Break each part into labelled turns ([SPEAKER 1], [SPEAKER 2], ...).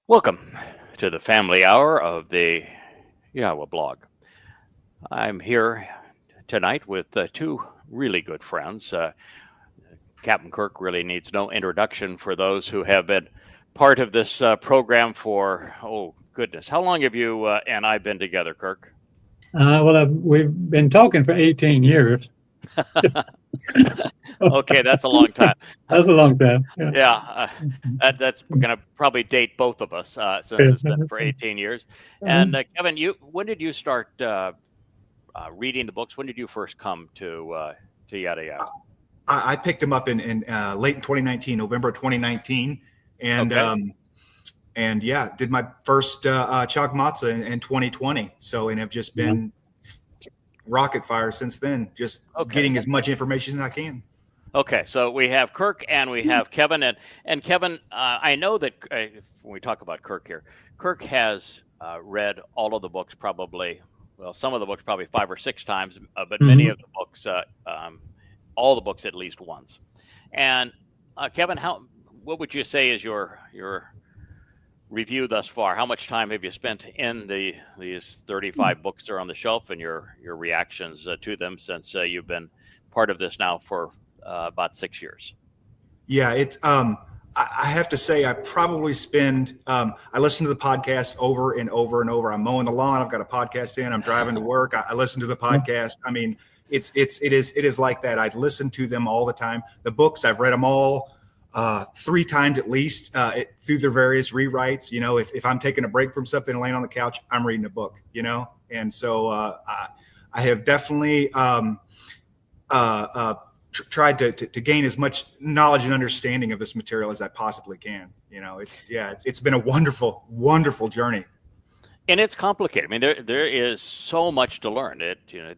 [SPEAKER 1] Welcome to the family hour of the Yahowah blog. I'm here tonight with two really good friends. Captain Kirk really needs no introduction for those who have been part of this program for, oh goodness, how long have you and I been together, Kirk?
[SPEAKER 2] We've been talking for 18 years.
[SPEAKER 1] Okay, that's a long time.
[SPEAKER 2] That's a long time. Yeah.
[SPEAKER 1] Yeah, that's going to probably date both of us since it's been for 18 years. And Kevin, when did you start reading the books? When did you first come to Yada Yahowah?
[SPEAKER 3] I picked them up in late in 2019, November 2019, and
[SPEAKER 1] Okay.
[SPEAKER 3] And yeah, did my first Chag Matzah in 2020. So and have just been rocket fire since then, just getting as much information as I can.
[SPEAKER 1] Okay, so we have Kirk and we have Kevin, and Kevin, I know that when we talk about Kirk here, Kirk has read all of the books probably, well, some of the books probably 5 or 6 times, but many of the books, all the books at least once. And Kevin, what would you say is your review thus far? How much time have you spent in these 35 books that are on the shelf, and your reactions to them since you've been part of this now for about 6 years?
[SPEAKER 3] Yeah, it's I have to say I probably spend I listen to the podcast over and over and over. I'm mowing the lawn, I've got a podcast in, I'm driving to work, I listen to the podcast. I mean, it is like that. I listen to them all the time. The books, I've read them all 3 times at least through their various rewrites. You know, if I'm taking a break from something and laying on the couch, I'm reading a book, you know? And so I have definitely tried to gain as much knowledge and understanding of this material as I possibly can. You know, it's been a wonderful, wonderful journey.
[SPEAKER 1] And it's complicated. I mean, there is so much to learn.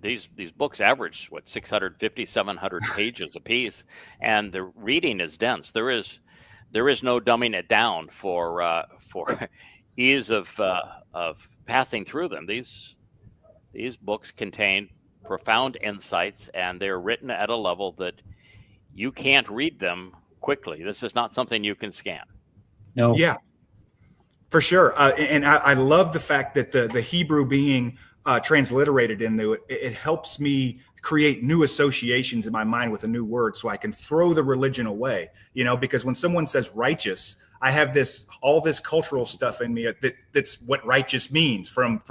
[SPEAKER 1] These books average 650, 700 pages a piece, and the reading is dense. There is no dumbing it down for ease of passing through them. These books contain profound insights, and they're written at a level that you can't read them quickly. This is not something you can scan.
[SPEAKER 2] No.
[SPEAKER 3] Yeah. For sure. And I love the fact that the Hebrew being transliterated into it, it helps me create new associations in my mind with a new word so I can throw the religion away, you know, because when someone says righteous, I have all this cultural stuff in me that's what righteous means from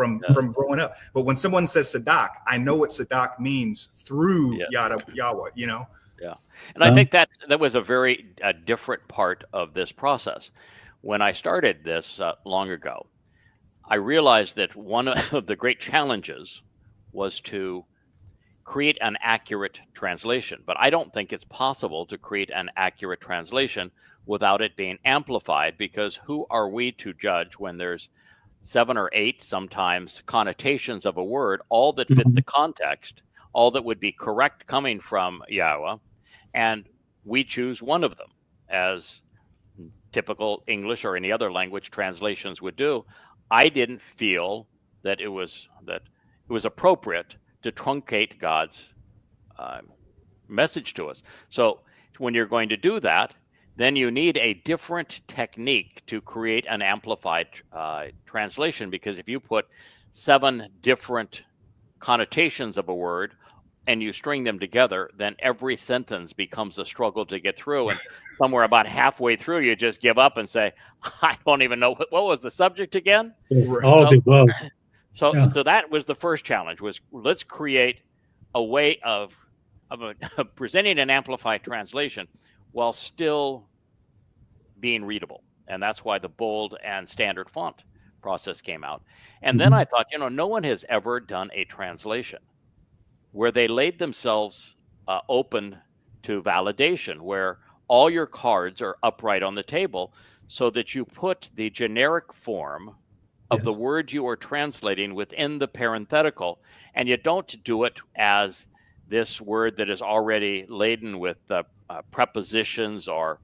[SPEAKER 3] growing up. But when someone says Sadak, I know what Sadak means through Yada Yahowah, you know?
[SPEAKER 1] Yeah. And I think that was a very different part of this process. When I started this long ago, I realized that one of the great challenges was to create an accurate translation. But I don't think it's possible to create an accurate translation without it being amplified, because who are we to judge when there's 7 or 8 sometimes connotations of a word, all that fit the context, all that would be correct coming from Yahowah, and we choose one of them, as typical English or any other language translations would do. I didn't feel that it was appropriate to truncate God's message to us. So when you're going to do that, then you need a different technique to create an amplified translation, because if you put 7 different connotations of a word and you string them together, then every sentence becomes a struggle to get through. And somewhere about halfway through, you just give up and say, I don't even know what was the subject again. So that was the first challenge, was let's create a way of presenting an amplified translation while still being readable. And that's why the bold and standard font process came out. And then I thought, no one has ever done a translation where they laid themselves open to validation, where all your cards are upright on the table so that you put the generic form of the word you are translating within the parenthetical, and you don't do it as this word that is already laden with prepositions or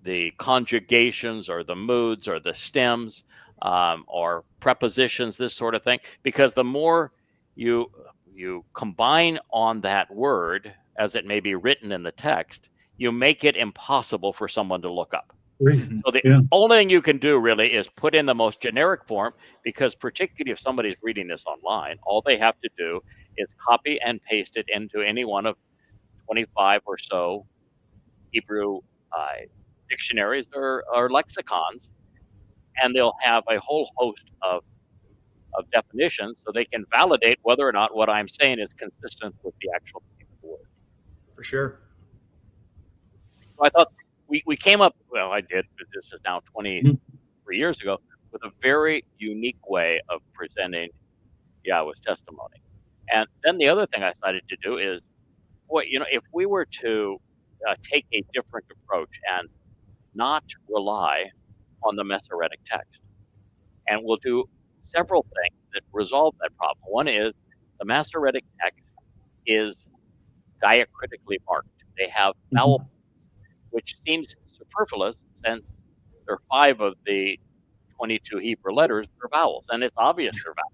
[SPEAKER 1] the conjugations or the moods or the stems or prepositions, this sort of thing, because the more you combine on that word as it may be written in the text, you make it impossible for someone to look up. So the
[SPEAKER 2] Yeah.
[SPEAKER 1] only thing you can do really is put in the most generic form, because particularly if somebody's reading this online, all they have to do is copy and paste it into any one of 25 or so Hebrew dictionaries or lexicons, and they'll have a whole host of definitions, so they can validate whether or not what I'm saying is consistent with the actual meaning of the word.
[SPEAKER 3] For sure.
[SPEAKER 1] So I thought we came up, well, I did, but this is now 23 years ago, with a very unique way of presenting Yahweh's testimony. And then the other thing I decided to do is, if we were to take a different approach and not rely on the Masoretic text, and we'll do several things that resolve that problem. One is the Masoretic text is diacritically marked. They have vowel points, which seems superfluous since there are 5 of the 22 Hebrew letters that are vowels, and it's obvious they're vowels,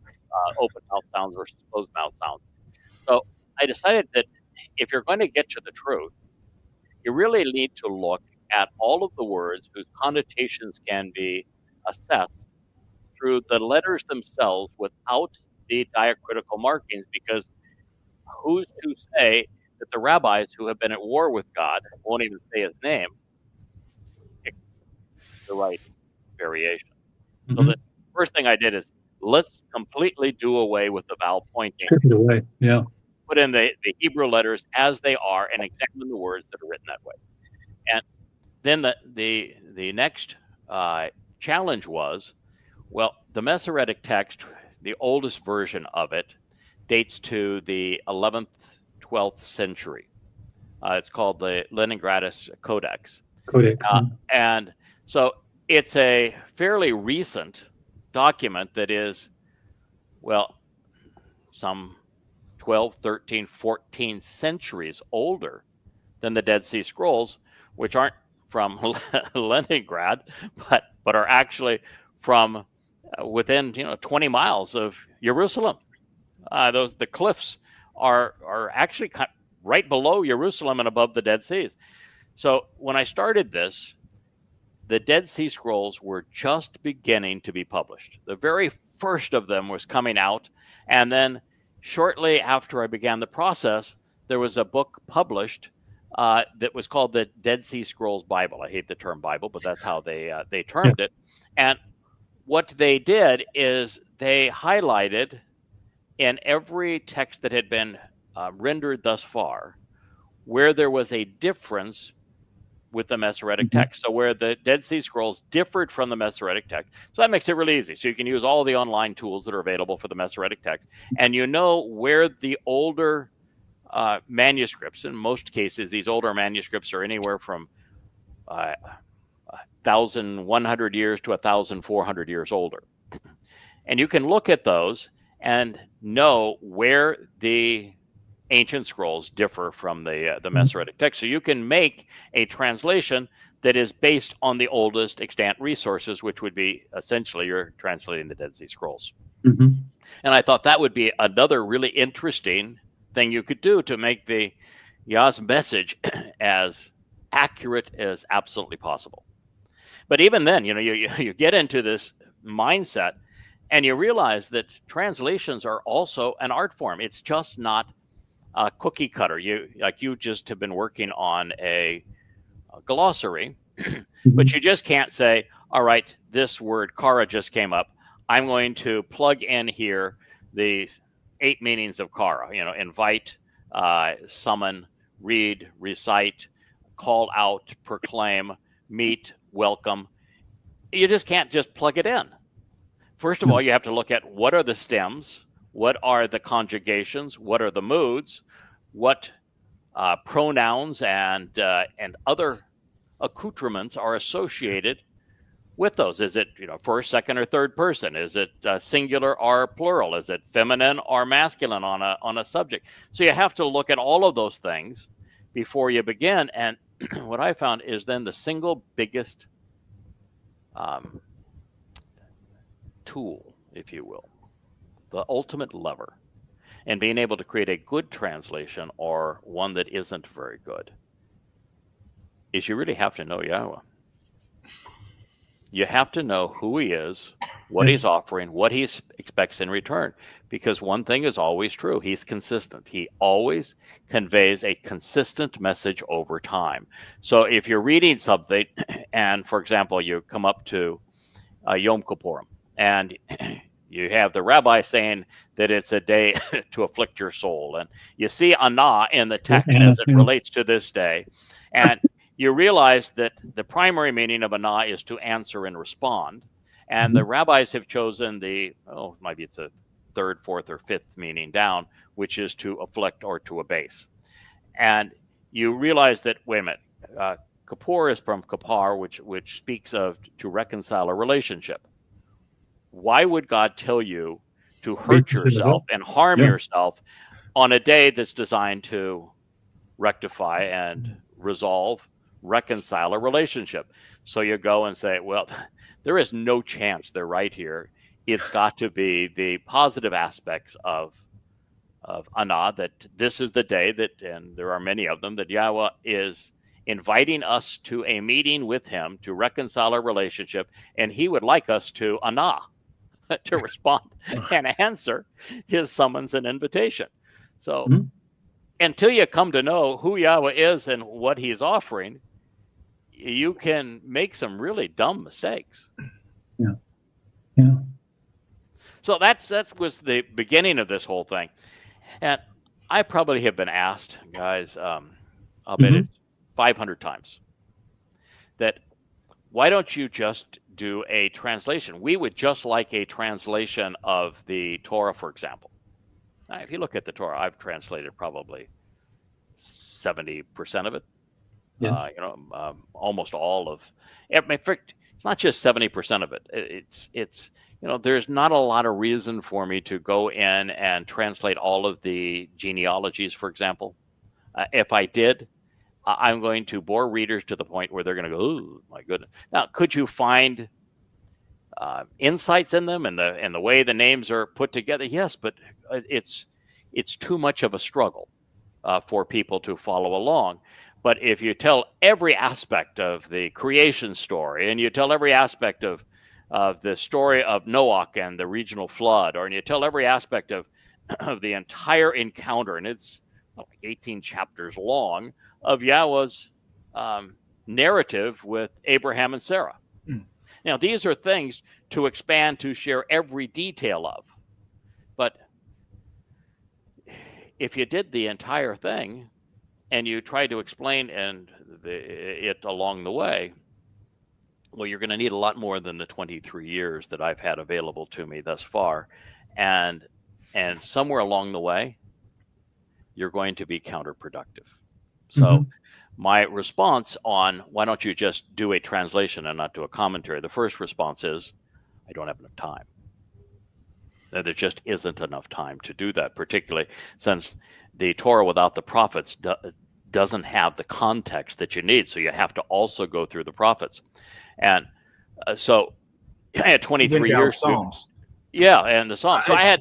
[SPEAKER 1] open mouth sounds versus closed mouth sounds. So I decided that if you're going to get to the truth, you really need to look at all of the words whose connotations can be assessed through the letters themselves without the diacritical markings, because who's to say that the rabbis who have been at war with God won't even say his name, pick the right variation. So the first thing I did is, let's completely do away with the vowel pointing.
[SPEAKER 2] Take it away. Yeah.
[SPEAKER 1] Put in the Hebrew letters as they are and examine the words that are written that way. And then the next challenge was, well, the Masoretic text, the oldest version of it, dates to the 11th, 12th century. It's called the Leningradus Codex. And so it's a fairly recent document that is, well, some 12, 13, 14 centuries older than the Dead Sea Scrolls, which aren't from Leningrad, but are actually from within 20 miles of Jerusalem. The cliffs are actually right below Jerusalem and above the Dead Seas. So when I started this, the Dead Sea Scrolls were just beginning to be published. The very first of them was coming out, and then shortly after I began the process, there was a book published that was called the Dead Sea Scrolls Bible. I hate the term Bible, but that's how they termed it. And what they did is they highlighted in every text that had been rendered thus far where there was a difference with the Masoretic text. So where the Dead Sea Scrolls differed from the Masoretic text. So that makes it really easy. So you can use all the online tools that are available for the Masoretic text, and where the older manuscripts, in most cases, these older manuscripts are anywhere from 1,100 years to 1,400 years older. And you can look at those and know where the ancient scrolls differ from the Masoretic text. So you can make a translation that is based on the oldest extant resources, which would be essentially you're translating the Dead Sea Scrolls. And I thought that would be another really interesting thing you could do to make the Yah's message as accurate as absolutely possible. But even then, you get into this mindset and you realize that translations are also an art form. It's just not a cookie cutter. You just have been working on a glossary, but you just can't say, all right, this word kara just came up. I'm going to plug in here the 8 meanings of kara, invite, summon, read, recite, call out, proclaim, meet, welcome. You just can't just plug it in. First of all, you have to look at what are the stems, what are the conjugations, what are the moods, what pronouns and other accoutrements are associated with those. Is it first, second, or third person? Is it singular or plural? Is it feminine or masculine on a subject? So you have to look at all of those things before you begin. And what I found is then the single biggest tool, if you will, the ultimate lever in being able to create a good translation or one that isn't very good, is you really have to know Yahweh. You have to know who he is, what he's offering, what he expects in return. Because one thing is always true. He's consistent. He always conveys a consistent message over time. So if you're reading something and, for example, you come up to Yom Kippurim and you have the rabbi saying that it's a day to afflict your soul. And you see Anah in the text as it relates to this day. And you realize that the primary meaning of Anah is to answer and respond. And the rabbis have chosen maybe it's a third, fourth, or fifth meaning down, which is to afflict or to abase. And you realize that, wait a minute, Kippur is from Kapar, which speaks of to reconcile a relationship. Why would God tell you to hurt yourself and harm yourself on a day that's designed to rectify and reconcile a relationship? So you go and say, well, there is no chance they're right here. It's got to be the positive aspects of Anah, that this is the day that, and there are many of them, that Yahweh is inviting us to a meeting with him to reconcile our relationship, and he would like us to Anah, to respond and answer his summons and invitation. So until you come to know who Yahweh is and what he's offering, you can make some really dumb mistakes.
[SPEAKER 2] Yeah.
[SPEAKER 1] So that was the beginning of this whole thing. And I probably have been asked, guys, I'll bet it's 500 times, that why don't you just do a translation? We would just like a translation of the Torah, for example. Now, if you look at the Torah, I've translated probably 70% of it.
[SPEAKER 2] Yes.
[SPEAKER 1] Almost all of. In fact, it's not just 70% of it. It's there's not a lot of reason for me to go in and translate all of the genealogies, for example. If I did, I'm going to bore readers to the point where they're going to go, "Oh my goodness!" Now, could you find insights in them and the way the names are put together? Yes, but it's too much of a struggle for people to follow along. But if you tell every aspect of the creation story, and you tell every aspect of the story of Noah and the regional flood, and you tell every aspect of the entire encounter, and it's like 18 chapters long, of Yahweh's narrative with Abraham and Sarah. Now, these are things to expand, to share every detail of. But if you did the entire thing, and you try to explain it along the way, well, you're going to need a lot more than the 23 years that I've had available to me thus far. And somewhere along the way, you're going to be counterproductive. So my response on why don't you just do a translation and not do a commentary, the first response is, I don't have enough time. There just isn't enough time to do that, particularly since the Torah without the prophets doesn't have the context that you need. So you have to also go through the prophets. And so I had 23 years.
[SPEAKER 3] Psalms.
[SPEAKER 1] And the Psalms. So I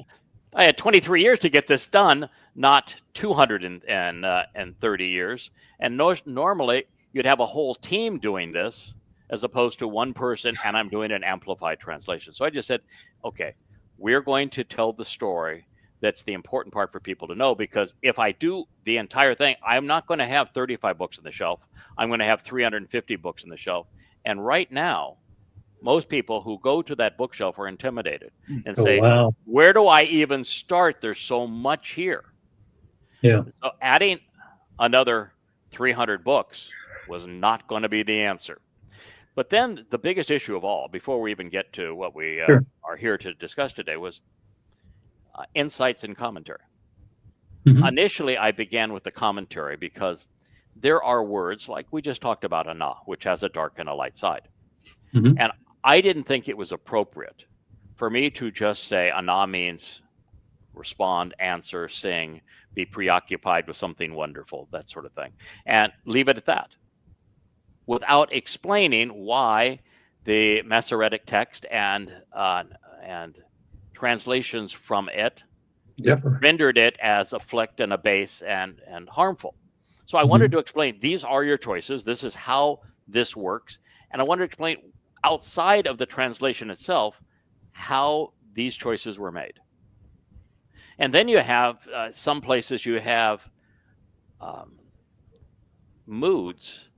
[SPEAKER 1] had 23 years to get this done, not 230 years. And normally you'd have a whole team doing this as opposed to one person, and I'm doing an amplified translation. So I just said, okay, we're going to tell the story. That's the important part for people to know, because if I do the entire thing, I'm not going to have 35 books on the shelf. I'm going to have 350 books on the shelf. And right now, most people who go to that bookshelf are intimidated and say, where do I even start? There's so much here.
[SPEAKER 2] Yeah.
[SPEAKER 1] So adding another 300 books was not going to be the answer. But then the biggest issue of all, before we even get to what we are here to discuss today, was insights and commentary. Initially, I began with the commentary because there are words like we just talked about, Anah, which has a dark and a light side. And I didn't think it was appropriate for me to just say Anah means respond, answer, sing, be preoccupied with something wonderful, that sort of thing, and leave it at that, without explaining why the Masoretic text and translations from it rendered it as afflict and abase and harmful. So I wanted to explain, these are your choices. This is how this works. And I want to explain outside of the translation itself how these choices were made. And then you have some places you have moods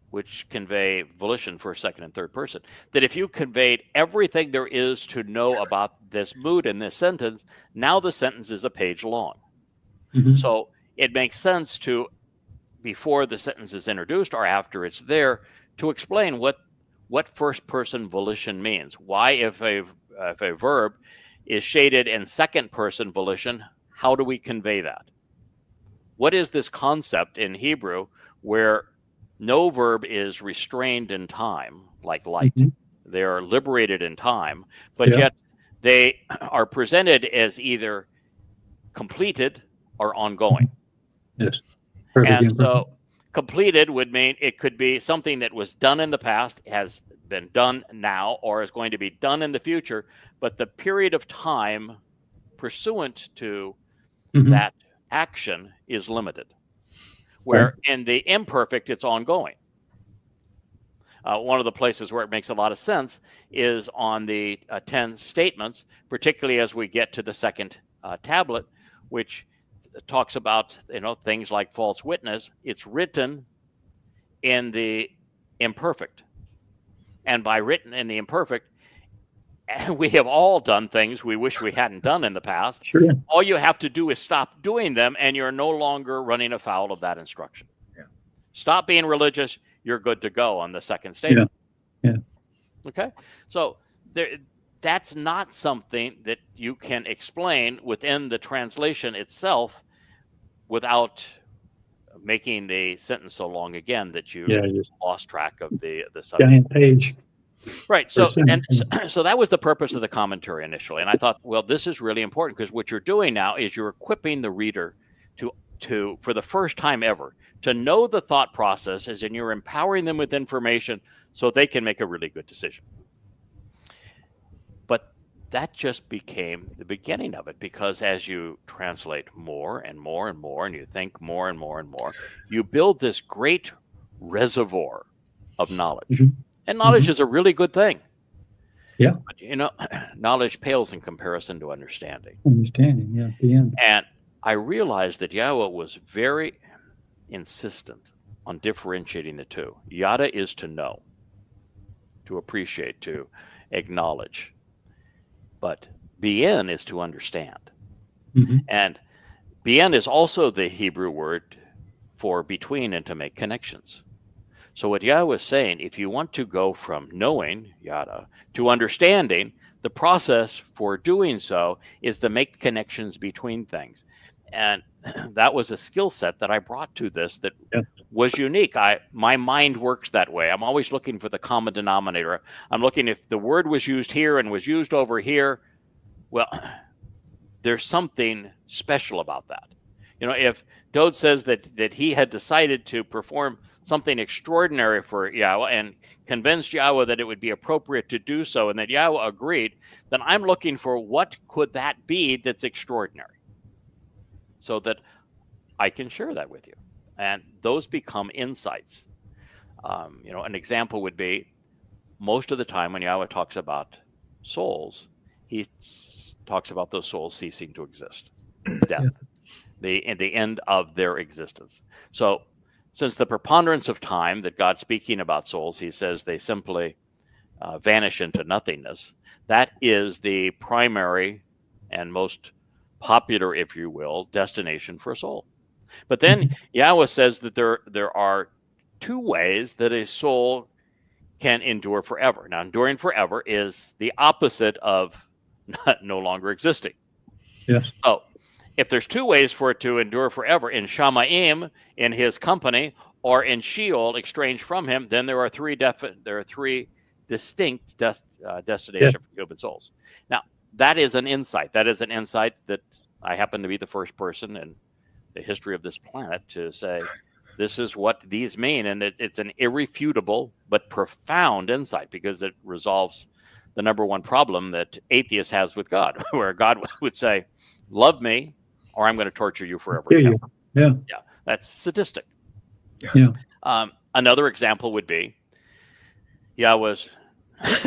[SPEAKER 1] which convey volition for second and third person. That if you conveyed everything there is to know about this mood in this sentence, now the sentence is a page long.
[SPEAKER 2] Mhm.
[SPEAKER 1] So it makes sense to, before the sentence is introduced or after it's there, to explain what first person volition means. Why, if a verb is shaded in second person volition, how do we convey that? What is this concept in Hebrew where no verb is restrained in time, like light?
[SPEAKER 2] Mhm.
[SPEAKER 1] They are liberated in time, but
[SPEAKER 2] Yeah.
[SPEAKER 1] yet they are presented as either completed or ongoing.
[SPEAKER 2] Yes. Perfect.
[SPEAKER 1] And
[SPEAKER 2] imperfect.
[SPEAKER 1] so completed would mean it could be something that was done in the past, has been done now, or is going to be done in the future, but the period of time pursuant to
[SPEAKER 2] Mhm.
[SPEAKER 1] that action is limited. Where in the imperfect, it's ongoing. One of the places where it makes a lot of sense is on the 10 statements, particularly as we get to the second tablet, which talks about things like false witness. It's written in the imperfect, and by written in the imperfect, we have all done things we wish we hadn't done in the past.
[SPEAKER 2] Sure.
[SPEAKER 1] All you have to do is stop doing them, and you're no longer running afoul of that instruction.
[SPEAKER 3] Yeah.
[SPEAKER 1] Stop being religious. You're good to go on the second statement.
[SPEAKER 2] Yeah.
[SPEAKER 1] Okay. So that's not something that you can explain within the translation itself without making the sentence so long again that you
[SPEAKER 2] just
[SPEAKER 1] lost track of the subject.
[SPEAKER 2] giant page.
[SPEAKER 1] Right. So,
[SPEAKER 2] Percent.
[SPEAKER 1] so that was the purpose of the commentary initially. And I thought, well, this is really important because what you're doing now is you're equipping the reader to for the first time ever, to know the thought process, as in you're empowering them with information so they can make a really good decision. But that just became the beginning of it, because as you translate more and more and more, and you think more and more and more, you build this great reservoir of knowledge.
[SPEAKER 2] Mhm.
[SPEAKER 1] And knowledge is a really good thing.
[SPEAKER 2] Yeah.
[SPEAKER 1] But, knowledge pales in comparison to understanding.
[SPEAKER 2] Understanding. Yeah. At the end.
[SPEAKER 1] And I realized that Yahowah was very insistent on differentiating the two. Yada is to know, to appreciate, to acknowledge. But bien is to understand.
[SPEAKER 2] Mhm.
[SPEAKER 1] And bien is also the Hebrew word for between and to make connections. So what Yahowah is saying, if you want to go from knowing, Yada, to understanding, the process for doing so is to make connections between things. And that was a skill set that I brought to this that was unique. My mind works that way. I'm always looking for the common denominator. I'm looking if the word was used here and was used over here. Well, there's something special about that. If Dode says that he had decided to perform something extraordinary for Yahowah and convinced Yahowah that it would be appropriate to do so, and that Yahowah agreed, then I'm looking for what could that be that's extraordinary, so that I can share that with you. And those become insights. An example would be, most of the time when Yahowah talks about souls, he talks about those souls ceasing to exist, death, the end of their existence. So since the preponderance of time that God's speaking about souls, he says they simply vanish into nothingness. That is the primary and most popular, if you will, destination for a soul. But then Yahowah says that there are two ways that a soul can endure forever. Now, enduring forever is the opposite of no longer existing.
[SPEAKER 2] Yes.
[SPEAKER 1] So if there's two ways for it to endure forever, in Shamayim, in his company, or in Sheol, estranged from him, then there are three distinct destinations for human souls. Now, that is an insight. That is an insight that I happen to be the first person in the history of this planet to say, this is what these mean. And it's an irrefutable but profound insight, because it resolves the number one problem that atheists has with God, where God would say, love me, or I'm going to torture you forever.
[SPEAKER 2] Yeah.
[SPEAKER 1] That's sadistic.
[SPEAKER 2] Yeah.
[SPEAKER 1] Another example would be, Yahweh's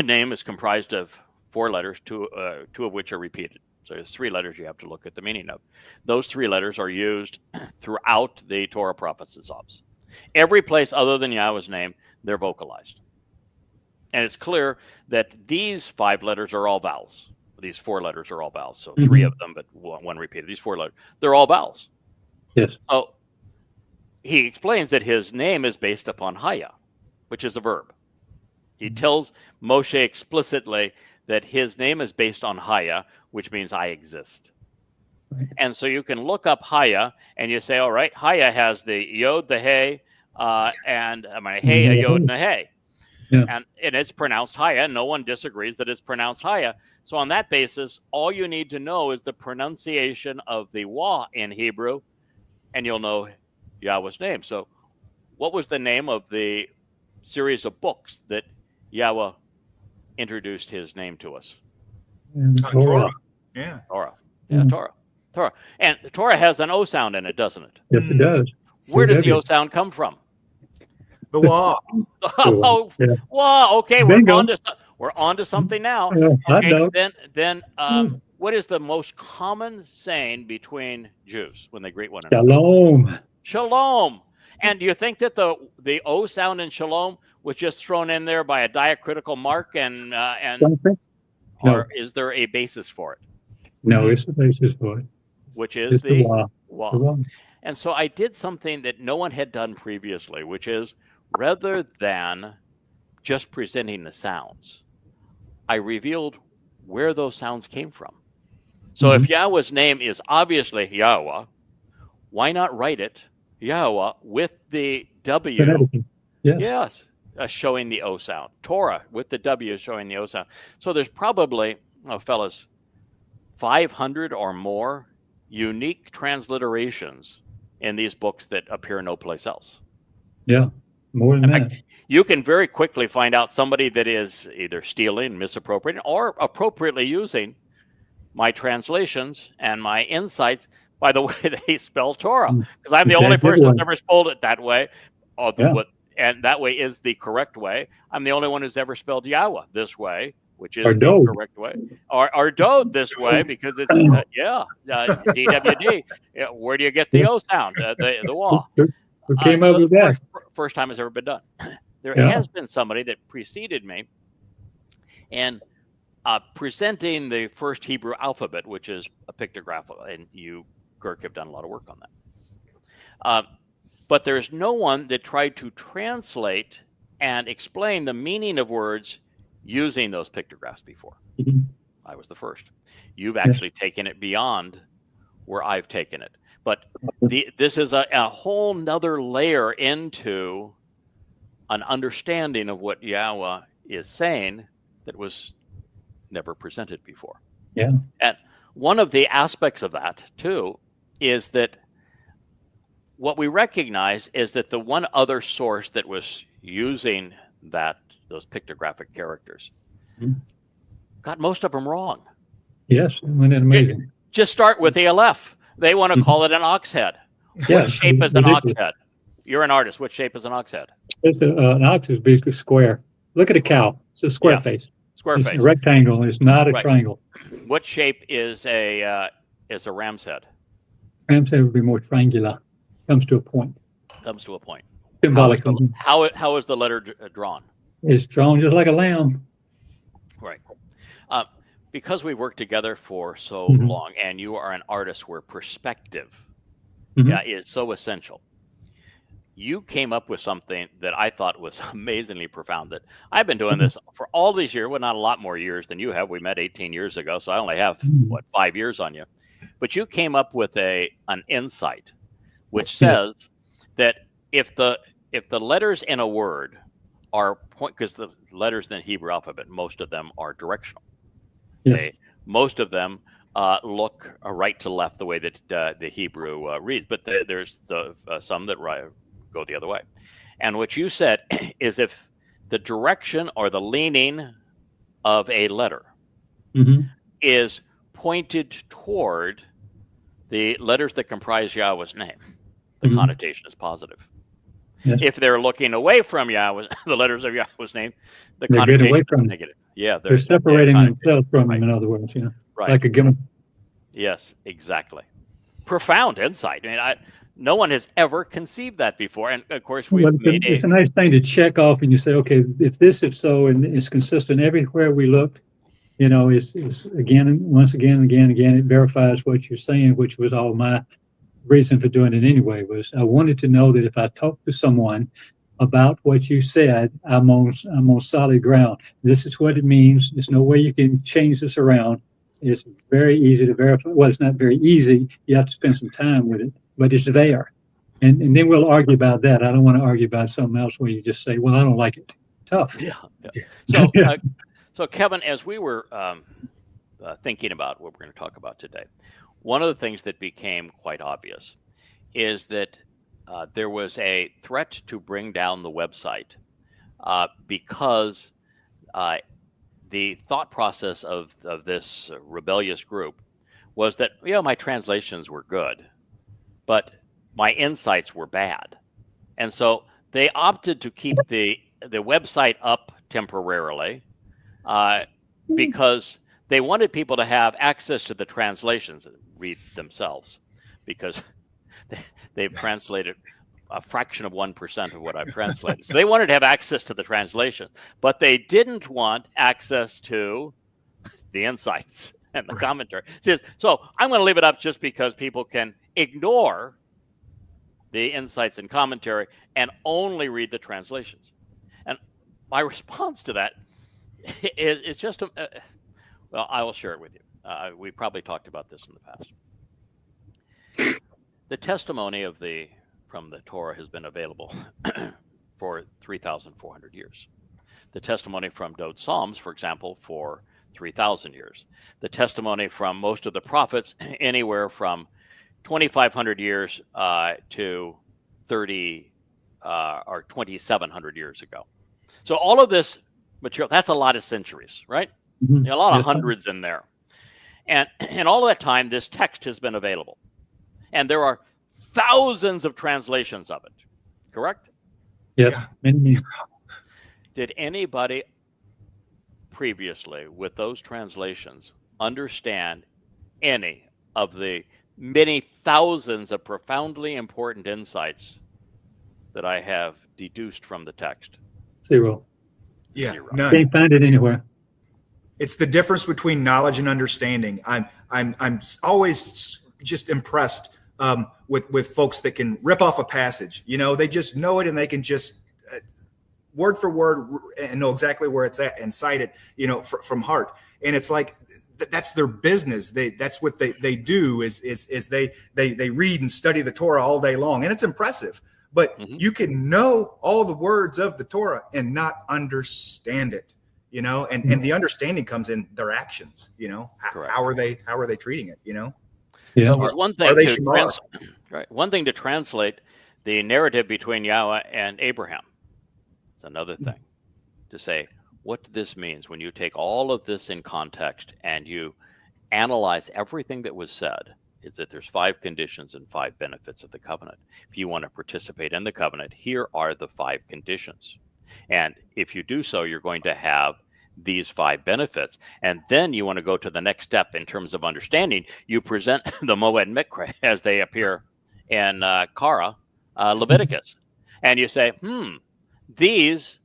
[SPEAKER 1] name is comprised of 4 letters, two of which are repeated. So there's 3 letters you have to look at the meaning of. Those 3 letters are used throughout the Torah, prophets, and Psalms. Every place other than Yahweh's name, they're vocalized. And it's clear that these 5 letters are all vowels. These 4 letters are all vowels. So 3 of them, but one repeated. These 4 letters, they're all vowels.
[SPEAKER 2] Yes.
[SPEAKER 1] So he explains that his name is based upon Haya, which is a verb. He tells Moshe explicitly that his name is based on Haya, which means I exist.
[SPEAKER 2] Right.
[SPEAKER 1] And so you can look up Haya and you say, all right, Haya has the Yod, the Hey, and Hey, a Yod, and a Hey.
[SPEAKER 2] Yeah.
[SPEAKER 1] And it's pronounced Haya. No one disagrees that it's pronounced Haya. So on that basis, all you need to know is the pronunciation of the Wa in Hebrew, and you'll know Yahweh's name. So what was the name of the series of books that Yahweh introduced his name to us?
[SPEAKER 3] Torah. Yeah.
[SPEAKER 1] Torah. Yeah, Torah. And Torah has an O sound in it, doesn't it?
[SPEAKER 2] Yes, it does.
[SPEAKER 1] Where does the O sound come from?
[SPEAKER 3] The Wa.
[SPEAKER 1] Oh,
[SPEAKER 2] Yeah.
[SPEAKER 1] wow. Okay,
[SPEAKER 2] Bingo.
[SPEAKER 1] we're on to something now.
[SPEAKER 2] I
[SPEAKER 1] Okay,
[SPEAKER 2] know.
[SPEAKER 1] then what is the most common saying between Jews when they greet one another?
[SPEAKER 2] Shalom.
[SPEAKER 1] Shalom. And do you think that the O sound in shalom was just thrown in there by a diacritical mark and
[SPEAKER 2] Something?
[SPEAKER 1] or is there a basis for it?
[SPEAKER 2] No, it's the basis for it.
[SPEAKER 1] Which is
[SPEAKER 2] It's the
[SPEAKER 1] the
[SPEAKER 2] Wa.
[SPEAKER 1] Wa.
[SPEAKER 2] The Wa.
[SPEAKER 1] And so I did something that no one had done previously, which is rather than just presenting the sounds, I revealed where those sounds came from. So if Yahweh's name is obviously Yahweh, why not write it Yahweh with the W?
[SPEAKER 2] Yes.
[SPEAKER 1] Yes, showing the O sound. Torah with the W showing the O sound. So there's probably, fellas, 500 or more unique transliterations in these books that appear no place else.
[SPEAKER 2] Yeah, more than
[SPEAKER 1] In
[SPEAKER 2] that.
[SPEAKER 1] fact, you can very quickly find out somebody that is either stealing, misappropriating, or appropriately using my translations and my insights by the way they spell Torah. Because I'm the only person who's ever spelled it that way. And that way is the correct way. I'm the only one who's ever spelled Yahweh this way, which is the correct way. Or Dode this way, because it's, DWD. Where do you get the O sound? The Wa.
[SPEAKER 2] Who came up with that?
[SPEAKER 1] First time it's ever been done. There has been somebody that preceded me and presenting the first Hebrew alphabet, which is a pictograph, and you, Kirk, have done a lot of work on that. But there's no one that tried to translate and explain the meaning of words using those pictographs before. I was the first. You've actually taken it beyond where I've taken it. But this is a whole nother layer into an understanding of what Yahweh is saying that was never presented before.
[SPEAKER 2] Yeah.
[SPEAKER 1] And one of the aspects of that, too, is that what we recognize is that the one other source that was using those pictographic characters got most of them wrong.
[SPEAKER 2] Yes, isn't it amazing?
[SPEAKER 1] Just start with the Aleph. They want to call it an ox head. What shape is an ox head? You're an artist. What shape is an ox head?
[SPEAKER 2] It's an ox is basically square. Look at a cow. It's a square face.
[SPEAKER 1] Square
[SPEAKER 2] it's
[SPEAKER 1] face.
[SPEAKER 2] A rectangle. It's not a triangle.
[SPEAKER 1] What shape is a ram's head?
[SPEAKER 2] Ram's head would be more triangular. Comes to a point.
[SPEAKER 1] Comes to a point.
[SPEAKER 2] Symbolic.
[SPEAKER 1] How is the letter drawn?
[SPEAKER 2] It's drawn just like a lamb.
[SPEAKER 1] Right. Because we worked together for so long, and you are an artist where perspective is so essential. You came up with something that I thought was amazingly profound. That I've been doing this for all these years, well, not a lot more years than you have. We met 18 years ago, so I only have 5 years on you. But you came up with an insight, which says that if the letters in a word are because the letters in the Hebrew alphabet, most of them are directional.
[SPEAKER 2] Yes.
[SPEAKER 1] Most of them look right to left the way that the Hebrew reads, but there's some that go the other way. And what you said is if the direction or the leaning of a letter is pointed toward the letters that comprise Yahweh's name, the connotation is positive.
[SPEAKER 2] Yes.
[SPEAKER 1] If they're looking away from Yahweh, the letters of Yahweh's name, the
[SPEAKER 2] They're getting away
[SPEAKER 1] connotation
[SPEAKER 2] from
[SPEAKER 1] is
[SPEAKER 2] him.
[SPEAKER 1] negative. Yeah,
[SPEAKER 2] They're separating themselves from
[SPEAKER 1] right.
[SPEAKER 2] him, in other words,
[SPEAKER 1] Right.
[SPEAKER 2] like a gimmick.
[SPEAKER 1] Yes, exactly. Profound insight. I mean, no one has ever conceived that before. And of course, we've made
[SPEAKER 2] it's a nice thing to check off, and you say, okay, if so, and it's consistent everywhere we looked, it's again, once again, it verifies what you're saying, which was all my reason for doing it anyway. Was I wanted to know that if I talk to someone about what you said, I'm on solid ground. This is what it means. There's no way you can change this around. It's very easy to verify. Well, it's not very easy. You have to spend some time with it, but it's there. And then we'll argue about that. I don't want to argue about something else where you just say, well, I don't like it. Tough.
[SPEAKER 1] Yeah. So Kevin, as we were thinking about what we're going to talk about today, one of the things that became quite obvious is that there was a threat to bring down the website because the thought process of this rebellious group was that, my translations were good, but my insights were bad. And so they opted to keep the website up temporarily because they wanted people to have access to the translations and read themselves, because they've translated a fraction of 1% of what I've translated. So they wanted to have access to the translation, but they didn't want access to the insights and the commentary. So I'm going to leave it up just because people can ignore the insights and commentary and only read the translations. And my response to that is just, well, I will share it with you. We probably talked about this in the past. The testimony from the Torah has been available for 3,400 years. The testimony from Dode Psalms, for example, for 3,000 years. The testimony from most of the prophets, anywhere from 2,500 years to 30 or 2,700 years ago. So all of this material, that's a lot of centuries, right?
[SPEAKER 2] Mm-hmm.
[SPEAKER 1] A lot of hundreds in there. And all of that time, this text has been available. And there are thousands of translations of it, correct?
[SPEAKER 2] Yes. Yeah.
[SPEAKER 1] Did anybody previously with those translations understand any of the many thousands of profoundly important insights that I have deduced from the text?
[SPEAKER 2] Zero.
[SPEAKER 3] Yeah,
[SPEAKER 1] Zero.
[SPEAKER 3] none.
[SPEAKER 2] Can't find it anywhere.
[SPEAKER 3] It's the difference between knowledge and understanding. I'm always just impressed with folks that can rip off a passage. They just know it, and they can just word for word and know exactly where it's at and cite it, from heart. And it's like that's their business. That's what they do is they read and study the Torah all day long, and it's impressive. But you can know all the words of the Torah and not understand it. And the understanding comes in their actions. How are they treating it?
[SPEAKER 2] Yeah.
[SPEAKER 1] So it was one thing to translate the narrative between Yahweh and Abraham. It's another thing to say what this means when you take all of this in context and you analyze everything that was said. Is that there's 5 conditions and 5 benefits of the covenant. If you want to participate in the covenant, here are the 5 conditions. And if you do so, you're going to have these 5 benefits. And then you want to go to the next step in terms of understanding. You present the Moed Mikra as they appear in Leviticus. And you say, these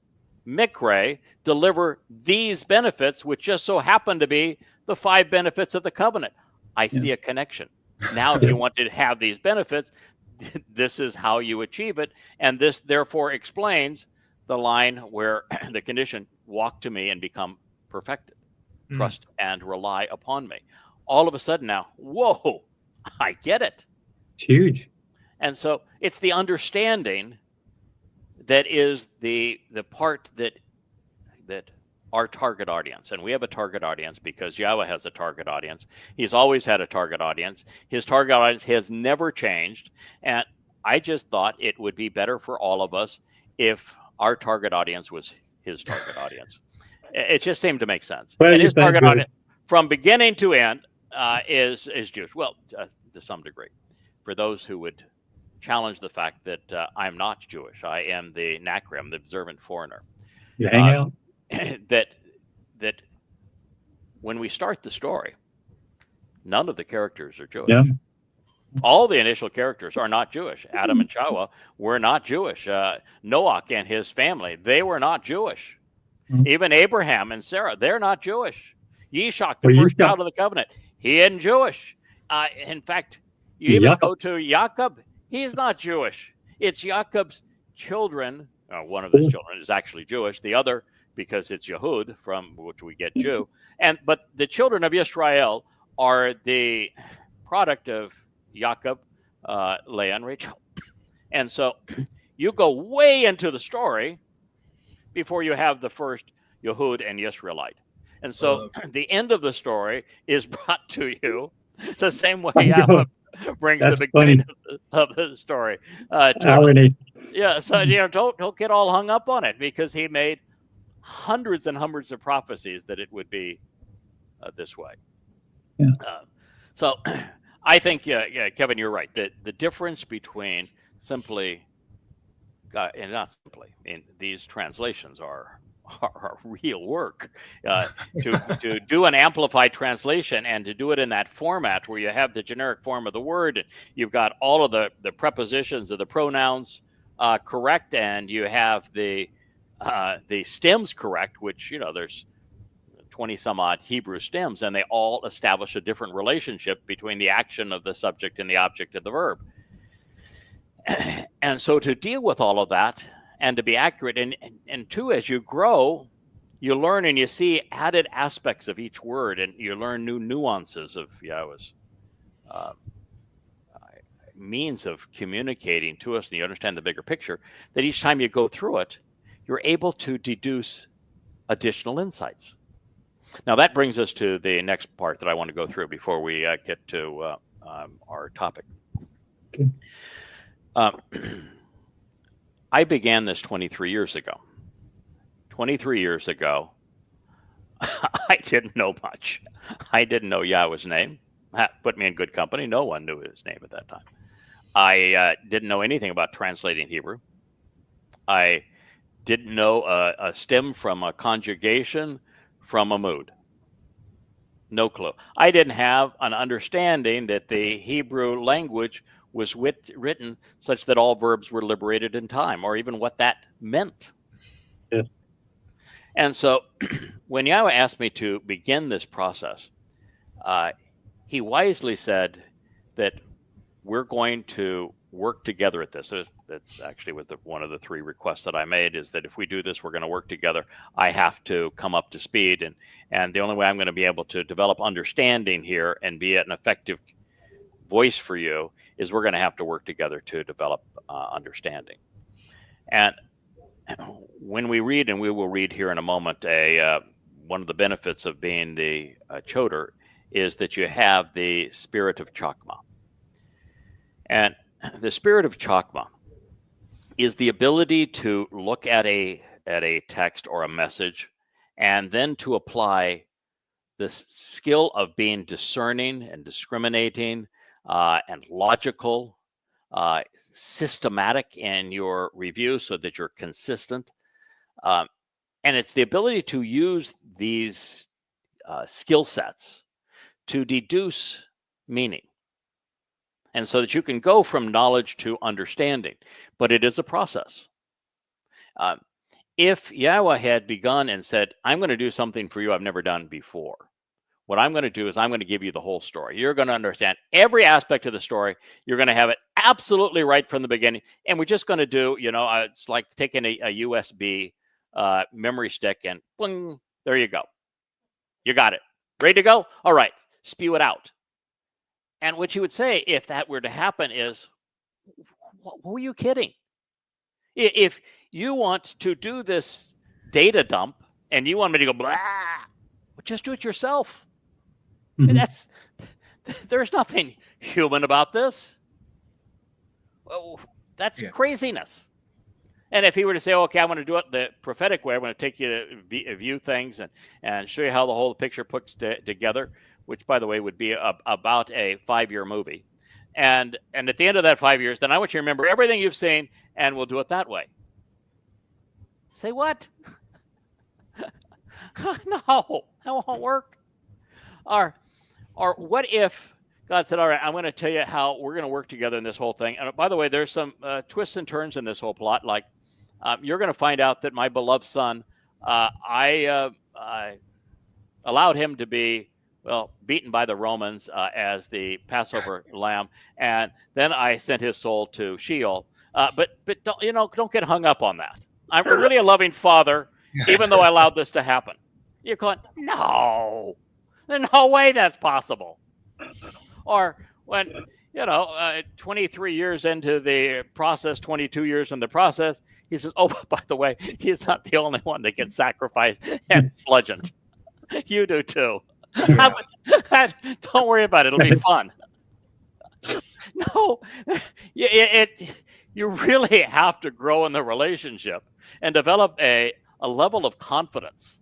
[SPEAKER 1] Mikra deliver these benefits, which just so happen to be the 5 benefits of the covenant. I see a connection. Now, if you want to have these benefits, this is how you achieve it. And this therefore explains the line where the condition, walk to me and become perfected, trust and rely upon me. All of a sudden now, whoa, I get it.
[SPEAKER 2] It's huge.
[SPEAKER 1] And so it's the understanding that is the part that our target audience, and we have a target audience because Yahweh has a target audience. He's always had a target audience. His target audience has never changed. And I just thought it would be better for all of us if our target audience was his target audience. It just seemed to make sense.
[SPEAKER 2] Well,
[SPEAKER 1] and his target audience from beginning to end is Jewish. Well, to some degree, for those who would challenge the fact that I'm not Jewish. I am the Nakrim, the observant foreigner.
[SPEAKER 2] You hang out.
[SPEAKER 1] That when we start the story, none of the characters are Jewish.
[SPEAKER 2] Yeah.
[SPEAKER 1] All the initial characters are not Jewish. Adam and Towrah were not Jewish. Noah and his family, they were not Jewish.
[SPEAKER 2] Mhm.
[SPEAKER 1] Even Abraham and Sarah, they're not Jewish. Yishak, the first child of the covenant, he isn't Jewish. In fact, you even go to Jacob, he's not Jewish. It's Jacob's children. One of his children is actually Jewish. The other, because it's Yehud, from which we get Jew. But the children of Israel are the product of Jacob, Leah, and Rachel. And so you go way into the story before you have the first Yehud and Yisraelite. And so the end of the story is brought to you the same way Yahweh brings the beginning of the story. Yeah, so don't get all hung up on it, because he made hundreds and hundreds of prophecies that it would be this way.
[SPEAKER 2] Yeah.
[SPEAKER 1] So I think, Kevin, you're right. The difference between simply, and not simply, these translations are real work. To do an amplified translation and to do it in that format where you have the generic form of the word, and you've got all of the prepositions of the pronouns correct, and you have the stems correct, which, there's 20 some odd Hebrew stems, and they all establish a different relationship between the action of the subject and the object of the verb. And so to deal with all of that and to be accurate, and two, as you grow, you learn and you see added aspects of each word, and you learn new nuances of Yahweh's means of communicating to us, and you understand the bigger picture, that each time you go through it, you're able to deduce additional insights. Now that brings us to the next part that I want to go through before we get to our topic.
[SPEAKER 2] Okay.
[SPEAKER 1] I began this 23 years ago. 23 years ago, I didn't know much. I didn't know Yahweh's name. That put me in good company. No one knew his name at that time. I didn't know anything about translating Hebrew. I didn't know a stem from a conjugation from a mood. No clue. I didn't have an understanding that the Hebrew language was written such that all verbs were liberated in time, or even what that meant.
[SPEAKER 2] Yeah.
[SPEAKER 1] And so when Yahweh asked me to begin this process, he wisely said that we're going to work together at this. That's actually one of the three requests that I made, is that if we do this, we're going to work together. I have to come up to speed, and the only way I'm going to be able to develop understanding here and be an effective voice for you is we're going to have to work together to develop understanding. And when we read, and we will read here in a moment, one of the benefits of being the choder is that you have the spirit of chakma. And the spirit of chakma is the ability to look at a text or a message, and then to apply the skill of being discerning and discriminating and logical, systematic in your review so that you're consistent. And it's the ability to use these skill sets to deduce meaning. And so that you can go from knowledge to understanding. But it is a process. If Yahweh had begun and said, I'm going to do something for you I've never done before, what I'm going to do is I'm going to give you the whole story. You're going to understand every aspect of the story. You're going to have it absolutely right from the beginning. And we're just going to do, it's like taking a USB memory stick and boing, there you go. You got it. Ready to go? All right. Spew it out. And what you would say if that were to happen is, who are you kidding? If you want to do this data dump and you want me to go, blah, well, just do it yourself. Mm-hmm. There's nothing human about this. Well, that's craziness. And if he were to say, okay, I want to do it the prophetic way, I want to take you to view things and show you how the whole picture puts together, which, by the way, would be about a 5-year movie. And at the end of that 5 years, then I want you to remember everything you've seen, and we'll do it that way. Say what? No, that won't work. Or what if God said, all right, I'm going to tell you how we're going to work together in this whole thing. And by the way, there's some twists and turns in this whole plot. Like you're going to find out that my beloved son, I allowed him to be, beaten by the Romans as the Passover lamb. And then I sent his soul to Sheol. But don't get hung up on that. I'm really a loving father, even though I allowed this to happen. You're going, no, there's no way that's possible. Or when, 23 years into the process, 22 years in the process, he says, oh, by the way, he's not the only one that gets sacrificed and bludgeoned. You do too. Yeah. Don't worry about it. It'll be fun. No, you really have to grow in the relationship and develop a level of confidence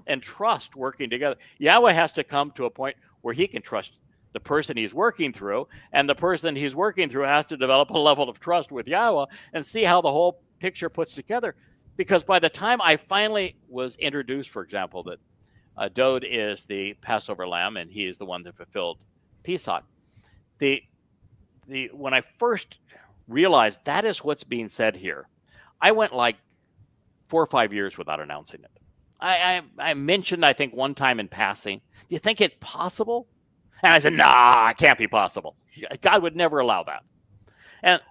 [SPEAKER 1] and trust working together. Yahweh has to come to a point where he can trust the person he's working through, and the person he's working through has to develop a level of trust with Yahweh and see how the whole picture puts together. Because by the time I finally was introduced, for example, that Dode is the Passover lamb and he is the one that fulfilled Pesach, when I first realized that is what's being said here, I went like 4 or 5 years without announcing it. I mentioned, I think, one time in passing, do you think it's possible? And I said, nah, it can't be possible. God would never allow that.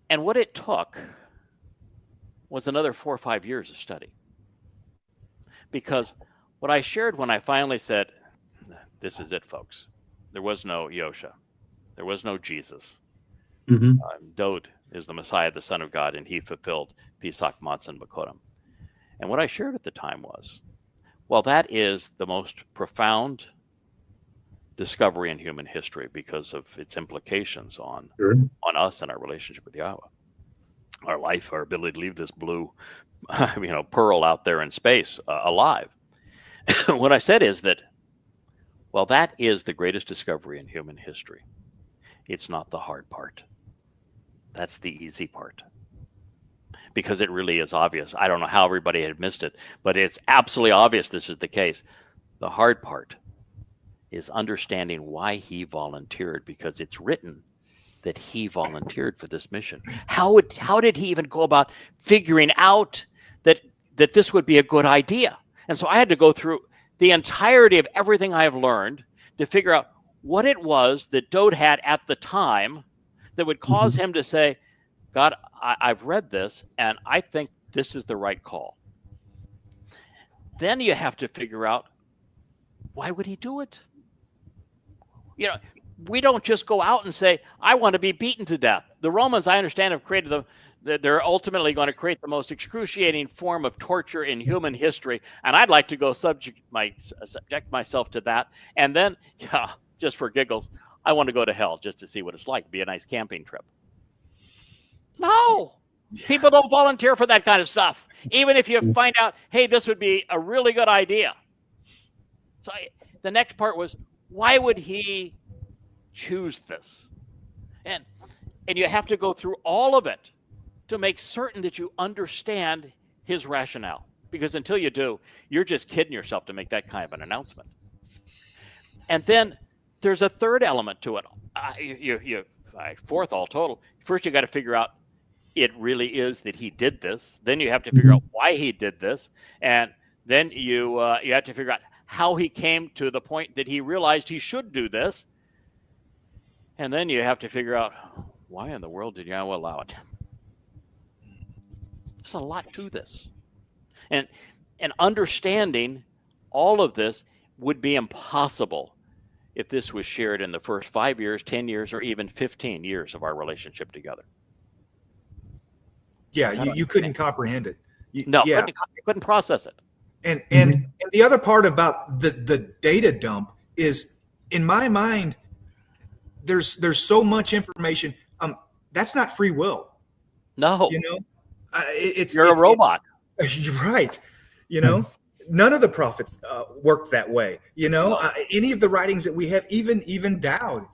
[SPEAKER 1] And what it took was another 4 or 5 years of study. Because what I shared when I finally said, this is it, folks. There was no Yosha. There was no Jesus.
[SPEAKER 2] Mm-hmm.
[SPEAKER 1] Dode is the Messiah, the Son of God, and he fulfilled Pesach, Matzah, and Bakodim. And what I shared at the time was, well, that is the most profound discovery in human history because of its implications on us and our relationship with Yahweh, our life, our ability to leave this blue, pearl out there in space alive. What I said is that, well, that is the greatest discovery in human history. It's not the hard part. That's the easy part. Because it really is obvious. I don't know how everybody had missed it, but it's absolutely obvious this is the case. The hard part is understanding why he volunteered, because it's written that he volunteered for this mission. How did he even go about figuring out that this would be a good idea? And so I had to go through the entirety of everything I have learned to figure out what it was that Dode had at the time that would cause him to say, God, I've read this, and I think this is the right call. Then you have to figure out, why would he do it? We don't just go out and say, I want to be beaten to death. The Romans, I understand, have created they're ultimately going to create the most excruciating form of torture in human history, and I'd like to go subject myself to that. And then, just for giggles, I want to go to hell just to see what it's like. Be a nice camping trip. No, people don't volunteer for that kind of stuff. Even if you find out, hey, this would be a really good idea. So the next part was, why would he choose this? And you have to go through all of it to make certain that you understand his rationale. Because until you do, you're just kidding yourself to make that kind of an announcement. And then there's a third element to it. Fourth all total. First, you got to figure out it really is that he did this. Then you have to figure out why he did this. And then you have to figure out how he came to the point that he realized he should do this. And then you have to figure out, why in the world did Yahweh allow it? There's a lot to this. And understanding all of this would be impossible if this was shared in the first 5 years, 10 years, or even 15 years of our relationship together.
[SPEAKER 3] Yeah, you couldn't comprehend it.
[SPEAKER 1] Couldn't process it.
[SPEAKER 3] And the other part about the data dump is, in my mind, there's so much information. That's not free will.
[SPEAKER 1] No,
[SPEAKER 3] you're
[SPEAKER 1] a robot.
[SPEAKER 3] You're right. None of the prophets work that way. Any of the writings that we have, even Dowd.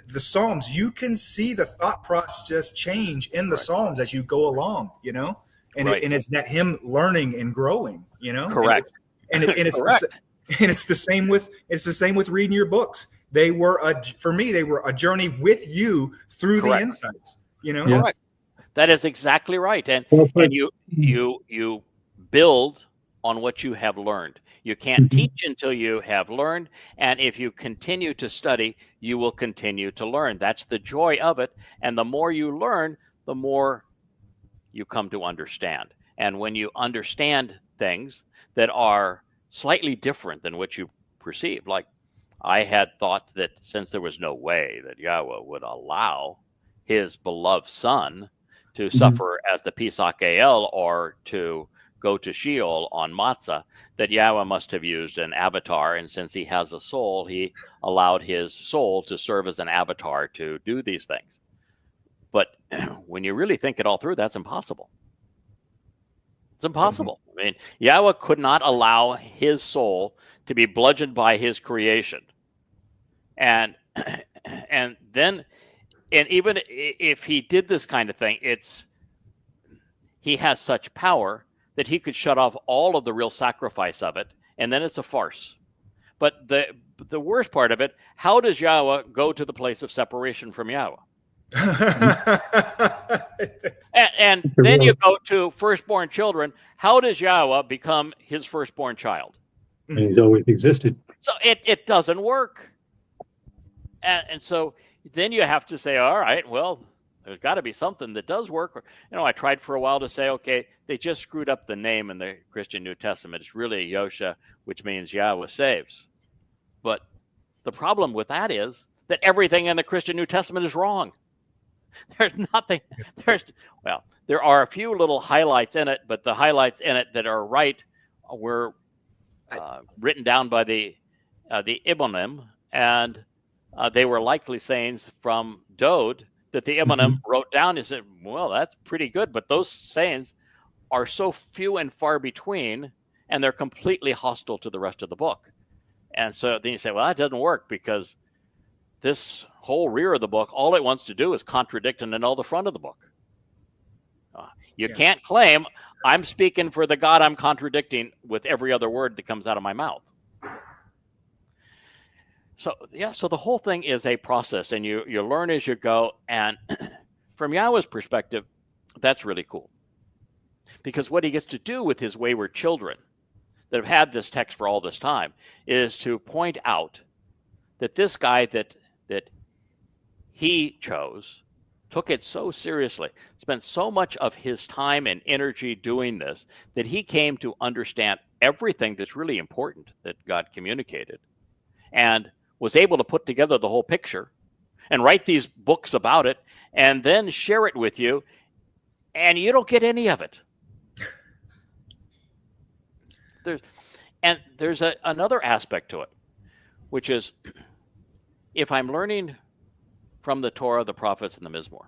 [SPEAKER 3] the Psalms, you can see the thought process change in the Psalms as you go along, and it's that him learning and growing,
[SPEAKER 1] Correct.
[SPEAKER 3] And it's
[SPEAKER 1] Correct.
[SPEAKER 3] it's the same with reading your books. For me, they were a journey with you through the insights,
[SPEAKER 1] Correct. That is exactly right. And you build on what you have learned. You can't teach until you have learned. And if you continue to study, you will continue to learn. That's the joy of it. And the more you learn, the more you come to understand. And when you understand things that are slightly different than what you perceive, like I had thought that since there was no way that Yahweh would allow his beloved son to suffer as the Pesach El or to go to Sheol on Matzah, that Yahweh must have used an avatar. And since he has a soul, he allowed his soul to serve as an avatar to do these things. But when you really think it all through, that's impossible. It's impossible. I mean, Yahweh could not allow his soul to be bludgeoned by his creation. And even if he did this kind of thing, he has such power that he could shut off all of the real sacrifice of it, and then it's a farce. But the worst part of it, how does Yahweh go to the place of separation from Yahweh? and then you go to firstborn children. How does Yahweh become his firstborn child?
[SPEAKER 2] And he's always existed.
[SPEAKER 1] So it doesn't work. And so then you have to say, all right, well, there's got to be something that does work. I tried for a while to say, okay, they just screwed up the name in the Christian New Testament. It's really Yosha, which means Yahweh saves. But the problem with that is that everything in the Christian New Testament is wrong. There's nothing. There are a few little highlights in it, but the highlights in it that are right were written down by the Ibbonim, and they were likely sayings from Dode that the Ibbonim wrote down. He said, well, that's pretty good, but those sayings are so few and far between, and they're completely hostile to the rest of the book. And so then you say, well, that doesn't work because this whole rear of the book, all it wants to do is contradict and annul the front of the book. You can't claim I'm speaking for the God I'm contradicting with every other word that comes out of my mouth. So the whole thing is a process, and you learn as you go. And from Yahweh's perspective, that's really cool. Because what he gets to do with his wayward children that have had this text for all this time is to point out that this guy that he chose took it so seriously, spent so much of his time and energy doing this, that he came to understand everything that's really important that God communicated, and was able to put together the whole picture and write these books about it and then share it with you, and you don't get any of it. There's another aspect to it, which is if I'm learning from the Torah, the prophets, and the Mizmor,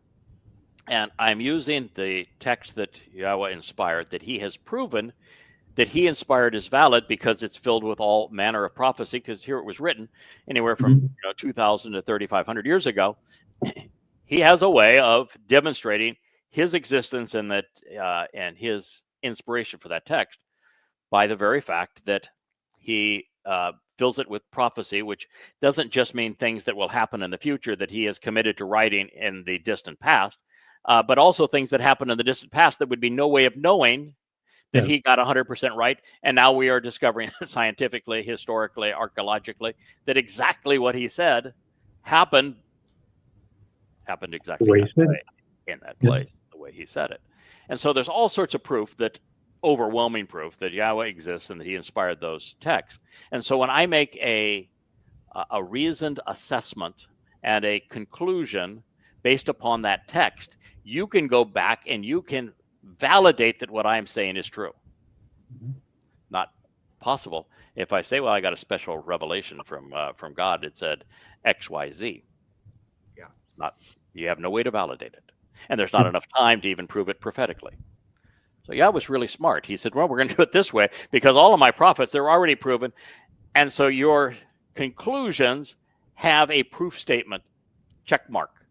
[SPEAKER 1] and I'm using the text that Yahweh inspired, that he has proven that he inspired is valid because it's filled with all manner of prophecy, because here it was written anywhere from 2,000 to 3,500 years ago. He has a way of demonstrating his existence and that and his inspiration for that text by the very fact that he fills it with prophecy, which doesn't just mean things that will happen in the future that he is committed to writing in the distant past, but also things that happen in the distant past that would be no way of knowing that he got 100% right. And now we are discovering scientifically, historically, archaeologically, that exactly what he said happened exactly that way, in that place, the way he said it. And so there's all sorts of proof, that overwhelming proof, that Yahweh exists and that he inspired those texts. And so when I make a reasoned assessment and a conclusion based upon that text, you can go back and you can validate that what I'm saying is true. Not possible if I say, well, I got a special revelation from God. It said X, Y, Z. You have no way to validate it. And there's not enough time to even prove it prophetically. So Yah was really smart. He said, well, we're going to do it this way because all of my prophets, they're already proven. And so your conclusions have a proof statement check mark.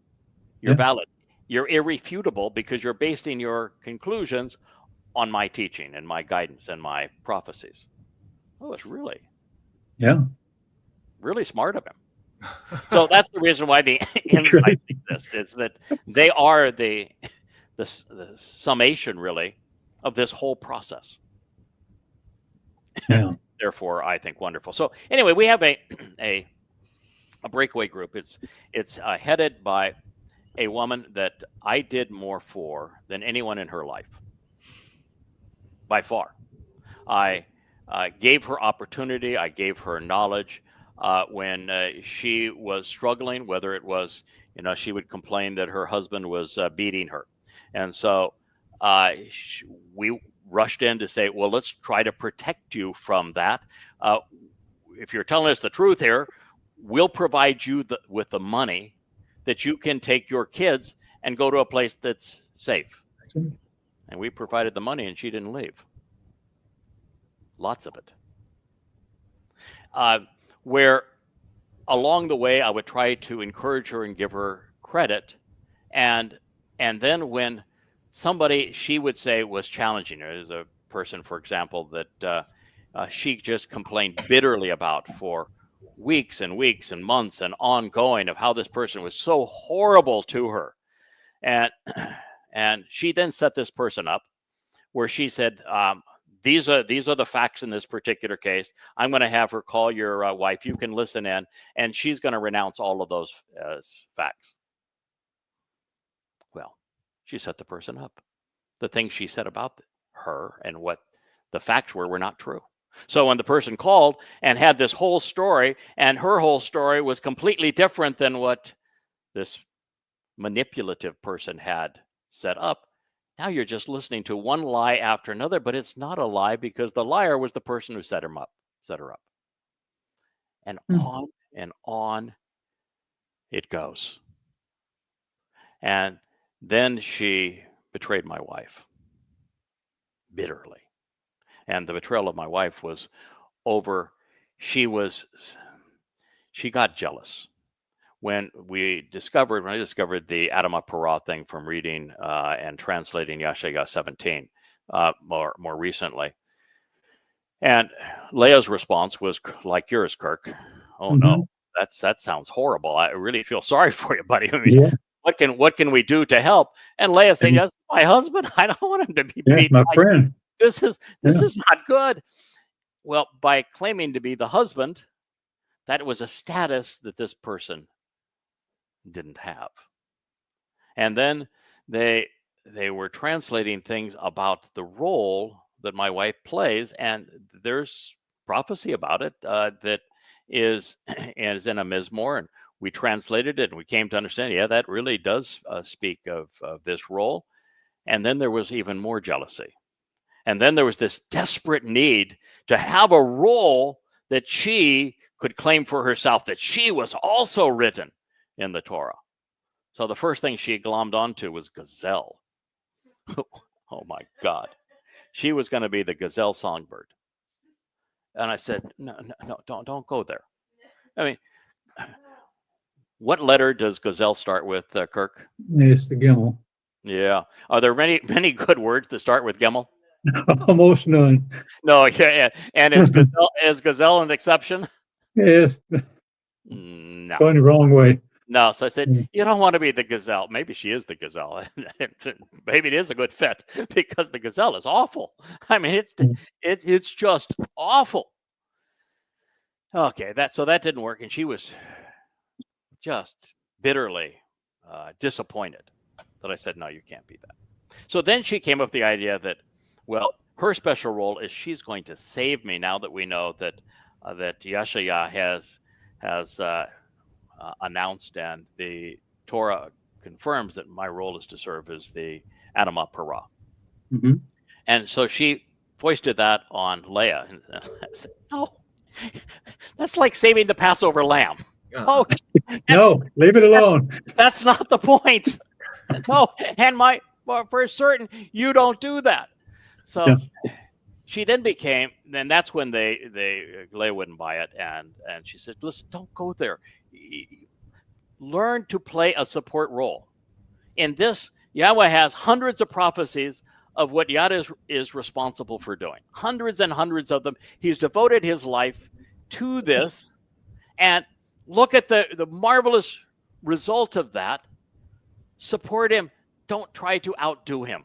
[SPEAKER 1] You're
[SPEAKER 2] Yeah.
[SPEAKER 1] valid. You're irrefutable because you're basing your conclusions on my teaching and my guidance and my prophecies. Oh, it's really smart of him. So that's the reason why the insight exists, is that they are the summation, really, of this whole process.
[SPEAKER 2] Yeah.
[SPEAKER 1] Therefore, I think wonderful. So anyway, we have a breakaway group. It's headed by a woman that I did more for than anyone in her life, by far. I gave her opportunity. I gave her knowledge when she was struggling, whether it was, she would complain that her husband was beating her. And so we rushed in to say, well, let's try to protect you from that. If you're telling us the truth here, we'll provide you with the money that you can take your kids and go to a place that's safe. And we provided the money, and she didn't leave. Lots of it. Where along the way, I would try to encourage her and give her credit. And then when somebody she would say was challenging her, there's a person, for example, that she just complained bitterly about for weeks and weeks and months and ongoing, of how this person was so horrible to her. And she then set this person up where she said, these are the facts in this particular case. I'm going to have her call your wife. You can listen in, and she's going to renounce all of those as facts. Well, she set the person up. The things she said about her and what the facts were not true. So when the person called and had this whole story, and her whole story was completely different than what this manipulative person had set up, now you're just listening to one lie after another, but it's not a lie because the liar was the person who set her up. And on it goes. And then she betrayed my wife bitterly. And the betrayal of my wife was over. She got jealous. When I discovered the Adama Parah thing from reading and translating Yeshaya 17 more recently. And Leah's response was like yours, Kirk. Oh, no, that sounds horrible. I really feel sorry for you, buddy. I mean, what can we do to help? And Leah said, yes, my husband, I don't want him to be beat.
[SPEAKER 2] My friend.
[SPEAKER 1] This is not good. Well, by claiming to be the husband, that was a status that this person didn't have. And then they were translating things about the role that my wife plays, and there's prophecy about it that is in a Mizmor, and we translated it, and we came to understand, that really does speak of this role. And then there was even more jealousy. And then there was this desperate need to have a role that she could claim for herself, that she was also written in the Torah. So the first thing she glommed onto was gazelle. Oh my God. She was going to be the gazelle songbird. And I said, no, don't go there. I mean, what letter does gazelle start with, Kirk?
[SPEAKER 2] It's the Gimel.
[SPEAKER 1] Yeah. Are there many good words that start with Gimel?
[SPEAKER 2] Almost none.
[SPEAKER 1] No, yeah. And is gazelle an exception?
[SPEAKER 2] Yes.
[SPEAKER 1] No.
[SPEAKER 2] Going the wrong way.
[SPEAKER 1] No. So I said, you don't want to be the gazelle. Maybe she is the gazelle. Maybe it is a good fit because the gazelle is awful. I mean, it's just awful. Okay, that didn't work, and she was just bitterly disappointed that I said, no, you can't be that. So then she came up with the idea that, well, her special role is she's going to save me now that we know that Yeshaya has announced, and the Torah confirms that my role is to serve as the Adama Parah.
[SPEAKER 2] Mm-hmm.
[SPEAKER 1] And so she foisted that on Leah. And I said, no, that's like saving the Passover lamb. Oh,
[SPEAKER 2] no, leave it alone.
[SPEAKER 1] That's not the point. No, and for certain, you don't do that. So she then then that's when Leah wouldn't buy it, and she said, listen, don't go there. learn to play a support role. In this, Yahweh has hundreds of prophecies of what Yada is responsible for doing. Hundreds and hundreds of them. He's devoted his life to this. And look at the marvelous result of that. Support him. Don't try to outdo him.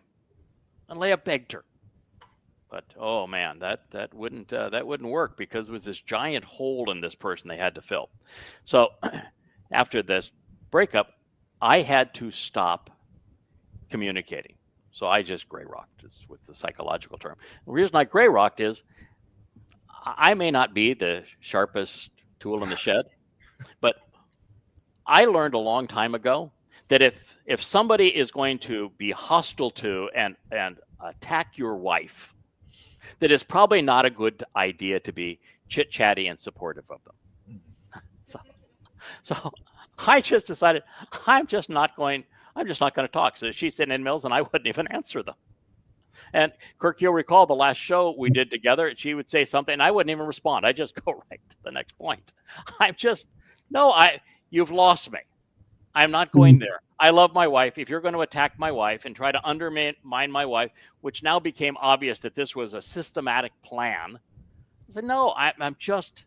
[SPEAKER 1] And Leah begged her. But oh man, that wouldn't work, because there was this giant hole in this person they had to fill. So after this breakup, I had to stop communicating. So I just gray rocked, with the psychological term. The reason I gray rocked is I may not be the sharpest tool in the shed, but I learned a long time ago that if somebody is going to be hostile to and attack your wife, that it's probably not a good idea to be chit-chatty and supportive of them. So I just decided I'm just not going to talk. So she's sitting in Mills and I wouldn't even answer them. And Kirk, you'll recall the last show we did together, she would say something and I wouldn't even respond. I just go right to the next point. You've lost me. I'm not going there. I love my wife. If you're going to attack my wife and try to undermine my wife, which now became obvious that this was a systematic plan, I said, no, I'm just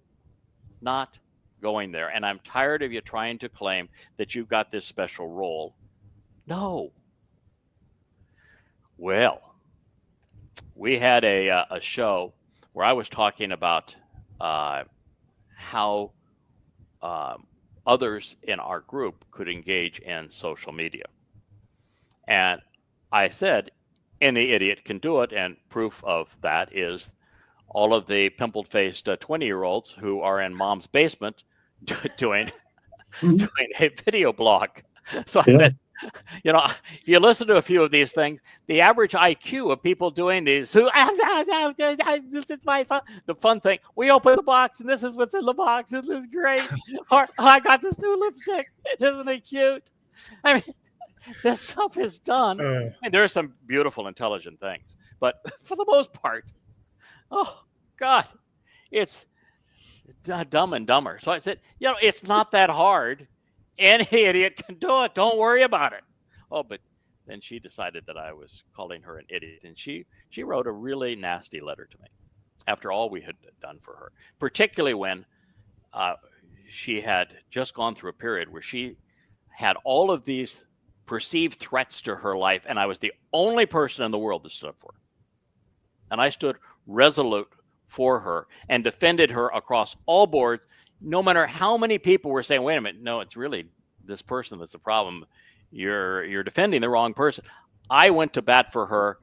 [SPEAKER 1] not going there. And I'm tired of you trying to claim that you've got this special role. No. Well, we had a show where I was talking about how others in our group could engage in social media. And I said, any idiot can do it. And proof of that is all of the pimple-faced 20-year-olds who are in mom's basement doing a video blog. So I said, if you listen to a few of these things, the average IQ of people doing these, this is my fun. The fun thing, we open the box and this is what's in the box. This is great. Or, I got this new lipstick. Isn't it cute? I mean, this stuff is done. And there are some beautiful, intelligent things. But for the most part, oh, God, it's Dumb and Dumber. So I said, it's not that hard. Any idiot can do it. Don't worry about it. Oh, but then she decided that I was calling her an idiot. And she wrote a really nasty letter to me after all we had done for her, particularly when she had just gone through a period where she had all of these perceived threats to her life. And I was the only person in the world that stood up for her. And I stood resolute for her and defended her across all boards. No matter how many people were saying, wait a minute, no, it's really this person that's the problem. You're defending the wrong person. I went to bat for her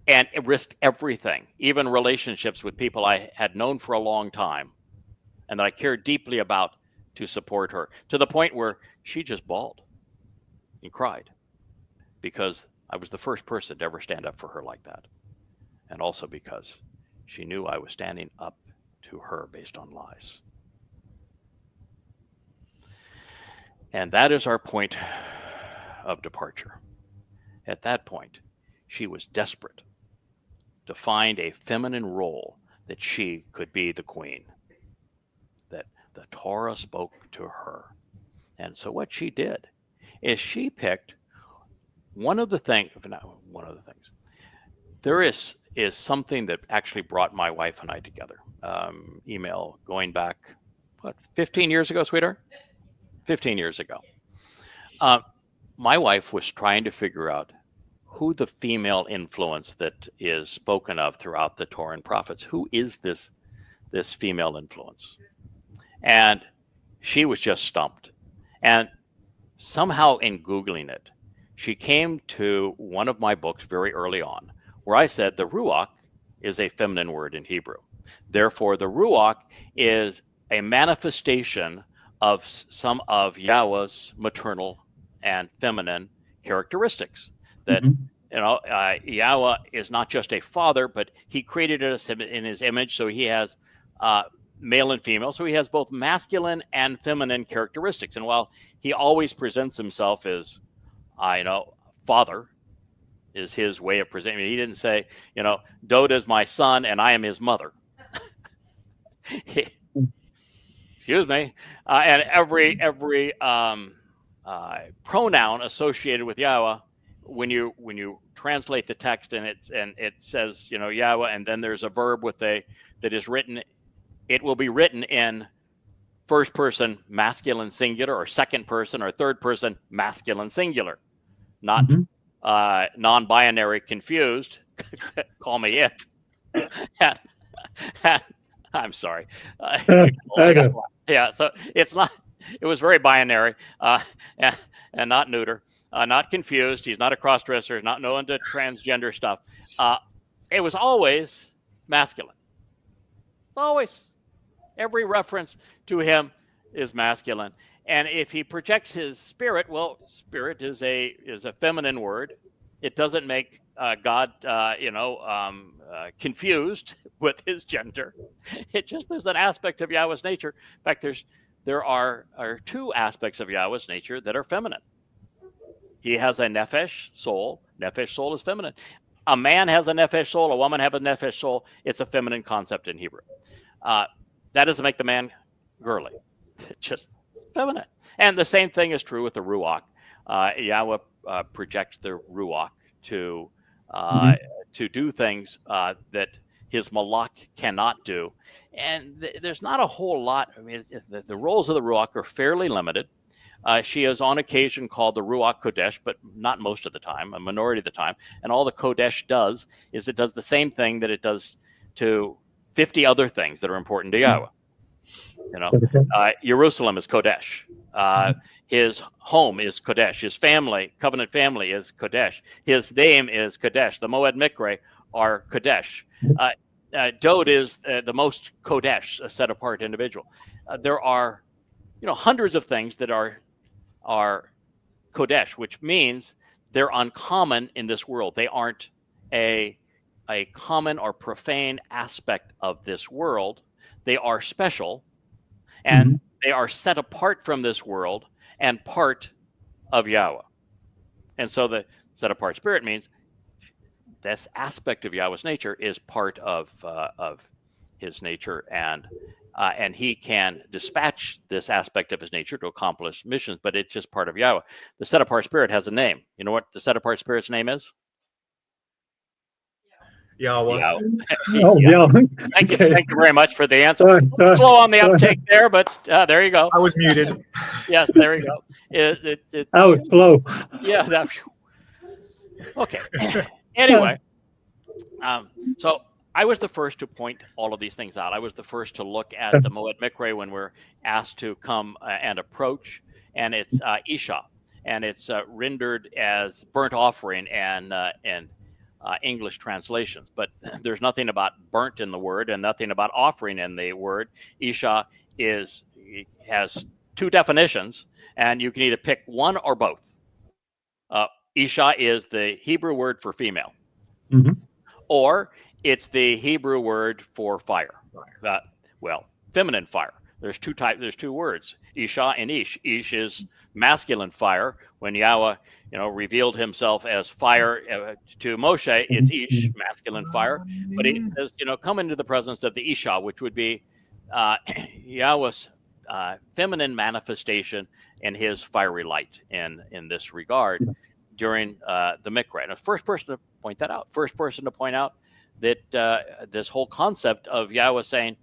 [SPEAKER 1] and risked everything, even relationships with people I had known for a long time and that I cared deeply about, to support her, to the point where she just bawled and cried because I was the first person to ever stand up for her like that. And also because she knew I was standing up to her based on lies. And that is our point of departure. At that point, she was desperate to find a feminine role that she could be the queen, that the Torah spoke to her. And so what she did is she picked one of the things. There is something that actually brought my wife and I together. Email going back, 15 years ago, sweetheart? 15 years ago. My wife was trying to figure out who the female influence that is spoken of throughout the Torah and prophets, who is this female influence? And she was just stumped. And somehow in Googling it, she came to one of my books very early on, where I said the Ruach is a feminine word in Hebrew. Therefore, the Ruach is a manifestation of some of Yahweh's maternal and feminine characteristics. That Yahweh is not just a father, but he created us in his image, so he has male and female, so he has both masculine and feminine characteristics. And while he always presents himself as, father is his way of presenting. He didn't say, Dode is my son and I am his mother. excuse me, and every pronoun associated with Yahweh, when you translate the text and it says, you know, Yahweh, and then there's a verb that is written, it will be written in first person masculine singular, or second person or third person masculine singular, not non-binary confused. Call me it. I'm sorry. Yeah, so it's not. It was very binary, and not neuter, not confused. He's not a cross-dresser, not known to transgender stuff. It was always masculine. Always. Every reference to him is masculine. And if he projects his spirit, well, spirit is a feminine word. It doesn't make God, confused with his gender. It just, there's an aspect of Yahweh's nature. In fact, there are two aspects of Yahweh's nature that are feminine. He has a nephesh soul. Nephesh soul is feminine. A man has a nephesh soul. A woman has a nephesh soul. It's a feminine concept in Hebrew. That doesn't make the man girly. It's just feminine. And the same thing is true with the Ruach. Yahweh projects the Ruach to do things that his Malach cannot do. And there's not a whole lot. I mean, the roles of the Ruach are fairly limited. She is on occasion called the Ruach Kodesh, but not most of the time, a minority of the time. And all the Kodesh does is it does the same thing that it does to 50 other things that are important to Yahweh. You know, Jerusalem is Kodesh. His home is Kodesh. His family, covenant family, is Kodesh. His name is Kodesh. The Moed Mikre are Kodesh. Dod is the most Kodesh, a set apart individual. There are, hundreds of things that are Kodesh, which means they're uncommon in this world. They aren't a common or profane aspect of this world. They are special, and they are set apart from this world and part of Yahweh. And so the set apart spirit means this aspect of Yahweh's nature is part of his nature, and he can dispatch this aspect of his nature to accomplish missions, but it's just part of Yahweh. The set apart spirit has a name. You know what the set apart spirit's name is?
[SPEAKER 3] Yahweh.
[SPEAKER 2] Yahweh.
[SPEAKER 1] Thank you very much for the answer. Slow on the uptake there, but there you go.
[SPEAKER 3] I was muted.
[SPEAKER 1] Yes, there you go.
[SPEAKER 2] I was slow.
[SPEAKER 1] Yeah. Okay. Anyway, so I was the first to point all of these things out. I was the first to look at the Moed Mikre when we're asked to come and approach, and it's Isha, and it's rendered as burnt offering and English translations, but there's nothing about burnt in the word and nothing about offering in the word. Isha has two definitions, and you can either pick one or both. Isha is the Hebrew word for female, or it's the Hebrew word for fire. Feminine fire. There's two types. There's two words, Isha and Ish. Ish is masculine fire. When Yahweh, revealed himself as fire to Moshe, it's Ish, masculine fire. But he says, come into the presence of the Isha, which would be Yahweh's feminine manifestation and his fiery light in this regard during the Mikra. And the first person to point that out, that this whole concept of Yahweh saying,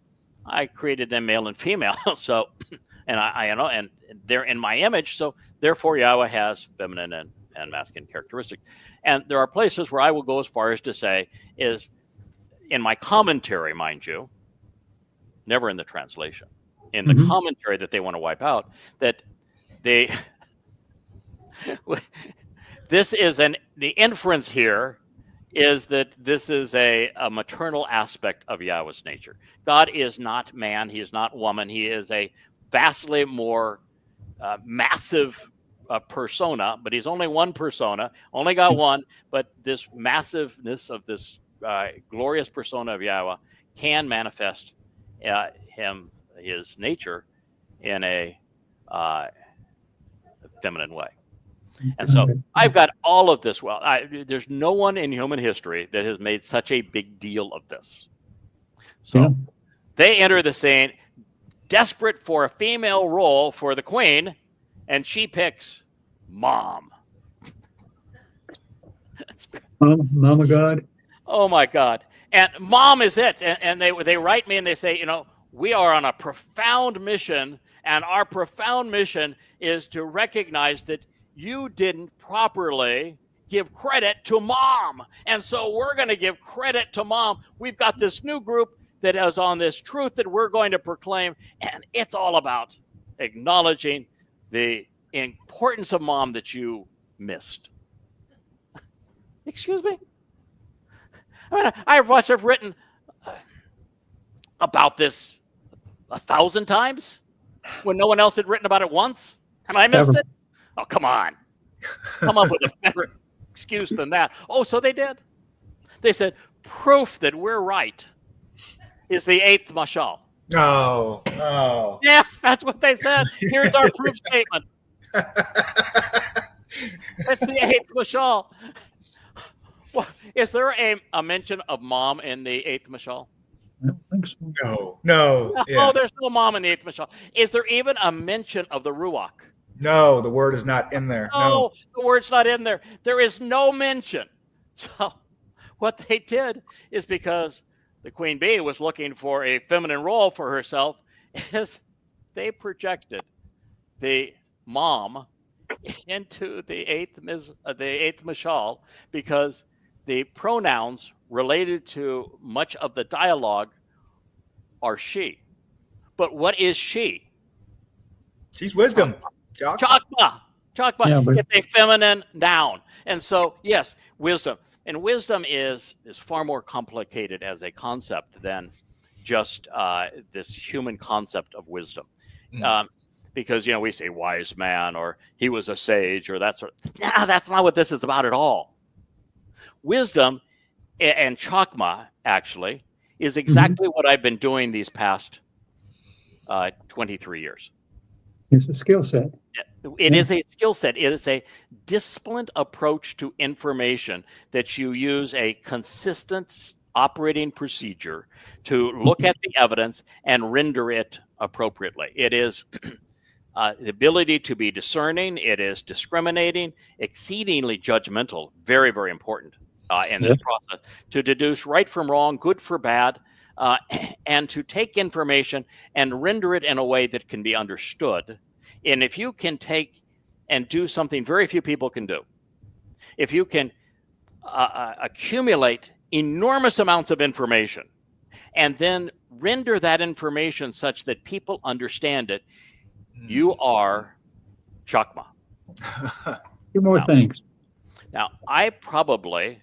[SPEAKER 1] I created them male and female, so, and and they're in my image, so therefore Yahweh has feminine and masculine characteristics. And there are places where I will go as far as to say is, in my commentary, mind you, never in the translation, in the commentary that they want to wipe out, that the inference here is that this is a maternal aspect of Yahweh's nature. God is not man. He is not woman. He is a vastly more massive persona, but he's only one persona, only got one. But this massiveness of this glorious persona of Yahweh can manifest his nature in a feminine way. And so I've got all of this. Well, there's no one in human history that has made such a big deal of this. So they enter the scene. desperate for a female role for the queen, and she picks mom.
[SPEAKER 2] Mama God.
[SPEAKER 1] Oh my God. And mom is it. And they write me and they say, we are on a profound mission, and our profound mission is to recognize that you didn't properly give credit to mom. And so we're going to give credit to mom. We've got this new group that is on this truth that we're going to proclaim. And it's all about acknowledging the importance of mom that you missed. Excuse me? I mean, I must have written about this 1,000 times when no one else had written about it once, and I missed it. Oh, come on. Come up with a better excuse than that. Oh, so they did. They said, proof that we're right is the 8th mashal.
[SPEAKER 3] Oh.
[SPEAKER 1] Yes, that's what they said. Here's our proof statement. It's the 8th mashal. Well, is there a mention of mom in the 8th mashal?
[SPEAKER 2] I don't think so.
[SPEAKER 3] No.
[SPEAKER 1] Oh, there's no mom in the 8th mashal. Is there even a mention of the ruach?
[SPEAKER 3] No, the word is not in there.
[SPEAKER 1] No, the word's not in there. There is no mention. So what they did is, because the queen bee was looking for a feminine role for herself, is they projected the mom into the 8th mashal, because the pronouns related to much of the dialogue are she. But what is she?
[SPEAKER 3] She's wisdom.
[SPEAKER 1] Chakma. Yeah, it's a feminine noun. And so, yes, wisdom. And wisdom is far more complicated as a concept than just this human concept of wisdom. Because, we say wise man, or he was a sage, or that sort of. Nah, that's not what this is about at all. Wisdom and chakma, actually, is exactly what I've been doing these past 23 years.
[SPEAKER 2] It's a skill set.
[SPEAKER 1] It is a skill set. It is a disciplined approach to information that you use a consistent operating procedure to look at the evidence and render it appropriately. It is the ability to be discerning. It is discriminating, exceedingly judgmental, very, very important in this process, to deduce right from wrong, good for bad, and to take information and render it in a way that can be understood. And if you can take and do something very few people can do, if you can accumulate enormous amounts of information and then render that information such that people understand it, you are chakma.
[SPEAKER 2] Two more things.
[SPEAKER 1] Now, I probably,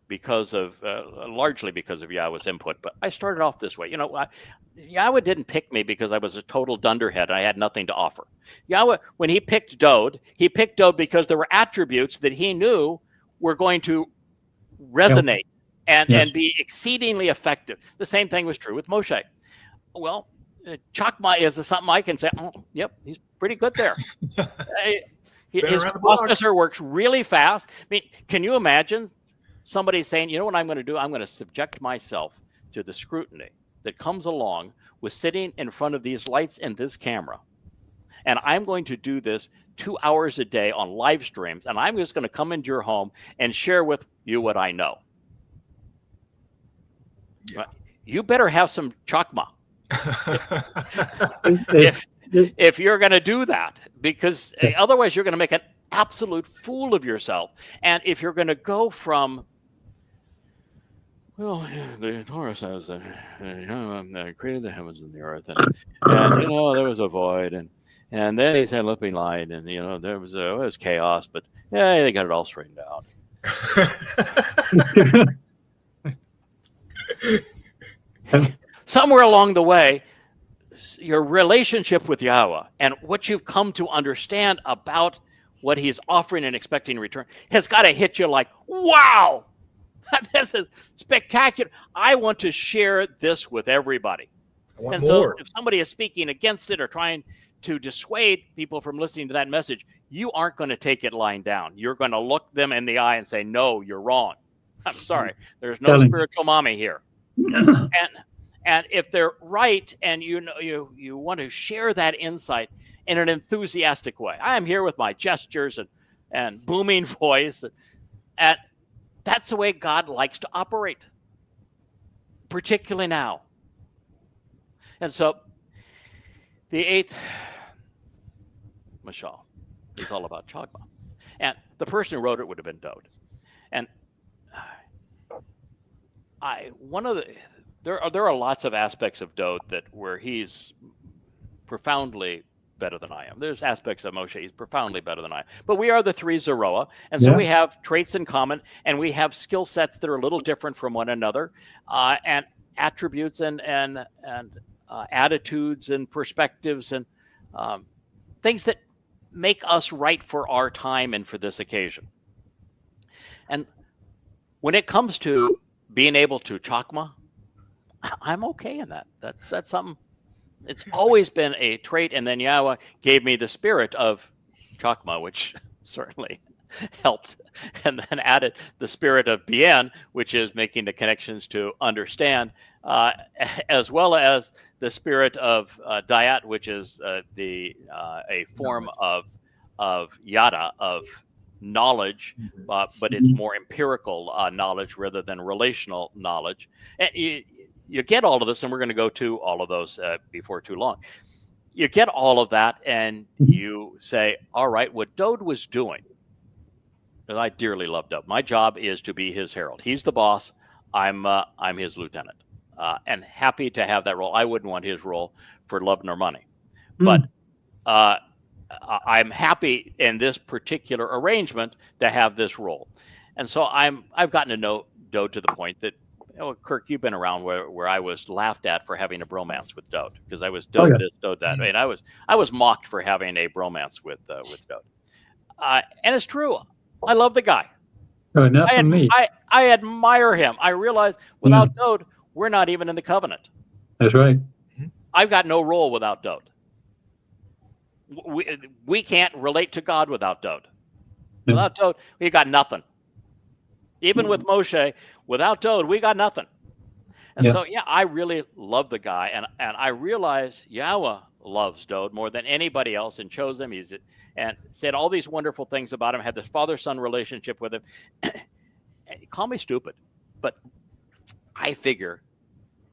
[SPEAKER 1] largely because of Yahowah's input, but I started off this way. Yahowah didn't pick me because I was a total dunderhead and I had nothing to offer. Yahowah, when he picked Dode because there were attributes that he knew were going to resonate and be exceeding effective. The same thing was true with Moshe. Well, chakma is something I can say, oh, yep, he's pretty good there. His processor works really fast. I mean, can you imagine somebody saying, you know what I'm going to do? I'm going to subject myself to the scrutiny that comes along with sitting in front of these lights and this camera. And I'm going to do this 2 hours a day on live streams. And I'm just going to come into your home and share with you what I know. Yeah. You better have some chakma if you're going to do that, because otherwise you're going to make an absolute fool of yourself. And if you're going to go from, the Torah says that I created the heavens and the earth, and there was a void, and then he said, "Let me light," and there was chaos, but they got it all straightened out. Somewhere along the way, your relationship with Yahowah and what you've come to understand about what he's offering and expecting in return has got to hit you like, wow, this is spectacular. I want to share this with everybody.
[SPEAKER 3] And more.
[SPEAKER 1] So if somebody is speaking against it or trying to dissuade people from listening to that message, you aren't going to take it lying down. You're going to look them in the eye and say, no, you're wrong. I'm sorry. There's no spiritual mommy here. And if they're right, and you want to share that insight in an enthusiastic way, I am here with my gestures and booming voice, and that's the way God likes to operate, particularly now. And so the 8th mashal is all about Chagma. And the person who wrote it would have been Dode. And there are lots of aspects of Dode where he's profoundly better than I am. There's aspects of Moshe he's profoundly better than I am. But we are the 3 Zeroah, and so we have traits in common, and we have skill sets that are a little different from one another, and attributes and attitudes and perspectives and things that make us right for our time and for this occasion. And when it comes to being able to chakma, I'm okay in that. That's something. It's always been a trait, and then Yahweh gave me the spirit of chakma, which certainly helped, and then added the spirit of bien, which is making the connections to understand, as well as the spirit of dayat, which is a form of yada, of knowledge, but it's more empirical knowledge rather than relational knowledge. And you get all of this, and we're going to go to all of those before too long. You get all of that, and you say, all right, what Dode was doing, and I dearly love Dode. My job is to be his herald. He's the boss. I'm his lieutenant, and happy to have that role. I wouldn't want his role for love nor money, but I'm happy in this particular arrangement to have this role. And so I've gotten to know Dode to the point that, Kirk, you've been around where I was laughed at for having a bromance with Dode, because I was Dode this, Dode that. I mean, I was mocked for having a bromance with Dode. And it's true. I love the guy.
[SPEAKER 2] Not for me.
[SPEAKER 1] I admire him. I realize without Dode, we're not even in the covenant.
[SPEAKER 2] That's right.
[SPEAKER 1] I've got no role without Dode. We can't relate to God without Dode. Without Dode, we got nothing. Even with Moshe, without Dode, we got nothing. And so, I really love the guy. And I realize Yahweh loves Dode more than anybody else and chose him. And said all these wonderful things about him, had this father-son relationship with him. And call me stupid, but I figure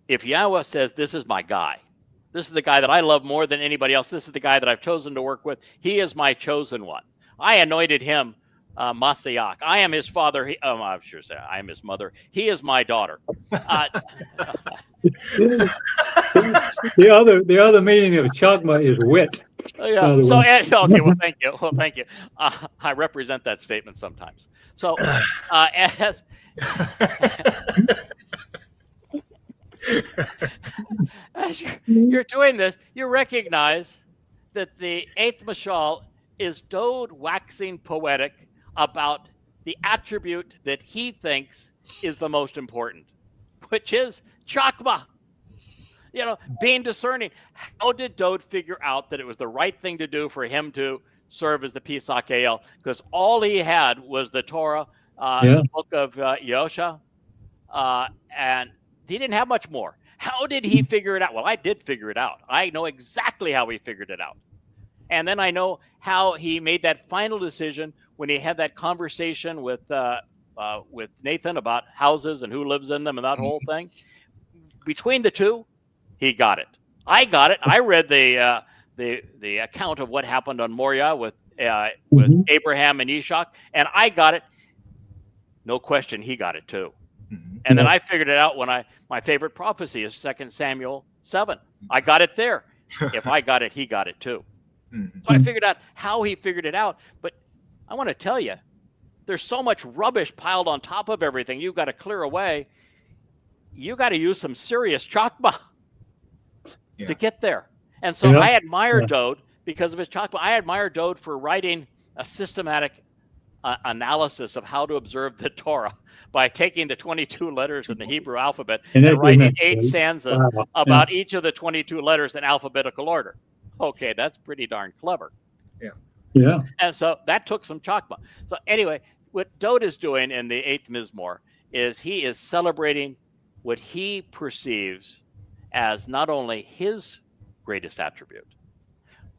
[SPEAKER 1] if Yahweh says, this is my guy, this is the guy that I love more than anybody else, this is the guy that I've chosen to work with, he is my chosen one. I anointed him Masiach. I am his father. I should say I am his mother. He is my daughter.
[SPEAKER 2] The other meaning of chagma is wit.
[SPEAKER 1] Yeah. So okay. Well, thank you. Well, thank you. I represent that statement sometimes. So as you're doing this, you recognize that the 8th mashal is Dode waxing poetic about the attribute that he thinks is the most important, which is chakma. Being discerning. How did Dode figure out that it was the right thing to do for him to serve as the Pesach El? Because all he had was the Torah, the book of Yosha, and he didn't have much more. How did he figure it out? Well, I did figure it out. I know exactly how he figured it out. And then I know how he made that final decision when he had that conversation with Nathan about houses and who lives in them and that whole thing. Between the two, he got it. I got it. I read the account of what happened on Moriah with Abraham and Ishak, and I got it. No question, he got it too. And then I figured it out when my favorite prophecy is 2 Samuel 7. I got it there. If I got it, he got it too. So I figured out how he figured it out. But I want to tell you, there's so much rubbish piled on top of everything you've got to clear away. You got to use some serious chakma to get there. And so I admire Dode because of his chakma. I admire Dode for writing a systematic analysis of how to observe the Torah by taking the 22 letters in the Hebrew alphabet and writing 8 stanzas about each of the 22 letters in alphabetical order. Okay, that's pretty darn clever. Yeah. And so that took some chakma. So anyway, what Dode is doing in the 8th Mizmor is he is celebrating what he perceives as not only his greatest attribute,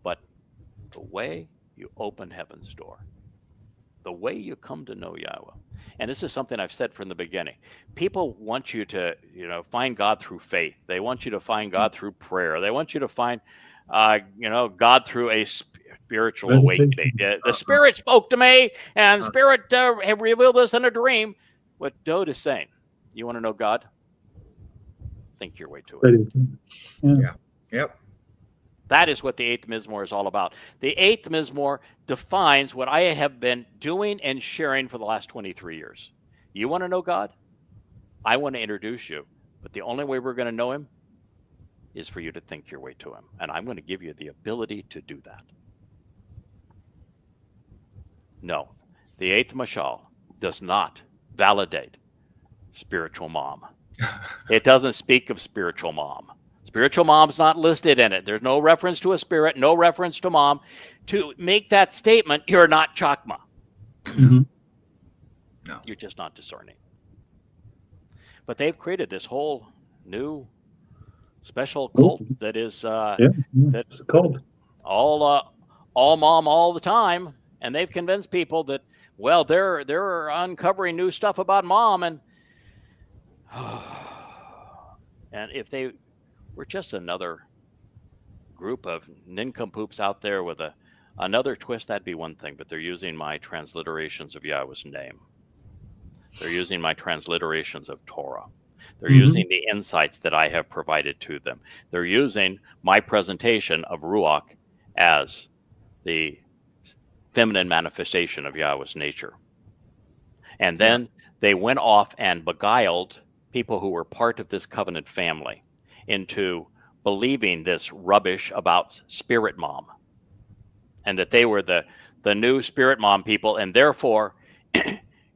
[SPEAKER 1] but the way you open heaven's door, the way you come to know Yahweh. And this is something I've said from the beginning. People want you to, find God through faith. They want you to find God through prayer. They want you to find, God through a spiritual awakening. The Spirit spoke to me, and the Spirit have revealed this in a dream. What Dode is saying, you want to know God? Think your way to it.
[SPEAKER 3] Yeah. Yep.
[SPEAKER 1] That is what the eighth Mizmor is all about. The eighth Mizmor defines what I have been doing and sharing for the last 23 years. You want to know God? I want to introduce you. But the only way we're going to know him is for you to think your way to him. And I'm going to give you the ability to do that. No, the eighth Mashal does not validate spiritual mom. It doesn't speak of spiritual mom. Spiritual mom's not listed in it. There's no reference to a spirit, no reference to mom. To make that statement, you're not Chakma.
[SPEAKER 2] Mm-hmm.
[SPEAKER 3] No.
[SPEAKER 1] You're just not discerning. But they've created this whole new special cult that is
[SPEAKER 2] that's a cult.
[SPEAKER 1] All mom all the time, and they've convinced people that, well, they're uncovering new stuff about mom, and if they were just another group of nincompoops out there with another twist, that'd be one thing, but they're using my transliterations of Yahweh's name. They're using my transliterations of Torah. They're using the insights that I have provided to them. They're using my presentation of Ruach as the feminine manifestation of Yahweh's nature. And then they went off and beguiled people who were part of this covenant family into believing this rubbish about spirit mom, and that they were the new spirit mom people, and therefore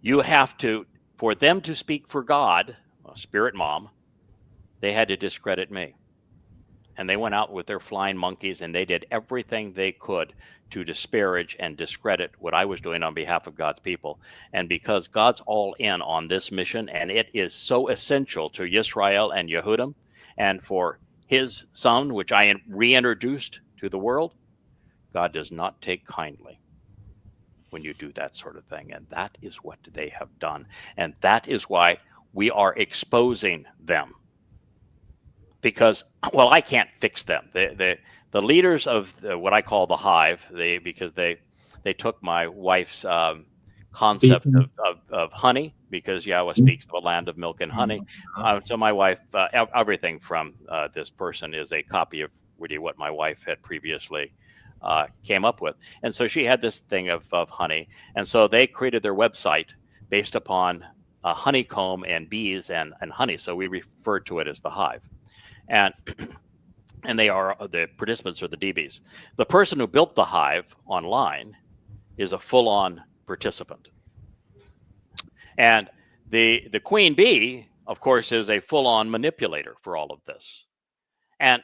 [SPEAKER 1] you have to, for them to speak for God, spirit mom, they had to discredit me. And they went out with their flying monkeys, and they did everything they could to disparage and discredit what I was doing on behalf of God's people. And because God's all in on this mission, and it is so essential to Yisrael and Yehudim, and for his son, which I reintroduced to the world, God does not take kindly when you do that sort of thing. And that is what they have done. And that is why we are exposing them. Because, well, I can't fix them. The leaders of what I call the hive, because they took my wife's concept of honey, because Yahweh speaks of a land of milk and honey. So my wife, everything from this person is a copy of really what my wife had previously came up with. And so she had this thing of honey. And so they created their website based upon honeycomb and bees and honey. So we referred to it as the hive. And they are the participants are the DBs. The person who built the hive online is a full-on participant. And the queen bee, of course, is a full-on manipulator for all of this. And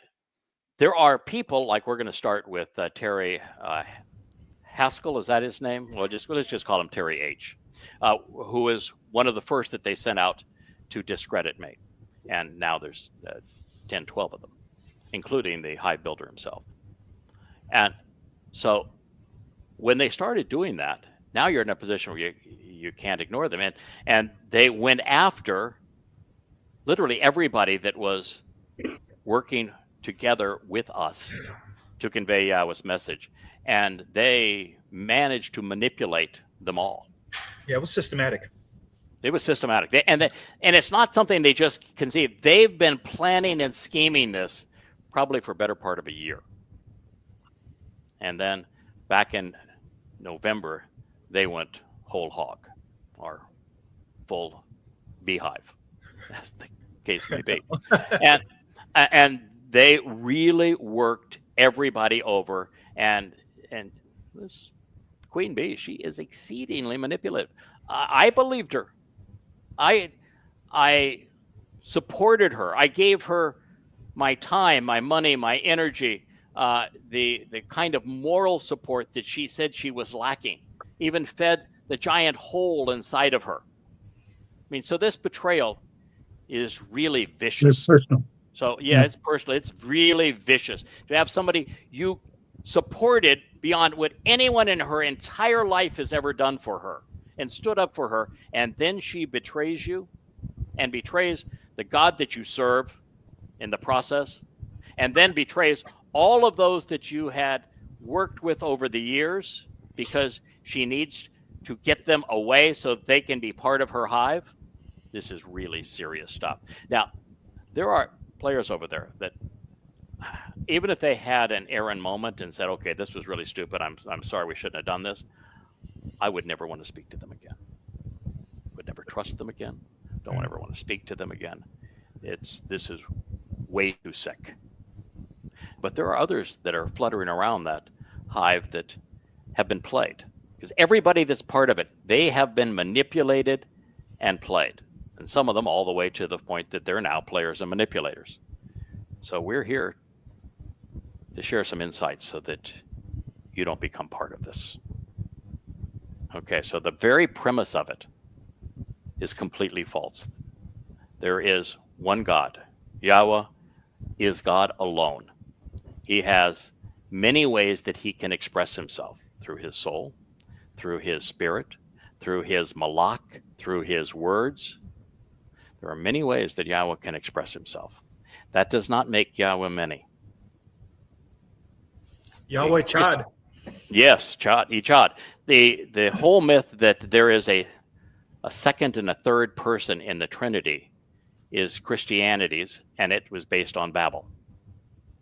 [SPEAKER 1] there are people, like we're going to start with Terry Haskell, is that his name? Well, let's just call him Terry H., who is one of the first that they sent out to discredit me. And now there's 10, 12 of them, including the hive builder himself. And so when they started doing that, now you're in a position where you can't ignore them. And they went after literally everybody that was working together with us to convey Yahweh's message. And they managed to manipulate them all.
[SPEAKER 3] Yeah, it was systematic.
[SPEAKER 1] It was systematic. And it's not something they just conceived. They've been planning and scheming this probably for a better part of a year. And then back in November, they went whole hog, or full beehive, as the case may be. And they really worked everybody over. And this queen bee, she is exceedingly manipulative. I believed her. I supported her. I gave her my time, my money, my energy, the kind of moral support that she said she was lacking, even fed the giant hole inside of her. I mean, so this betrayal is really vicious.
[SPEAKER 2] It's personal.
[SPEAKER 1] So yeah, it's personal. It's really vicious to have somebody you supported beyond what anyone in her entire life has ever done for her and stood up for her, and then she betrays you and betrays the God that you serve in the process, and then betrays all of those that you had worked with over the years because she needs to get them away so they can be part of her hive. This is really serious stuff. Now, there are players over there that even if they had an Aaron moment and said, okay, this was really stupid, I'm sorry, we shouldn't have done this, I would never want to speak to them again. Would never trust them again. Don't ever want to speak to them again. This is way too sick. But there are others that are fluttering around that hive that have been played. Because everybody that's part of it, they have been manipulated and played. And some of them all the way to the point that they're now players and manipulators. So we're here to share some insights so that you don't become part of this. Okay, so the very premise of it is completely false. There is one God. Yahweh is God alone. He has many ways that he can express himself through his soul, through his spirit, through his malach, through his words. There are many ways that Yahweh can express himself. That does not make Yahweh many.
[SPEAKER 3] Yahweh Chad.
[SPEAKER 1] Yes, Chad. The whole myth that there is a second and a third person in the Trinity is Christianity's, and it was based on Babel.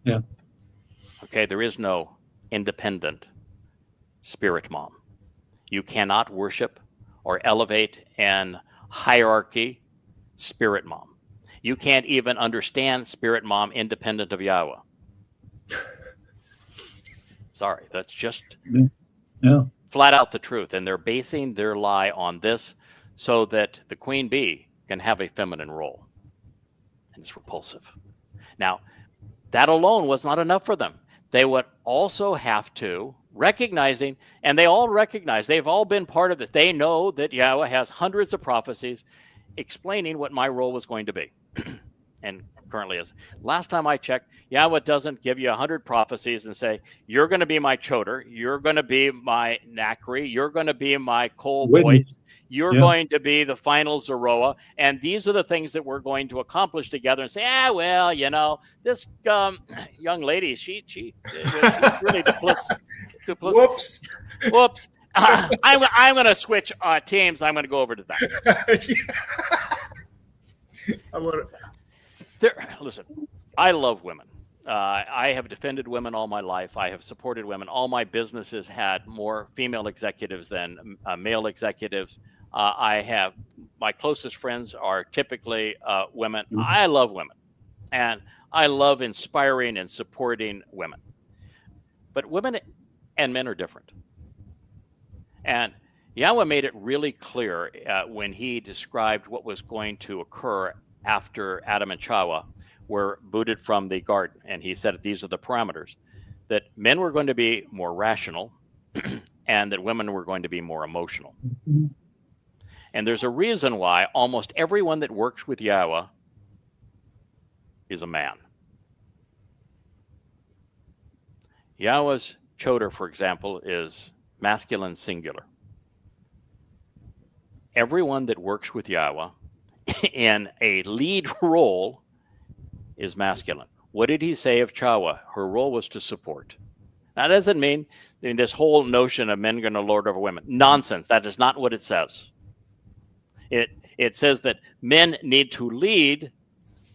[SPEAKER 2] Yeah.
[SPEAKER 1] Okay, there is no independent spirit mom. You cannot worship or elevate an hierarchy spirit mom. You can't even understand spirit mom independent of Yahweh. Sorry, that's just flat out the truth. And they're basing their lie on this so that the queen bee can have a feminine role. And it's repulsive. Now, that alone was not enough for them. They would also have to, recognizing, and they all recognize, they've all been part of it. They know that Yahweh has hundreds of prophecies explaining what my role was going to be. And currently is. Last time I checked, Yahweh doesn't give you 100 prophecies and say, you're going to be my choder, you're going to be my Nachri, you're going to be my Cole voice, you're going to be the final Zeroah, and these are the things that we're going to accomplish together, and say, well, you know, this young lady, she was really duplicitous. Whoops. I'm going to switch teams. I'm going to go over to that. Listen, I love women. I have defended women all my life. I have supported women. All my businesses had more female executives than male executives. My closest friends are typically women. I love women, and I love inspiring and supporting women. But women and men are different. And Yahweh made it really clear when he described what was going to occur after Adam and Chava were booted from the garden. And he said these are the parameters, that men were going to be more rational and that women were going to be more emotional. Mm-hmm. And there's a reason why almost everyone that works with Yahweh is a man. Yahweh's choder, for example, is masculine singular. Everyone that works with Yahweh in a lead role is masculine. What did he say of Chawa? Her role was to support. That doesn't mean this whole notion of men going to lord over women. Nonsense. That is not what it says. It says that men need to lead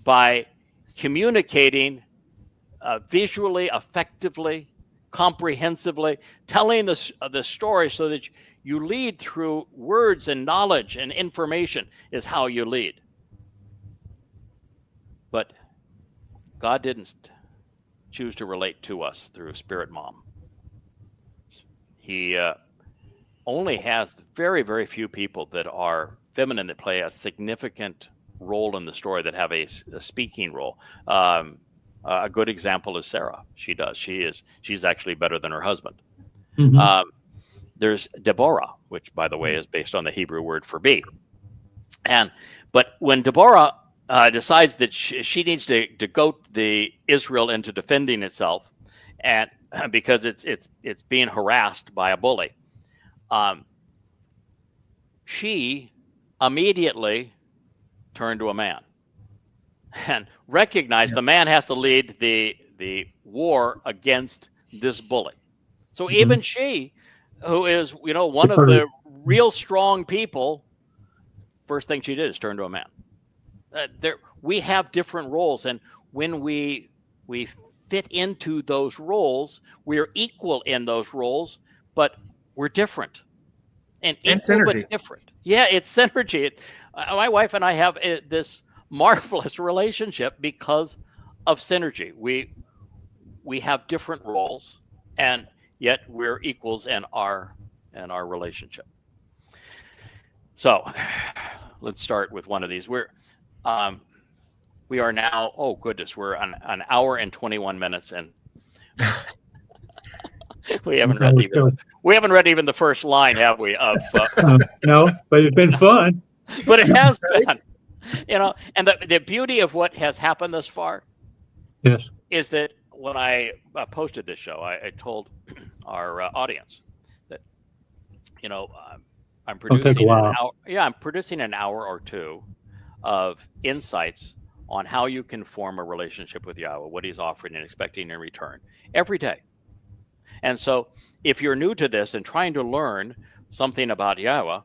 [SPEAKER 1] by communicating visually, effectively, comprehensively, telling the story so that you lead through words and knowledge and information is how you lead. But God didn't choose to relate to us through Spirit Mom. He only has very, very few people that are feminine that play a significant role in the story, that have a speaking role. A good example is Sarah. She does. She's actually better than her husband. Mm-hmm. There's Deborah, which, by the way, is based on the Hebrew word for bee. But when Deborah decides that she needs to goat the Israel into defending itself, and because it's being harassed by a bully, she immediately turned to a man and recognized the man has to lead the war against this bully. So even she, who is one of the real strong people, first thing she did is turn to a man. We have different roles, and when we fit into those roles, we are equal in those roles, but we're different and
[SPEAKER 3] synergy.
[SPEAKER 1] But different. Yeah, it's synergy. My wife and I have this marvelous relationship because of synergy. We have different roles, and yet we're equals in our relationship. So let's start with one of these. We are now, oh goodness, we're on an hour and 21 minutes, and we haven't read even the first line, have we?
[SPEAKER 2] No, but it's been fun.
[SPEAKER 1] But it has been, and the beauty of what has happened thus far,
[SPEAKER 2] yes,
[SPEAKER 1] is that when I posted this show, I told our audience that I'm producing an hour. Yeah, I'm producing an hour or two of insights on how you can form a relationship with Yahweh, what he's offering and expecting in return every day. And so if you're new to this and trying to learn something about Yahweh,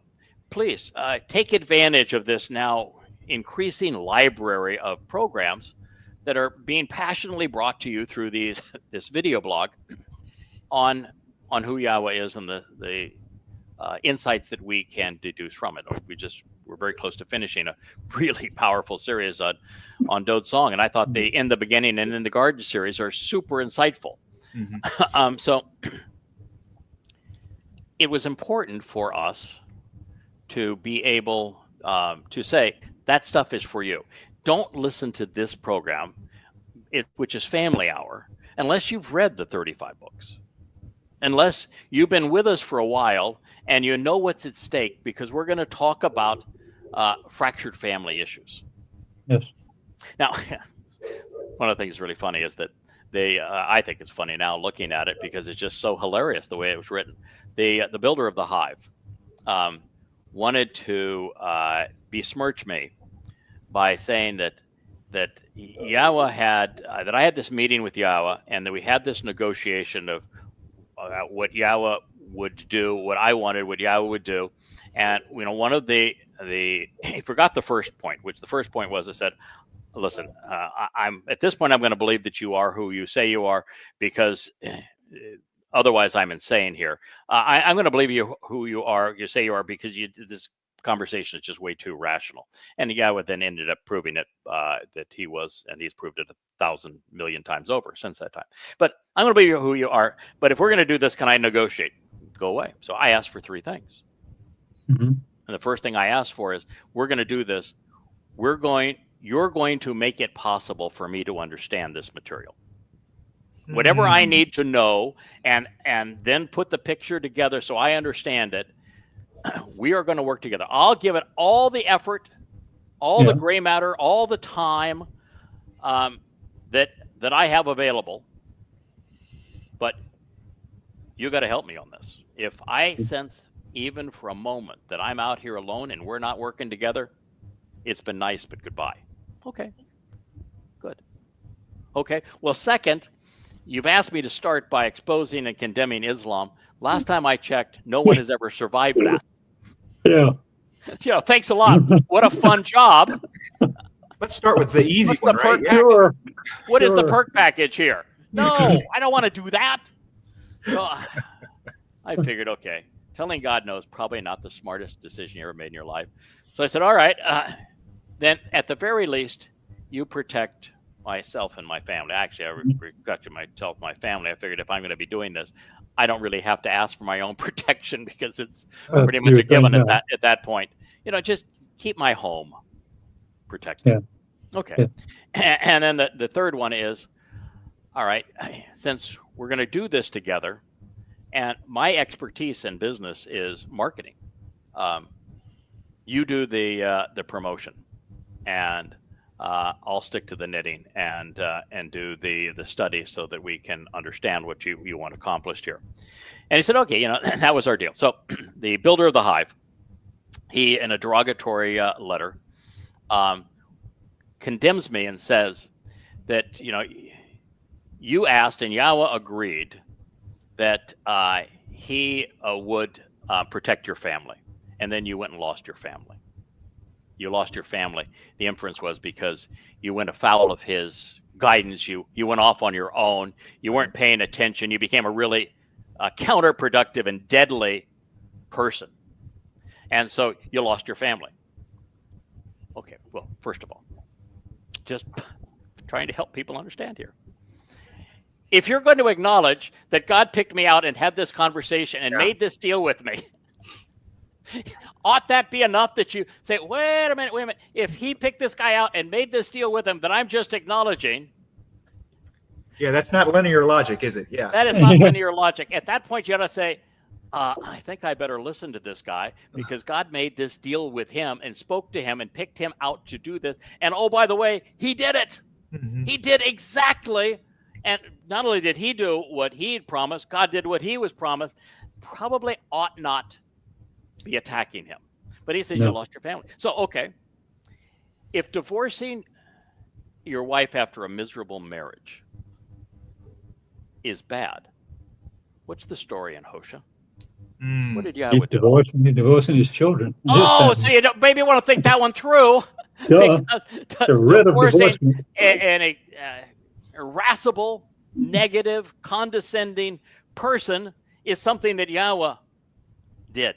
[SPEAKER 1] please take advantage of this now increasing library of programs that are being passionately brought to you through this video blog on who Yahweh is and the insights that we can deduce from it. We're very close to finishing a really powerful series on Dode Song, and I thought the In the Beginning and In the Garden series are super insightful. So it was important for us to be able to say that stuff is for you. Don't listen to this program, which is Family Hour, unless you've read the 35 books. Unless you've been with us for a while and you know what's at stake, because we're going to talk about fractured family issues.
[SPEAKER 2] Yes.
[SPEAKER 1] Now, one of the things that's really funny is that I think it's funny now looking at it because it's just so hilarious the way it was written. The builder of the hive wanted to besmirch me by saying that Yahweh that I had this meeting with Yahweh and that we had this negotiation of what Yahweh would do, what I wanted, what Yahweh would do. And, one of he forgot the first point, which the first point was, I said, listen, I'm at this point, I'm going to believe that you are who you say you are, because otherwise I'm insane here. I'm going to believe you who you say you are, because this conversation is just way too rational. And Yahweh then ended up proving it, that he was, and he's proved it 1,000 million times over since that time. But I'm going to believe who you are. But if we're going to do this, can I negotiate? Go away. So I asked for 3 things. And the first thing I asked for is, we're going to do this. You're going to make it possible for me to understand this material. Whatever I need to know, and then put the picture together so I understand it, we are going to work together. I'll give it all the effort, all the gray matter, all the time that I have available. But you got to help me on this. If I sense even for a moment that I'm out here alone and we're not working together, it's been nice, but goodbye. Okay, good. Okay, well, second, you've asked me to start by exposing and condemning Islam. Last time I checked, no one has ever survived that.
[SPEAKER 2] Yeah.
[SPEAKER 1] Thanks a lot. What a fun job.
[SPEAKER 3] Let's start with the easy one, right?
[SPEAKER 2] Sure.
[SPEAKER 1] What is the perk package here? No, I don't want to do that. So, I figured, okay, telling God no is probably not the smartest decision you ever made in your life. So I said, all right, then at the very least, you protect myself and my family. Actually, I got myself, my family. I figured if I'm going to be doing this, I don't really have to ask for my own protection, because it's pretty much a given at that point. Just keep my home protected. Yeah. Okay. Yeah. And then the third one is, all right, since we're going to do this together, and my expertise in business is marketing, you do the promotion, and I'll stick to the knitting and do the study so that we can understand what you want accomplished here. And he said, okay, that was our deal. So the builder of the hive, he, in a derogatory letter, condemns me and says that, you asked and Yahweh agreed that he would protect your family. And then you went and lost your family. You lost your family. The inference was because you went afoul of his guidance. You went off on your own. You weren't paying attention. You became a really counterproductive and deadly person. And so you lost your family. Okay, well, first of all, just trying to help people understand here. If you're going to acknowledge that God picked me out and had this conversation and made this deal with me, ought that be enough that you say, wait a minute. If he picked this guy out and made this deal with him, then I'm just acknowledging.
[SPEAKER 3] Yeah, that's not linear logic, is it? Yeah.
[SPEAKER 1] That is not linear logic. At that point, you got to say, I think I better listen to this guy because God made this deal with him and spoke to him and picked him out to do this. And oh, by the way, he did it. Mm-hmm. He did exactly. And not only did he do what he had promised, God did what he was promised. Probably ought not be attacking him. But he says, you lost your family. So, okay. If divorcing your wife after a miserable marriage is bad, what's the story in Hosea? What did Yahweh do?
[SPEAKER 2] Divorcing his children.
[SPEAKER 1] Oh, so you maybe want to think that one through. Because divorcing an irascible, negative, condescending person is something that Yahweh did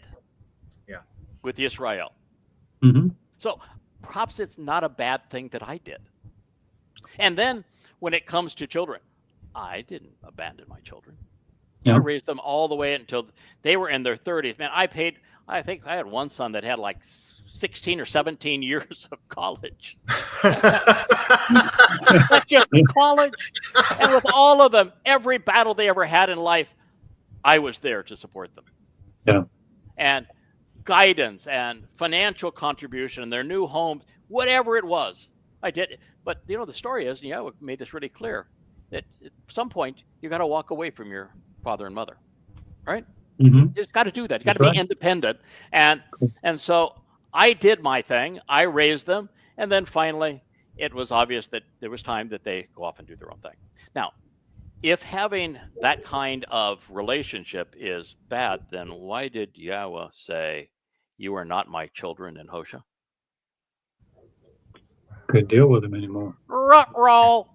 [SPEAKER 1] with Israel.
[SPEAKER 2] Mm-hmm.
[SPEAKER 1] So perhaps it's not a bad thing that I did. And then when it comes to children, I didn't abandon my children. I raised them all the way until they were in their 30s. Man, I think I had one son that had like 16 or 17 years of college. That's just college. And with all of them, every battle they ever had in life, I was there to support them.
[SPEAKER 2] Yeah.
[SPEAKER 1] And guidance and financial contribution in their new homes, whatever it was, I did. But, the story is, we made this really clear, that at some point, you got to walk away from your father and mother, right?
[SPEAKER 2] Mm-hmm.
[SPEAKER 1] You just got to do that. You got to be independent. And so I did my thing. I raised them. And then finally, it was obvious that there was time that they go off and do their own thing. Now, if having that kind of relationship is bad, then why did Yahweh say, you are not my children in Hosea?
[SPEAKER 2] Couldn't deal with them anymore.
[SPEAKER 1] Ruh-roh.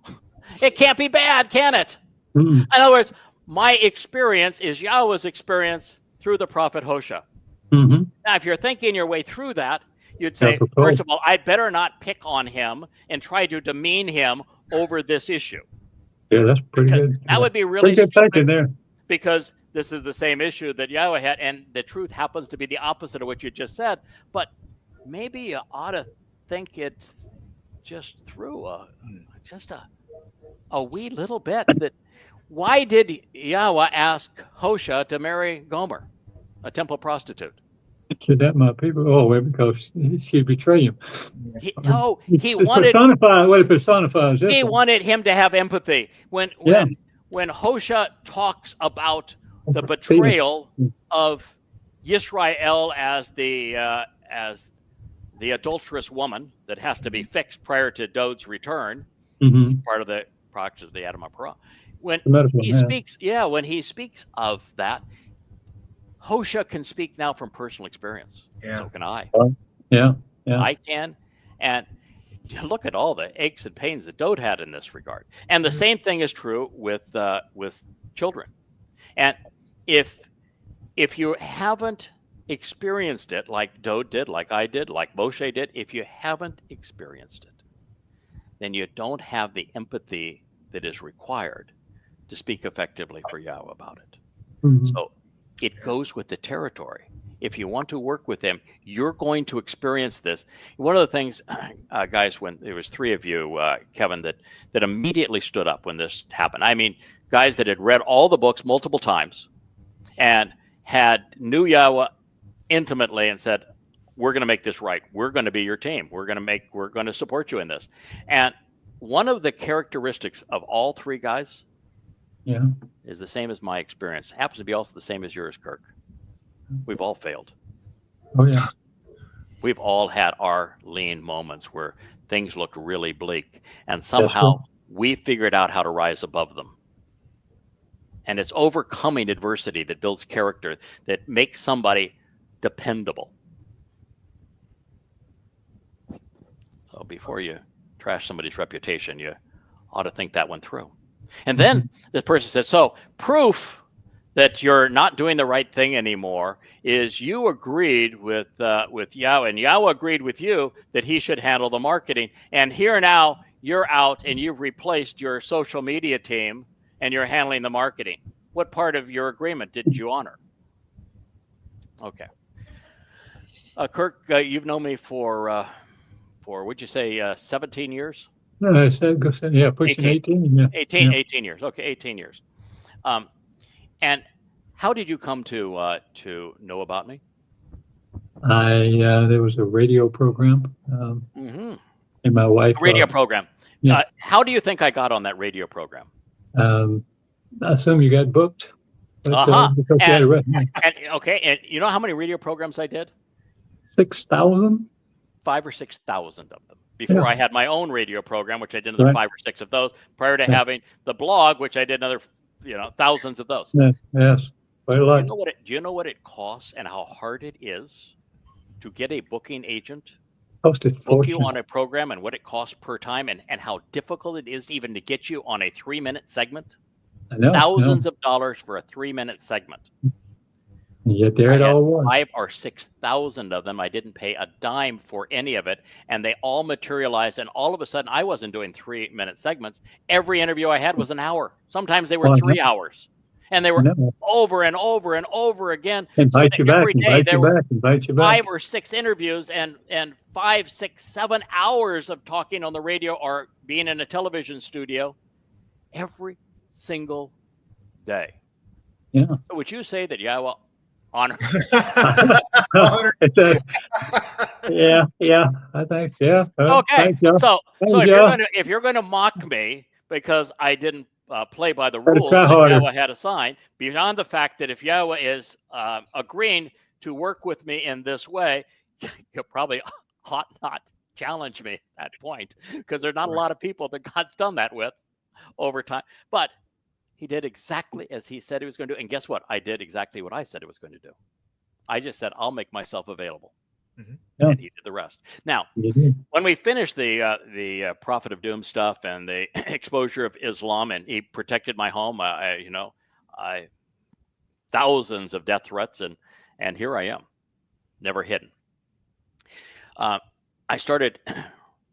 [SPEAKER 1] It can't be bad, can it?
[SPEAKER 2] Mm-hmm.
[SPEAKER 1] In other words, my experience is Yahweh's experience through the prophet Hosea.
[SPEAKER 2] Mm-hmm.
[SPEAKER 1] Now, if you're thinking your way through that, you'd say, first of all, I'd better not pick on him and try to demean him over this issue.
[SPEAKER 2] Yeah, that's pretty good.
[SPEAKER 1] That would be really
[SPEAKER 2] stupid there.
[SPEAKER 1] Because this is the same issue that Yahweh had, and the truth happens to be the opposite of what you just said. But maybe you ought to think it just through a wee little bit. That why did Yahweh ask Hosea to marry Gomer, a temple prostitute?
[SPEAKER 2] To that my people. Oh, well, because she'd betray him.
[SPEAKER 1] He wanted
[SPEAKER 2] personifies.
[SPEAKER 1] He wanted him to have empathy. When Hosea talks about the betrayal of Yisrael as the adulterous woman that has to be fixed prior to Dod's return, part of the practice of the Adam Parah. When he speaks of that, Hosea can speak now from personal experience. Yeah. So can I.
[SPEAKER 2] Yeah.
[SPEAKER 1] I can. And look at all the aches and pains that Dod had in this regard. And the same thing is true with children. And if you haven't experienced it like Dod did, like I did, like Moshe did, if you haven't experienced it, then you don't have the empathy that is required to speak effectively for Yahweh about it. Mm-hmm. So it goes with the territory. If you want to work with them, you're going to experience this. One of the things, guys, when there was three of you, Kevin, that immediately stood up when this happened. I mean, guys that had read all the books multiple times and knew Yahweh intimately and said, we're going to make this right. We're going to be your team. We're going to support you in this. And one of the characteristics of all three guys is the same as my experience. Happens to be also the same as yours, Kirk. We've all failed.
[SPEAKER 2] Oh, yeah.
[SPEAKER 1] We've all had our lean moments where things looked really bleak, and somehow we figured out how to rise above them. And it's overcoming adversity that builds character, that makes somebody dependable. So before you trash somebody's reputation, you ought to think that one through. And then the person says, so proof that you're not doing the right thing anymore is you agreed with Yahowah, and Yahowah agreed with you that he should handle the marketing. And here now you're out and you've replaced your social media team and you're handling the marketing. What part of your agreement didn't you honor? Okay. Kirk, you've known me for what'd you say, 17 years?
[SPEAKER 2] No, I said, pushing 18. Yeah.
[SPEAKER 1] 18 years. Okay, 18 years. And how did you come to know about me?
[SPEAKER 2] There was a radio program, and my wife.
[SPEAKER 1] Radio program.
[SPEAKER 2] Yeah.
[SPEAKER 1] How do you think I got on that radio program?
[SPEAKER 2] I assume you got booked. But, because
[SPEAKER 1] and you know how many radio programs I did?
[SPEAKER 2] 6,000.
[SPEAKER 1] 5,000 or 6,000 of them. Before I had my own radio program, which I did another 5 or 6 of those. Prior to having the blog, which I did another, thousands of those.
[SPEAKER 2] Yeah, yes, quite a lot.
[SPEAKER 1] Do you know what it costs and how hard it is to get a booking agent book you on a program, and what it costs per time, and how difficult it is even to get you on a 3-minute segment?
[SPEAKER 2] I know,
[SPEAKER 1] thousands of dollars for a 3-minute segment.
[SPEAKER 2] And yet there it all was.
[SPEAKER 1] 5,000 or 6,000 of them. I didn't pay a dime for any of it, and they all materialized. And all of a sudden, I wasn't doing 3-minute segments. Every interview I had was an hour. Sometimes they were 3 hours, and they were over and over and over again.
[SPEAKER 2] Invite you back.
[SPEAKER 1] 5 or 6 interviews, and 5, 6, 7 hours of talking on the radio or being in a television studio every single day.
[SPEAKER 2] Yeah.
[SPEAKER 1] So would you say that Yahowah honor?
[SPEAKER 2] Yeah, I think, yeah.
[SPEAKER 1] Okay, so if you're going to mock me because I didn't play by the rules that Yahowah had assigned, beyond the fact that if Yahowah is agreeing to work with me in this way, you'll probably ought not challenge me at that point, because there's not a lot of people that God's done that with over time. But he did exactly as he said he was going to do. And guess what? I did exactly what I said I was going to do. I just said, I'll make myself available. And he did the rest. Now, when we finished the Prophet of Doom stuff and the exposure of Islam, and he protected my home, I thousands of death threats, and here I am, never hidden. I started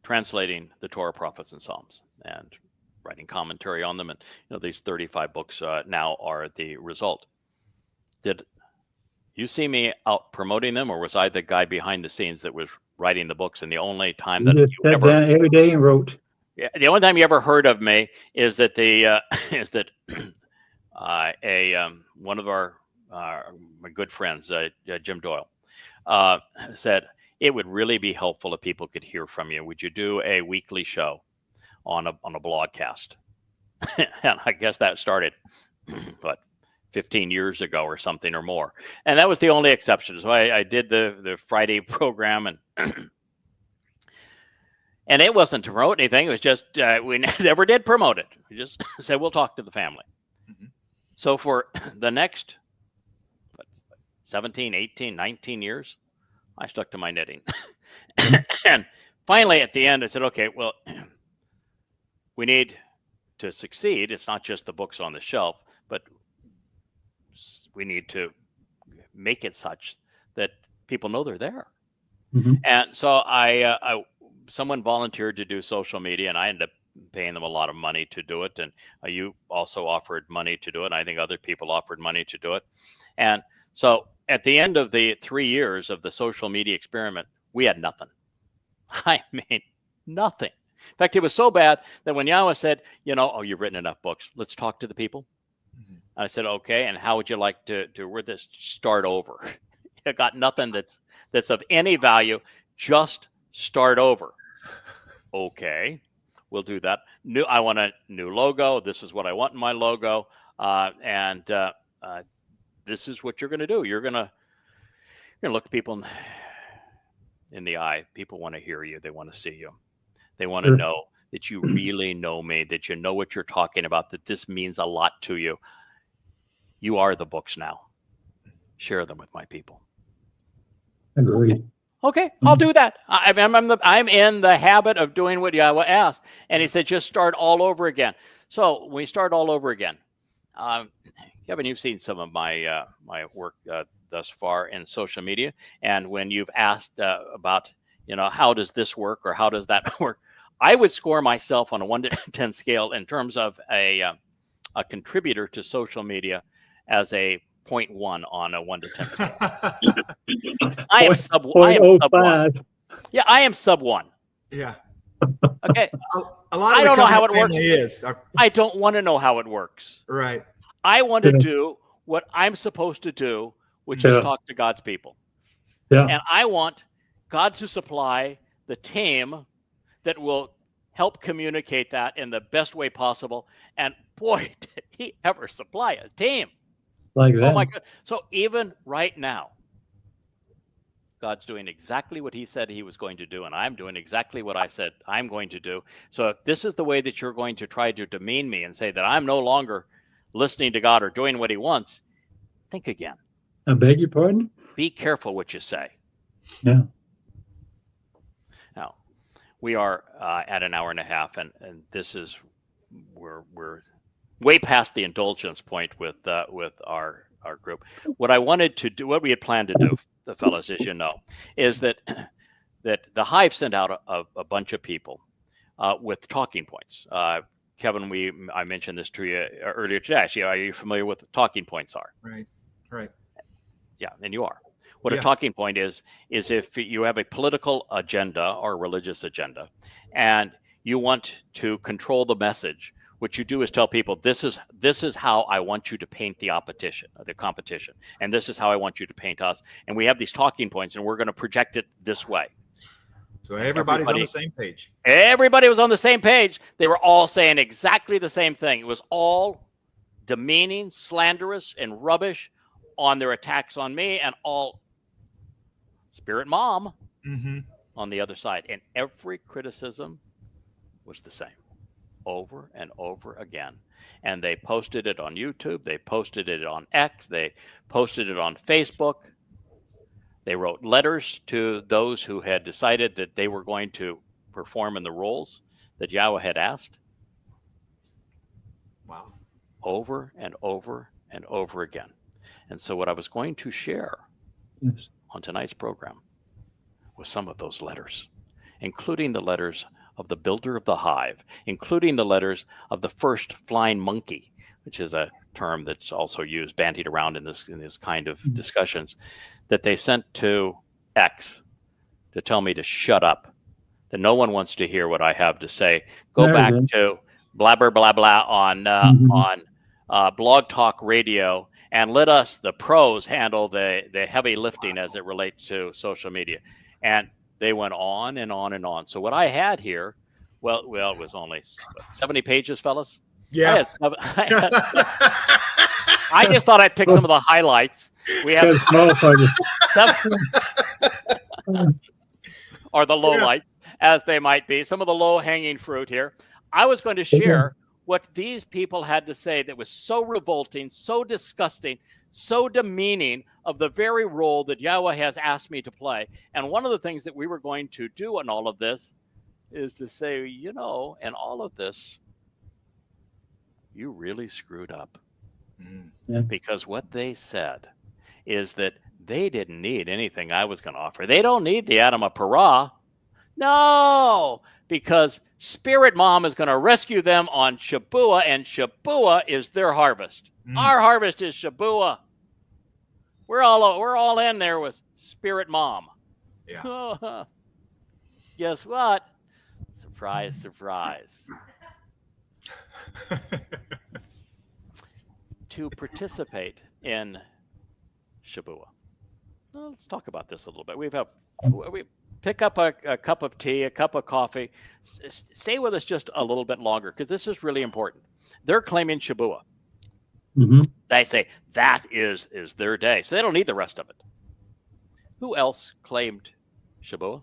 [SPEAKER 1] translating the Torah, prophets, and Psalms, and writing commentary on them, and these 35 books now are the result. Did you see me out promoting them, or was I the guy behind the scenes that was writing the books? And the only time that
[SPEAKER 2] you sat down every day and wrote.
[SPEAKER 1] Yeah, the only time you ever heard of me is that one of our my good friends, Jim Doyle, said it would really be helpful if people could hear from you. Would you do a weekly show on a broadcast? And I guess that started, 15 years ago or something or more. And that was the only exception. So I did the Friday program, and and it wasn't to promote anything. It was just, we never did promote it. We just said, we'll talk to the family. So for the next 17, 18, 19 years, I stuck to my knitting. And finally, at the end, I said, okay, well, we need to succeed. It's not just the books on the shelf, but we need to make it such that people know they're there. And so someone volunteered to do social media, and I ended up paying them a lot of money to do it. And you also offered money to do it. And I think other people offered money to do it. And so at the end of the 3 years of the social media experiment, we had nothing. I mean, nothing. In fact, it was so bad that when Yahowah said, you've written enough books, let's talk to the people. I said, okay, and how would you like to word this? Start over. You got nothing that's of any value. Just start over. Okay, we'll do that. I want a new logo. This is what I want in my logo, and this is what you're going to do. You're going to look at people in the eye. People want to hear you. They want to see you. They want to know that you really know me, that you know what you're talking about, that this means a lot to you. You are the books now. Share them with my people.
[SPEAKER 2] Agreed.
[SPEAKER 1] Okay, I'll do that. I'm in the habit of doing what Yahowah asked. And he said, just start all over again. So we start all over again. Kevin, you've seen some of my my work thus far in social media. And when you've asked about, how does this work or how does that work, I would score myself on a 1 to 10 scale in terms of a contributor to social media as a 0.1 on a 1 to 10 scale. I am sub 1. Yeah, I am sub 1.
[SPEAKER 3] Yeah.
[SPEAKER 1] Okay.
[SPEAKER 3] A lot of
[SPEAKER 1] I don't know how it works. I don't want to know how it works.
[SPEAKER 3] Right.
[SPEAKER 1] I want to do what I'm supposed to do, which is talk to God's people.
[SPEAKER 2] Yeah.
[SPEAKER 1] And I want God to supply the team that will help communicate that in the best way possible. And boy, did he ever supply a team.
[SPEAKER 2] Like that.
[SPEAKER 1] Oh my God. So even right now, God's doing exactly what he said he was going to do, and I'm doing exactly what I said I'm going to do. So if this is the way that you're going to try to demean me and say that I'm no longer listening to God or doing what he wants, think again.
[SPEAKER 2] I beg your pardon?
[SPEAKER 1] Be careful what you say.
[SPEAKER 2] Yeah.
[SPEAKER 1] Now, we are at an hour and a half, and this is, we're way past the indulgence point with our group. What I wanted to do, what we had planned to do, the fellows, as you know, is that the Hive sent out a bunch of people with talking points. Kevin, I mentioned this to you earlier today. Actually, are you familiar with what talking points are?
[SPEAKER 3] Right.
[SPEAKER 1] Yeah, and you are. What a talking point is if you have a political agenda or religious agenda, and you want to control the message. What you do is tell people, this is how I want you to paint the competition, and this is how I want you to paint us. And we have these talking points, and we're going to project it this way.
[SPEAKER 3] So everybody's on the same page.
[SPEAKER 1] Everybody was on the same page. They were all saying exactly the same thing. It was all demeaning, slanderous, and rubbish on their attacks on me, and all spirit mom on the other side. And every criticism was the same. Over and over again. And they posted it on YouTube. They posted it on X. They posted it on Facebook. They wrote letters to those who had decided that they were going to perform in the roles that Yahowah had asked.
[SPEAKER 3] Wow.
[SPEAKER 1] Over and over and over again. And so what I was going to share on tonight's program was some of those letters, including the letters of the builder of the hive, including the letters of the first flying monkey, which is a term that's also used, bandied around in this kind of discussions, that they sent to X to tell me to shut up, that no one wants to hear what I have to say. Go back to blabber blah blah on Blog Talk Radio, and let us, the pros, handle the heavy lifting as it relates to social media. And they went on and on and on. So what I had here, well, it was only 70 pages, fellas.
[SPEAKER 3] Yeah.
[SPEAKER 1] I just thought I'd pick some of the highlights. We have or the low light, as they might be, some of the low hanging fruit here. I was going to share what these people had to say that was so revolting, so disgusting, so demeaning of the very role that Yahowah has asked me to play. And one of the things that we were going to do in all of this is to say, in all of this, you really screwed up. Because what they said is that they didn't need anything I was going to offer. They don't need the Adam of Parah. No, because Spirit Mom is going to rescue them on Shabuah, and Shabuah is their harvest. Our harvest is Shabuah. We're all in there with Spirit Mom.
[SPEAKER 3] Yeah.
[SPEAKER 1] Guess what? Surprise, surprise. To participate in Shabuah, Well, let's talk about this a little bit. We pick up a cup of tea, a cup of coffee. Stay with us just a little bit longer because this is really important. They're claiming Shabuah.
[SPEAKER 2] Mm-hmm.
[SPEAKER 1] They say that is their day, so they don't need the rest of it. Who else claimed Shabuah?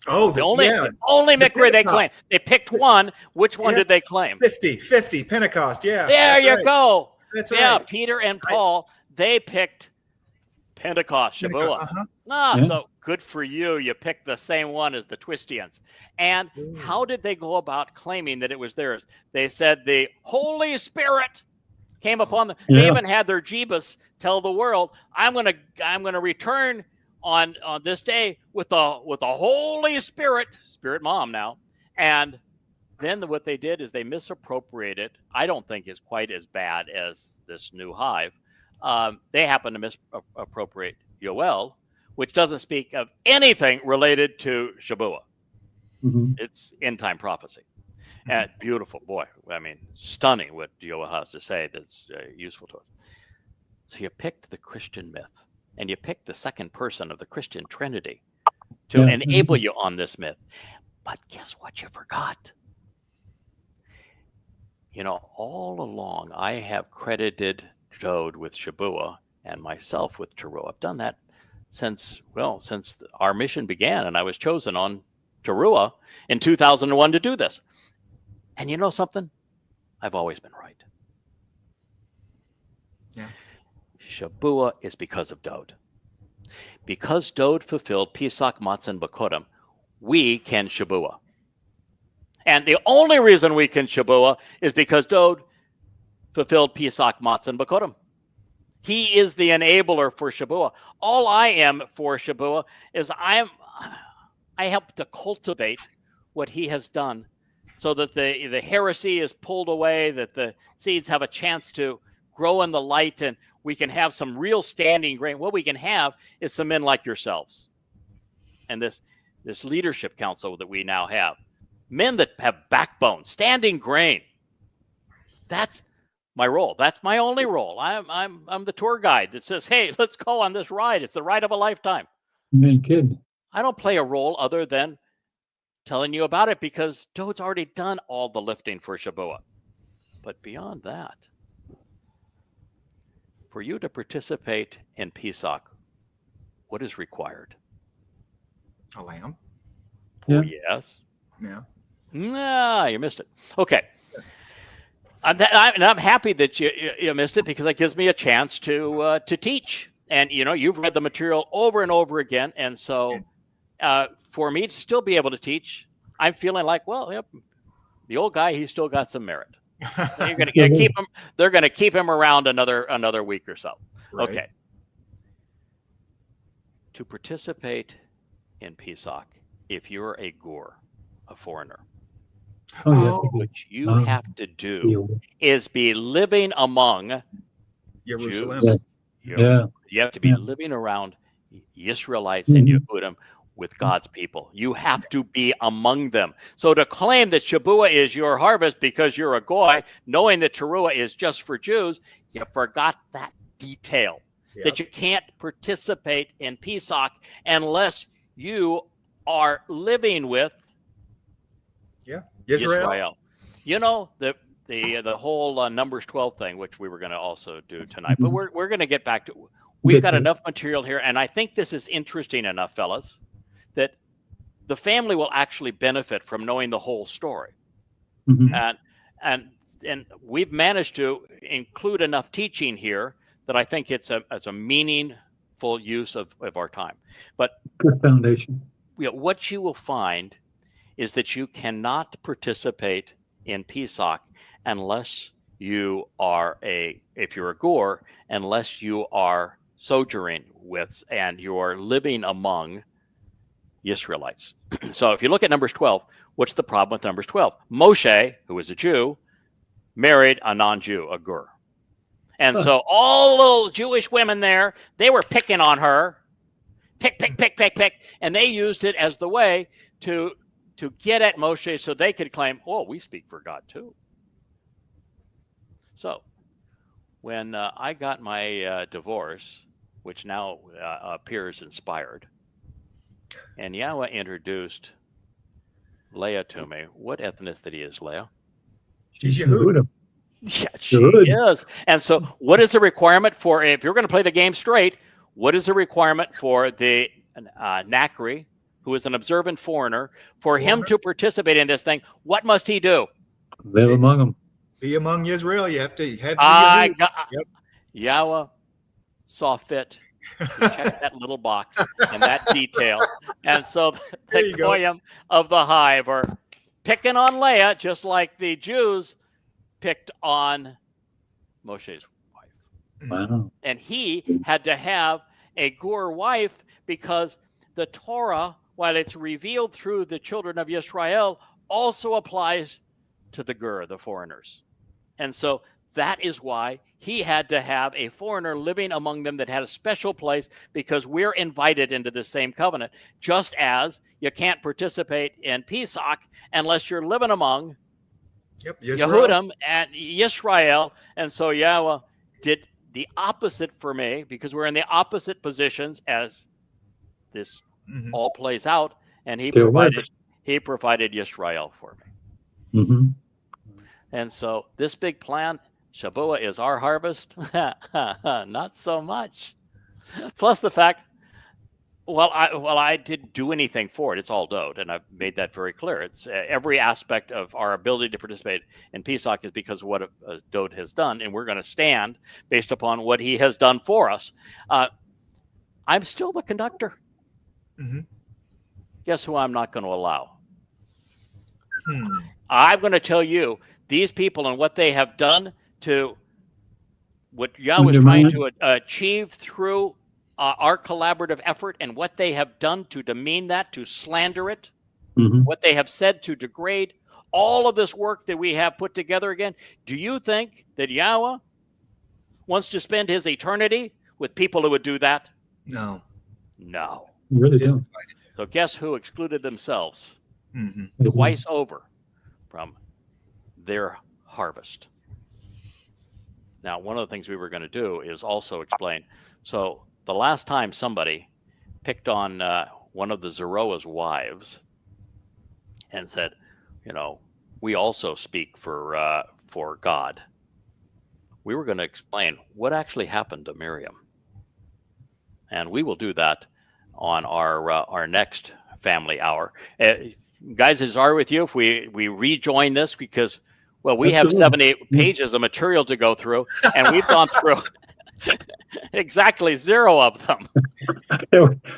[SPEAKER 3] Oh,
[SPEAKER 1] The only Mikra they claimed. They picked one. Which one did they claim?
[SPEAKER 3] 50, Pentecost. Yeah.
[SPEAKER 1] There you go.
[SPEAKER 3] That's
[SPEAKER 1] yeah,
[SPEAKER 3] right.
[SPEAKER 1] Peter and Paul, they picked Pentecost, Shabuah. So good for you. You picked the same one as the Twistians. And how did they go about claiming that it was theirs? They said the Holy Spirit came upon them. They even had their Jebus tell the world, I'm gonna return on this day with the Holy Spirit mom now. And then what they did is they misappropriated. I don't think is quite as bad as this new hive. They happen to misappropriate Yoel, which doesn't speak of anything related to Shabuah.
[SPEAKER 2] Mm-hmm.
[SPEAKER 1] It's end time prophecy. And beautiful, boy. I mean, stunning what Yoel has to say that's useful to us. So you picked the Christian myth, and you picked the second person of the Christian Trinity to enable you on this myth. But guess what you forgot? You know, all along I have credited Dode with Shabuah and myself with Towrah. I've done that since our mission began, and I was chosen on Towrah in 2001 to do this. And you know something? I've always been right.
[SPEAKER 3] Yeah.
[SPEAKER 1] Shabuah is because of Dode. Because Dode fulfilled Pesach, Matzah, and Bakodim, we can Shabuah. And the only reason we can Shabuah is because Dode fulfilled Pesach, Matzah, and Bakodim. He is the enabler for Shabuah. All I am for Shabuah is I help to cultivate what he has done so that the heresy is pulled away, that the seeds have a chance to grow in the light, and we can have some real standing grain. What we can have is some men like yourselves and this leadership council that we now have. Men that have backbone, standing grain. That's my role. That's my only role. I'm the tour guide that says, hey, let's go on this ride. It's the ride of a lifetime.
[SPEAKER 2] You ain't kidding.
[SPEAKER 1] I don't play a role other than telling you about it because Dode's already done all the lifting for Shabuah. But beyond that, for you to participate in Pesach, what is required?
[SPEAKER 3] A lamb.
[SPEAKER 1] Oh, yes.
[SPEAKER 3] Yeah.
[SPEAKER 1] No, you missed it. Okay. I'm happy that you missed it because that gives me a chance to teach. And, you know, you've read the material over and over again. And so for me to still be able to teach, I'm feeling like, well, yep, the old guy, he's still got some merit. So you're going to keep him. They're going to keep him around another week or so. Right. Okay. To participate in Pesach, if you're a Gur, a foreigner, what you have to do is be living among
[SPEAKER 3] Jerusalem.
[SPEAKER 1] Jews. You have to be living around Israelites and Yehudim with God's people. You have to be among them. So to claim that Shabuah is your harvest because you're a Goy, knowing that Towrah is just for Jews, you forgot that detail. Yep. That you can't participate in Pesach unless you are living with Israel. You know, the whole Numbers 12 thing, which we were going to also do tonight, but we're going to get back to. We've got enough material here, and I think this is interesting enough, fellas, that the family will actually benefit from knowing the whole story. Mm-hmm. And we've managed to include enough teaching here that I think it's a meaningful use of our time. But
[SPEAKER 2] good foundation.
[SPEAKER 1] What you will find is that you cannot participate in Pesach unless you are if you're a Gur, unless you are sojourning with and you are living among Israelites. So if you look at Numbers 12, what's the problem with Numbers 12? Moshe, who was a Jew, married a non-Jew, a Gur. And so all the little Jewish women there, they were picking on her. Pick. And they used it as the way to get at Moshe so they could claim, oh, we speak for God too. So when I got my divorce, which now appears inspired. And Yahweh introduced Leah to me. What ethnicity is Leah?
[SPEAKER 3] She's Yehuda.
[SPEAKER 1] Yeah, she is. And so what is the requirement for, if you're going to play the game straight, what is the requirement for the Nakri, who is an observant foreigner, for him to participate in this thing? What must he do?
[SPEAKER 2] Live among them.
[SPEAKER 3] Be among Israel. You have to have
[SPEAKER 1] Yahweh saw fit to check that little box and that detail. And so the goyim of the hive are picking on Leah, just like the Jews picked on Moshe's wife.
[SPEAKER 2] Wow.
[SPEAKER 1] And he had to have a Gur wife because the Torah, while it's revealed through the children of Israel, also applies to the Gur, the foreigners. And so that is why he had to have a foreigner living among them that had a special place, because we're invited into the same covenant, just as you can't participate in Pesach unless you're living among Yehudim and Yisrael. And so Yahweh did the opposite for me, because we're in the opposite positions as this all plays out, and he provided Yisrael for me.
[SPEAKER 2] Mm-hmm.
[SPEAKER 1] And so this big plan, Shabbat is our harvest. Not so much. Plus the fact, I didn't do anything for it. It's all Dode, and I've made that very clear. It's every aspect of our ability to participate in Pesach is because of what Dode has done, and we're going to stand based upon what he has done for us. I'm still the conductor.
[SPEAKER 3] Mm-hmm.
[SPEAKER 1] Guess who I'm not going to allow? I'm going to tell you these people and what they have done to what Yahweh is trying to achieve through our collaborative effort, and what they have done to demean that, to slander it, what they have said to degrade all of this work that we have put together again. Do you think that Yahweh wants to spend his eternity with people who would do that?
[SPEAKER 3] No.
[SPEAKER 2] Really don't.
[SPEAKER 1] So guess who excluded themselves twice over from their harvest? Now, one of the things we were going to do is also explain. So the last time somebody picked on one of the Zeroah's wives and said, we also speak for God, we were going to explain what actually happened to Miriam. And we will do that on our next family hour. Guys, is it all right with you if we rejoin this? Because, we have 78 pages of material to go through, and we've gone through exactly 0 of them.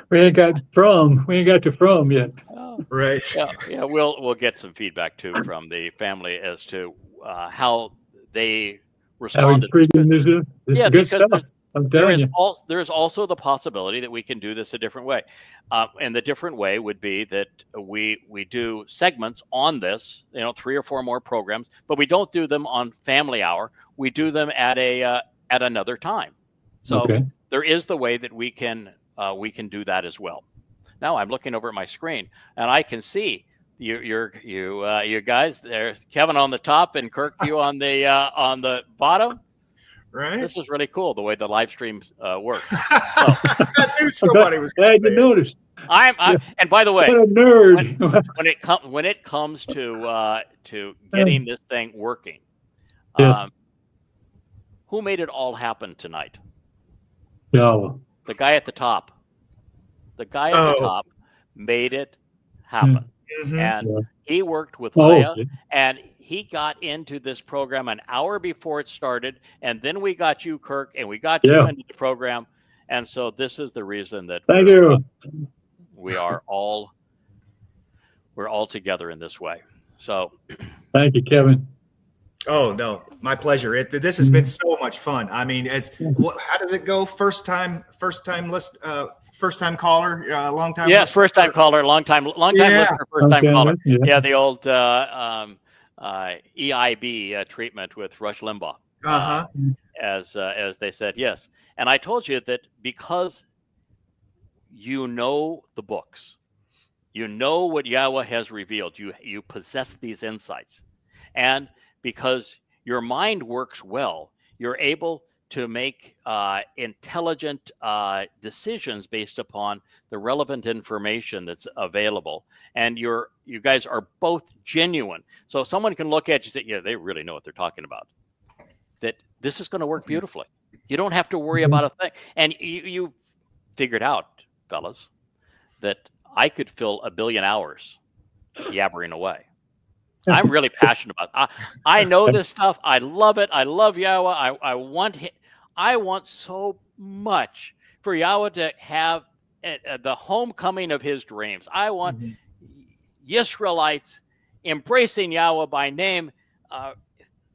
[SPEAKER 2] We ain't got to from yet.
[SPEAKER 3] Right.
[SPEAKER 1] Yeah. We'll get some feedback too from the family as to how they responded.
[SPEAKER 2] This is good stuff.
[SPEAKER 1] There is also the possibility that we can do this a different way. And the different way would be that we do segments on this, 3 or 4 more programs, but we don't do them on Family Hour. We do them at another time. So there is the way that we can do that as well. Now I'm looking over at my screen, and I can see you guys there, Kevin on the top and Kirk, you on the bottom.
[SPEAKER 3] Right.
[SPEAKER 1] This is really cool, the way the live stream works.
[SPEAKER 3] I knew somebody was
[SPEAKER 2] glad you noticed.
[SPEAKER 1] And by the way,
[SPEAKER 2] what a nerd.
[SPEAKER 1] when it comes to getting this thing working, who made it all happen tonight?
[SPEAKER 2] Yahweh.
[SPEAKER 1] The guy at the top. The guy at the top made it happen. And he worked with Leah, and he got into this program an hour before it started, and then we got you, Kirk, and we got you into the program. And so this is the reason that we're all together in this way. So
[SPEAKER 2] thank you, Kevin.
[SPEAKER 3] Oh no, my pleasure. This has been so much fun. I mean, how does it go? First time caller, long time.
[SPEAKER 1] Yes, first time caller, long time listener, first time caller. Yeah, the old EIB treatment with Rush Limbaugh. As they said, yes. And I told you that because you know the books, you know what Yahweh has revealed, you possess these insights, and because your mind works well, you're able to make intelligent decisions based upon the relevant information that's available. And you guys are both genuine. So someone can look at you and say, yeah, they really know what they're talking about. That this is going to work beautifully. You don't have to worry about a thing. And you figured out, fellas, that I could fill 1 billion hours yabbering away. I'm really passionate about it. I know this stuff. I love it. I love Yahweh. I want so much for Yahweh to have the homecoming of his dreams. I want Israelites embracing Yahweh by name,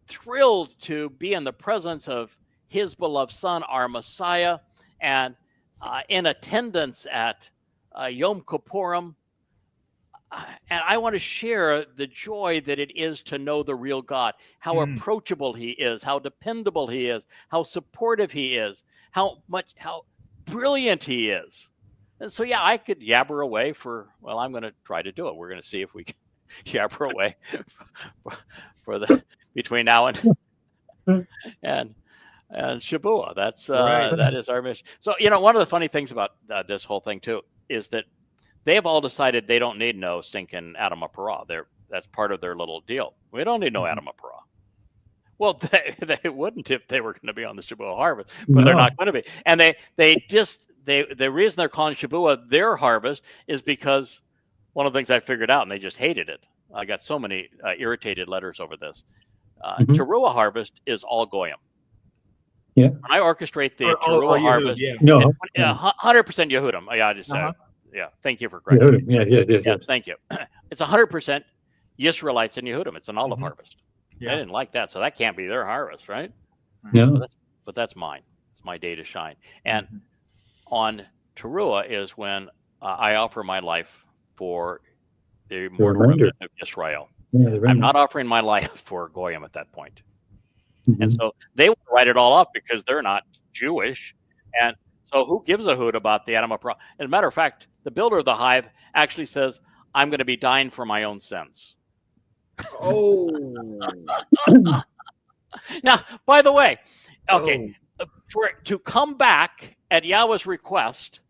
[SPEAKER 1] thrilled to be in the presence of his beloved Son, our Messiah, and in attendance at Yom Kippurim. And I want to share the joy that it is to know the real God, how approachable he is, how dependable he is, how supportive he is, how brilliant he is. And so, yeah, I could yabber away I'm going to try to do it. We're going to see if we can yabber away for between now and Shabbat. That's that is our mission. So, one of the funny things about this whole thing too is that they've all decided they don't need no stinking Adam of Parah. That's part of their little deal. We don't need no Adam of Parah. Well, they wouldn't if they were going to be on the Shabbat harvest, but they're not going to be. And the reason they're calling Shabbat their harvest is because one of the things I figured out, and they just hated it. I got so many irritated letters over this. Towrah harvest is all Goyim.
[SPEAKER 2] Yeah.
[SPEAKER 1] When I orchestrate the Towrah harvest, 100% Yehudim. Yeah, I just said. Yeah, thank you for correcting me. Yeah, thank you. It's 100% Yisraelites and Yehudim. It's an olive harvest. Yeah. I didn't like that, so that can't be their harvest, right?
[SPEAKER 2] No.
[SPEAKER 1] But that's mine. It's my day to shine. And on Towrah is when I offer my life for the mortal remnant of Israel. Yeah, I'm not offering my life for Goyim at that point. And so they will write it all off because they're not Jewish. And so who gives a hoot about the Adam of Parah? As a matter of fact, the builder of the hive actually says, I'm going to be dying for my own sins.
[SPEAKER 3] Oh.
[SPEAKER 1] Now, by the way, to come back at Yahweh's request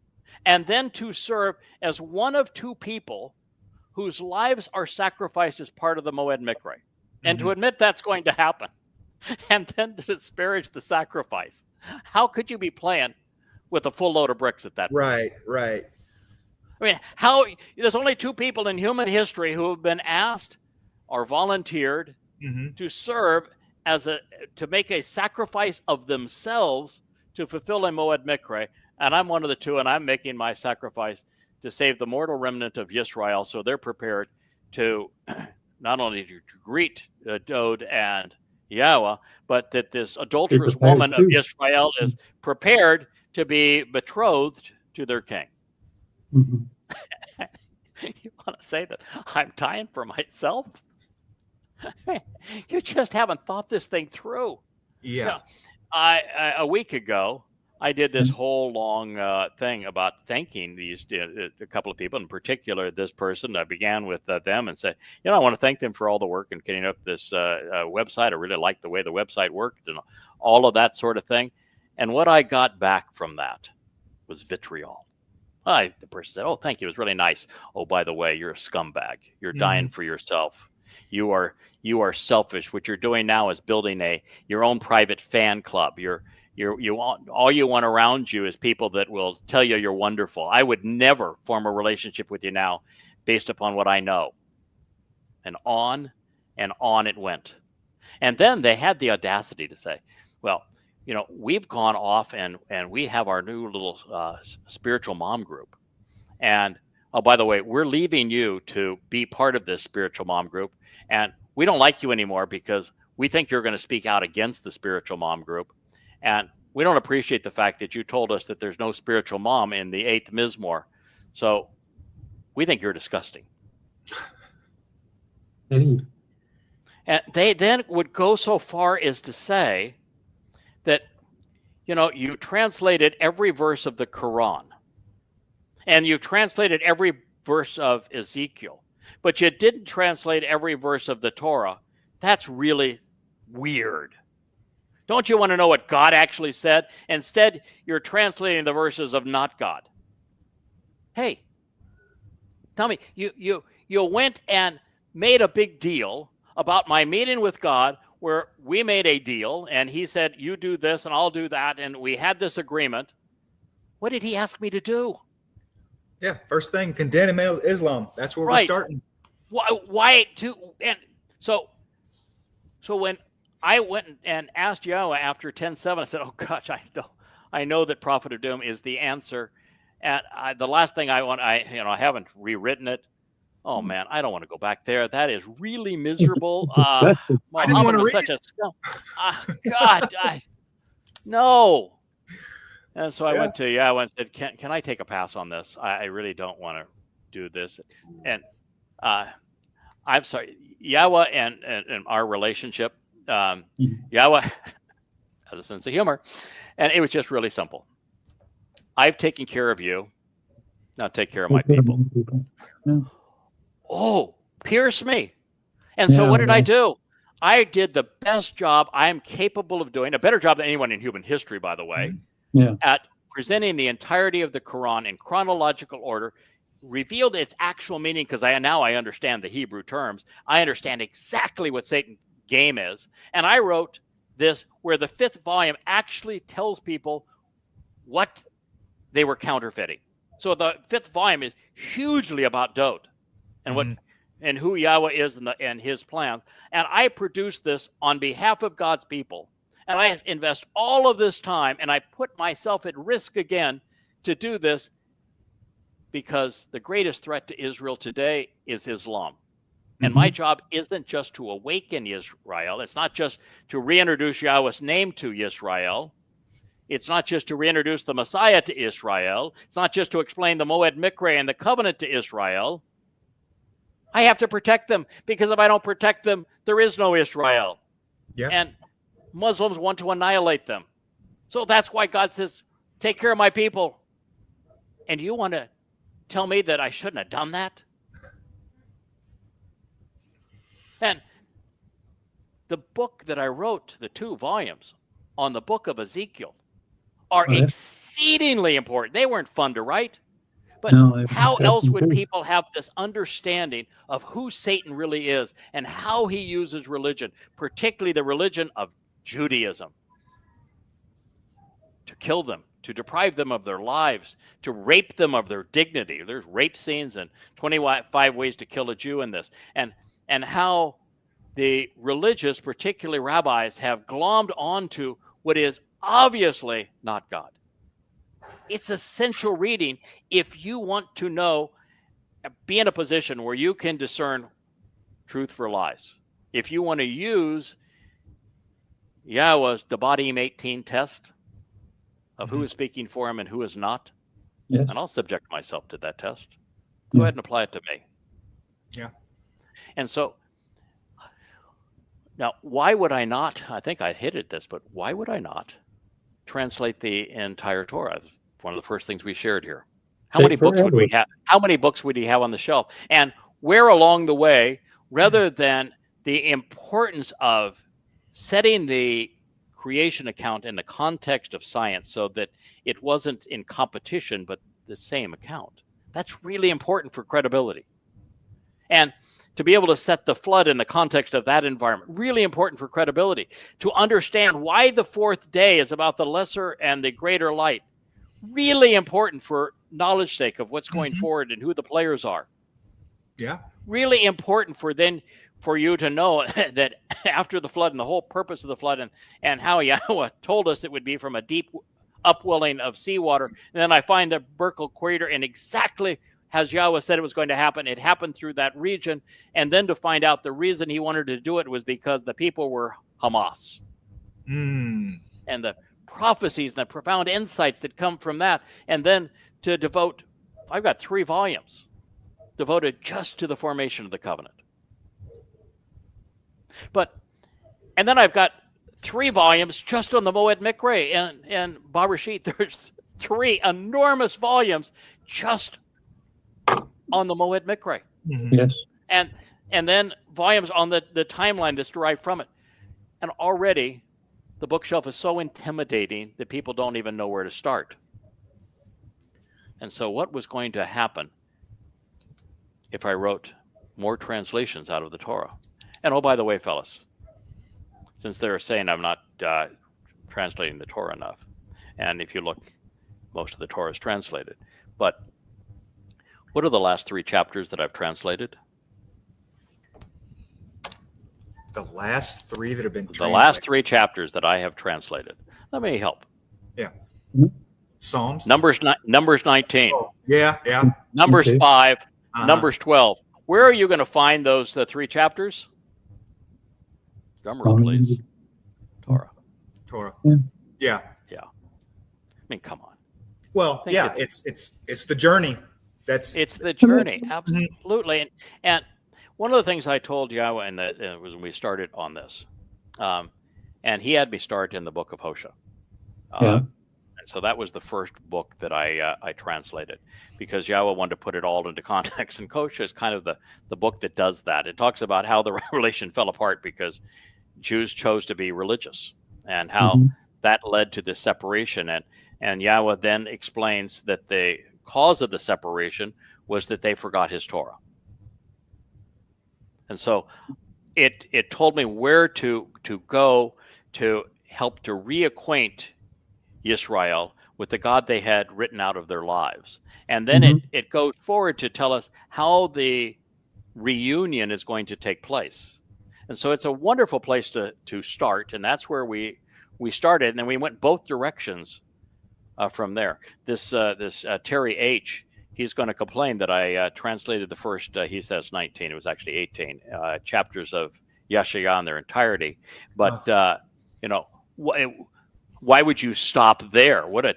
[SPEAKER 1] and then to serve as one of two people whose lives are sacrificed as part of the Moed Mikre, and to admit that's going to happen, and then to disparage the sacrifice. How could you be playing with a full load of bricks at that point?
[SPEAKER 3] Right.
[SPEAKER 1] I mean, there's only two people in human history who have been asked or volunteered to serve to make a sacrifice of themselves to fulfill a Moed Mikre, and I'm one of the two, and I'm making my sacrifice to save the mortal remnant of Yisrael, so they're prepared to not only to greet Dod and Yahweh, but that this adulterous woman of Israel is prepared to be betrothed to their king. You want to say that I'm dying for myself? You just haven't thought this thing through.
[SPEAKER 3] Yeah.
[SPEAKER 1] A week ago, I did this whole long thing about thanking a couple of people, in particular this person. I began with them and said, I want to thank them for all the work in getting up this website. I really liked the way the website worked and all of that sort of thing. And what I got back from that was vitriol. The person said, oh, thank you. It was really nice. Oh, by the way, you're a scumbag. You're dying for yourself. You are selfish. What you're doing now is building your own private fan club. All you want around you is people that will tell you you're wonderful. I would never form a relationship with you now based upon what I know. And on it went. And then they had the audacity to say, well, we've gone off and we have our new little spiritual mom group. And, oh, by the way, we're leaving you to be part of this spiritual mom group. And we don't like you anymore because we think you're going to speak out against the spiritual mom group. And we don't appreciate the fact that you told us that there's no spiritual mom in the 8th Mizmor. So we think you're disgusting. And they then would go so far as to say that, you translated every verse of the Quran and you translated every verse of Ezekiel, but you didn't translate every verse of the Torah. That's really weird. Don't you want to know what God actually said? Instead, you're translating the verses of not God. Hey, tell me, you went and made a big deal about my meeting with God, where we made a deal and he said, you do this and I'll do that. And we had this agreement. What did he ask me to do?
[SPEAKER 3] Yeah. First thing, condemn Islam. That's where we're starting.
[SPEAKER 1] Why and so when I went and asked Yahowah after 10:7, I said, oh gosh, I know that Prophet of Doom is the answer. And the last thing I haven't rewritten it. Oh man, I don't want to go back there. That is really miserable.
[SPEAKER 3] I didn't want to read
[SPEAKER 1] such a scum. God, no. And so I went to Yahowah and said, "Can I take a pass on this? I really don't want to do this." And I'm sorry, Yahowah and our relationship. Yahowah has a sense of humor, and it was just really simple. I've taken care of you. Now take care of my people.
[SPEAKER 2] Yeah.
[SPEAKER 1] Oh, pierce me. And so what did I do? I did the best job I am capable of doing, a better job than anyone in human history, by the way, at presenting the entirety of the Quran in chronological order, revealed its actual meaning, because now I understand the Hebrew terms. I understand exactly what Satan's game is. And I wrote this where the 5th volume actually tells people what they were counterfeiting. So the 5th volume is hugely about Dode and what and who Yahowah is and his plan. And I produced this on behalf of God's people. And I invest all of this time, and I put myself at risk again to do this, because the greatest threat to Israel today is Islam. And my job isn't just to awaken Israel. It's not just to reintroduce Yahweh's name to Israel. It's not just to reintroduce the Messiah to Israel. It's not just to explain the Moed Mikre and the covenant to Israel. I have to protect them, because if I don't protect them, there is no Israel. Yeah. And Muslims want to annihilate them. So that's why God says, take care of my people. And you want to tell me that I shouldn't have done that? And the book that I wrote, the 2 volumes on the book of Ezekiel, are exceedingly important. They weren't fun to write. But how else would people have this understanding of who Satan really is and how he uses religion, particularly the religion of Judaism, to kill them, to deprive them of their lives, to rape them of their dignity? There's rape scenes and 25 ways to kill a Jew in this. And how the religious, particularly rabbis, have glommed onto what is obviously not God. It's essential reading if you want to know, be in a position where you can discern truth for lies. If you want to use Yahowah's Debatim 18 test of who is speaking for him and who is not, and I'll subject myself to that test, go ahead and apply it to me.
[SPEAKER 3] Yeah. And
[SPEAKER 1] so now, why would I not, I think I hinted this, but why would I not translate the entire Torah? One of the first things we shared here. How many books would we have? How many books would he have on the shelf? And where along the way, rather than the importance of setting the creation account in the context of science so that it wasn't in competition, but the same account. That's really important for credibility. And to be able to set the flood in the context of that environment, really important for credibility. To understand why the 4th day is about the lesser and the greater light, really important for knowledge sake of what's going forward and who the players are.
[SPEAKER 3] Yeah.
[SPEAKER 1] Really important for you to know that after the flood and the whole purpose of the flood and how Yahowah told us it would be from a deep upwelling of seawater. And then I find the Berkel crater, and exactly as Yahowah said it was going to happen, it happened through that region. And then to find out the reason he wanted to do it was because the people were Hamas. And the prophecies and the profound insights that come from that. And then to devote, I've got 3 volumes devoted just to the formation of the covenant. And then I've got 3 volumes just on the Moed Mikre and Bereshit. There's 3 enormous volumes just on the Moed Mikre.
[SPEAKER 2] Yes.
[SPEAKER 1] And then volumes on the timeline that's derived from it. And already the bookshelf is so intimidating that people don't even know where to start. And so what was going to happen if I wrote more translations out of the Torah? And oh, by the way, fellas, since they're saying I'm not translating the Torah enough, and if you look, most of the Torah is translated. But what are the last 3 chapters that I've translated?
[SPEAKER 3] The last 3 that have been translated.
[SPEAKER 1] The last 3 chapters that I have translated. Let me help.
[SPEAKER 3] Yeah. Psalms.
[SPEAKER 1] Numbers 19.
[SPEAKER 3] Oh, yeah.
[SPEAKER 1] Numbers
[SPEAKER 2] Okay.
[SPEAKER 1] 5. Numbers 12. Where are you going to find those 3 chapters? Drum roll, please. Torah.
[SPEAKER 3] Yeah.
[SPEAKER 1] I mean, come on.
[SPEAKER 3] Well, yeah, it's the journey.
[SPEAKER 1] It's the journey, absolutely. And one of the things I told Yahowah was when we started on this, and he had me start in the book of Hosea. And so that was the first book that I translated, because Yahowah wanted to put it all into context. And Hosea is kind of the book that does that. It talks about how the revelation fell apart because Jews chose to be religious, and how that led to this separation. And Yahowah then explains that the cause of the separation was that they forgot his Torah. And so it told me where to go to help to reacquaint Israel with the God they had written out of their lives. And then it goes forward to tell us how the reunion is going to take place. And so it's a wonderful place to start. And that's where we started. And then we went both directions from there. This Terry H., he's going to complain that I translated the first, he says 19, it was actually 18, chapters of Yeshayah in their entirety. But, why would you stop there? What a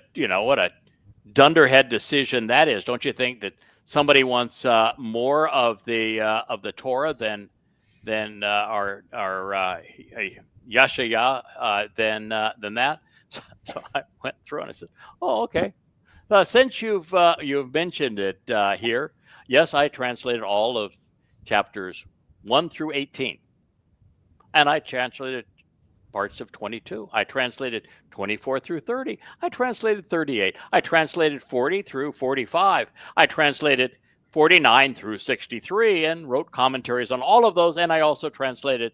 [SPEAKER 1] dunderhead decision that is. Don't you think that somebody wants more of the Torah than our Yeshayah than that? So I went through and I said, "Oh, okay. Since you've mentioned it here, yes, I translated all of chapters 1 through 18, and I translated parts of 22. I translated 24 through 30. I translated 38. I translated 40 through 45. I translated 49 through 63 and wrote commentaries on all of those. And I also translated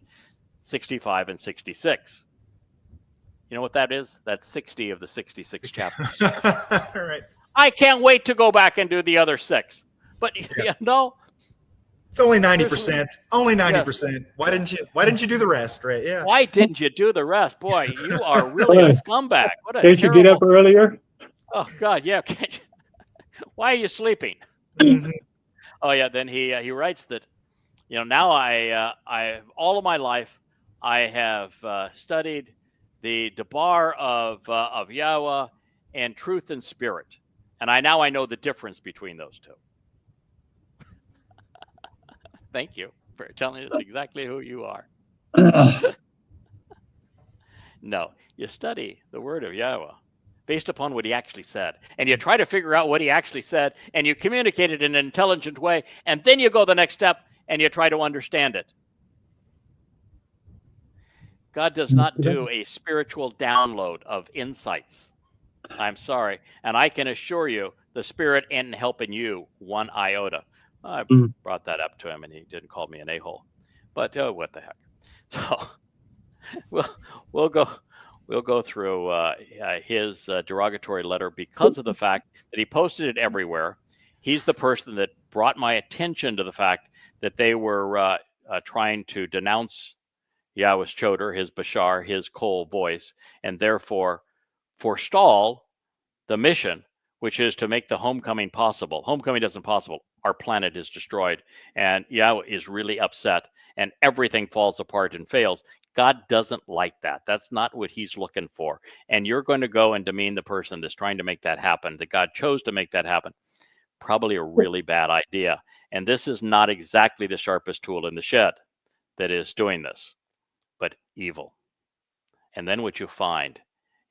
[SPEAKER 1] 65 and 66. You know what that is? That's 60 of the 66 chapters.
[SPEAKER 3] All right.
[SPEAKER 1] I can't wait to go back and do the other 6. But
[SPEAKER 3] it's only 90%. Only 90%. Yes. Why didn't you do the rest? Right? Yeah.
[SPEAKER 1] Why didn't you do the rest? Boy, you are really a scumbag. What a
[SPEAKER 2] Can't you get up earlier?
[SPEAKER 1] Oh God, yeah. Why are you sleeping? Oh yeah. Then he writes that, now I all of my life I have studied the Debar of Yahowah and truth and spirit, and I know the difference between those two. Thank you for telling us exactly who you are. No, you study the word of Yahowah based upon what he actually said, and you try to figure out what he actually said, and you communicate it in an intelligent way, and then you go the next step and you try to understand it. God does not do a spiritual download of insights. I'm sorry. And I can assure you the Spirit isn't helping you one iota. I brought that up to him and he didn't call me an a-hole. But what the heck. So we'll go through his derogatory letter because of the fact that he posted it everywhere. He's the person that brought my attention to the fact that they were trying to denounce Yahweh's Choder, his Bashar, his Kol voice, and therefore forestall the mission, which is to make the homecoming possible. Homecoming isn't possible. Our planet is destroyed, and Yahowah is really upset, and everything falls apart and fails. God doesn't like that. That's not what he's looking for. And you're going to go and demean the person that's trying to make that happen, that God chose to make that happen. Probably a really bad idea. And this is not exactly the sharpest tool in the shed that is doing this, but evil. And then what you find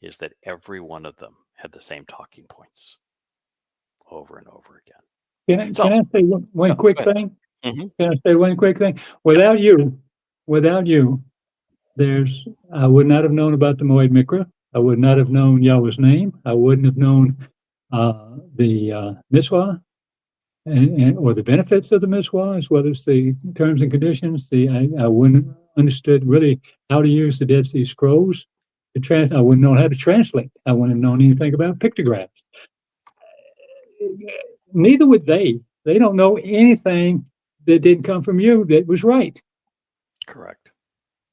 [SPEAKER 1] is that every one of them had the same talking points over and over again.
[SPEAKER 2] Can I say one quick thing?
[SPEAKER 1] Mm-hmm.
[SPEAKER 2] Can I say one quick thing? Without you, I would not have known about the Moed Mikra. I would not have known Yahweh's name. I wouldn't have known the mitzvah or the benefits of the mitzvah, as well as the terms and conditions. I wouldn't have understood really how to use the Dead Sea Scrolls. I wouldn't know how to translate. I wouldn't have known anything about pictographs. Neither would they. They don't know anything that didn't come from you that was right.
[SPEAKER 1] Correct.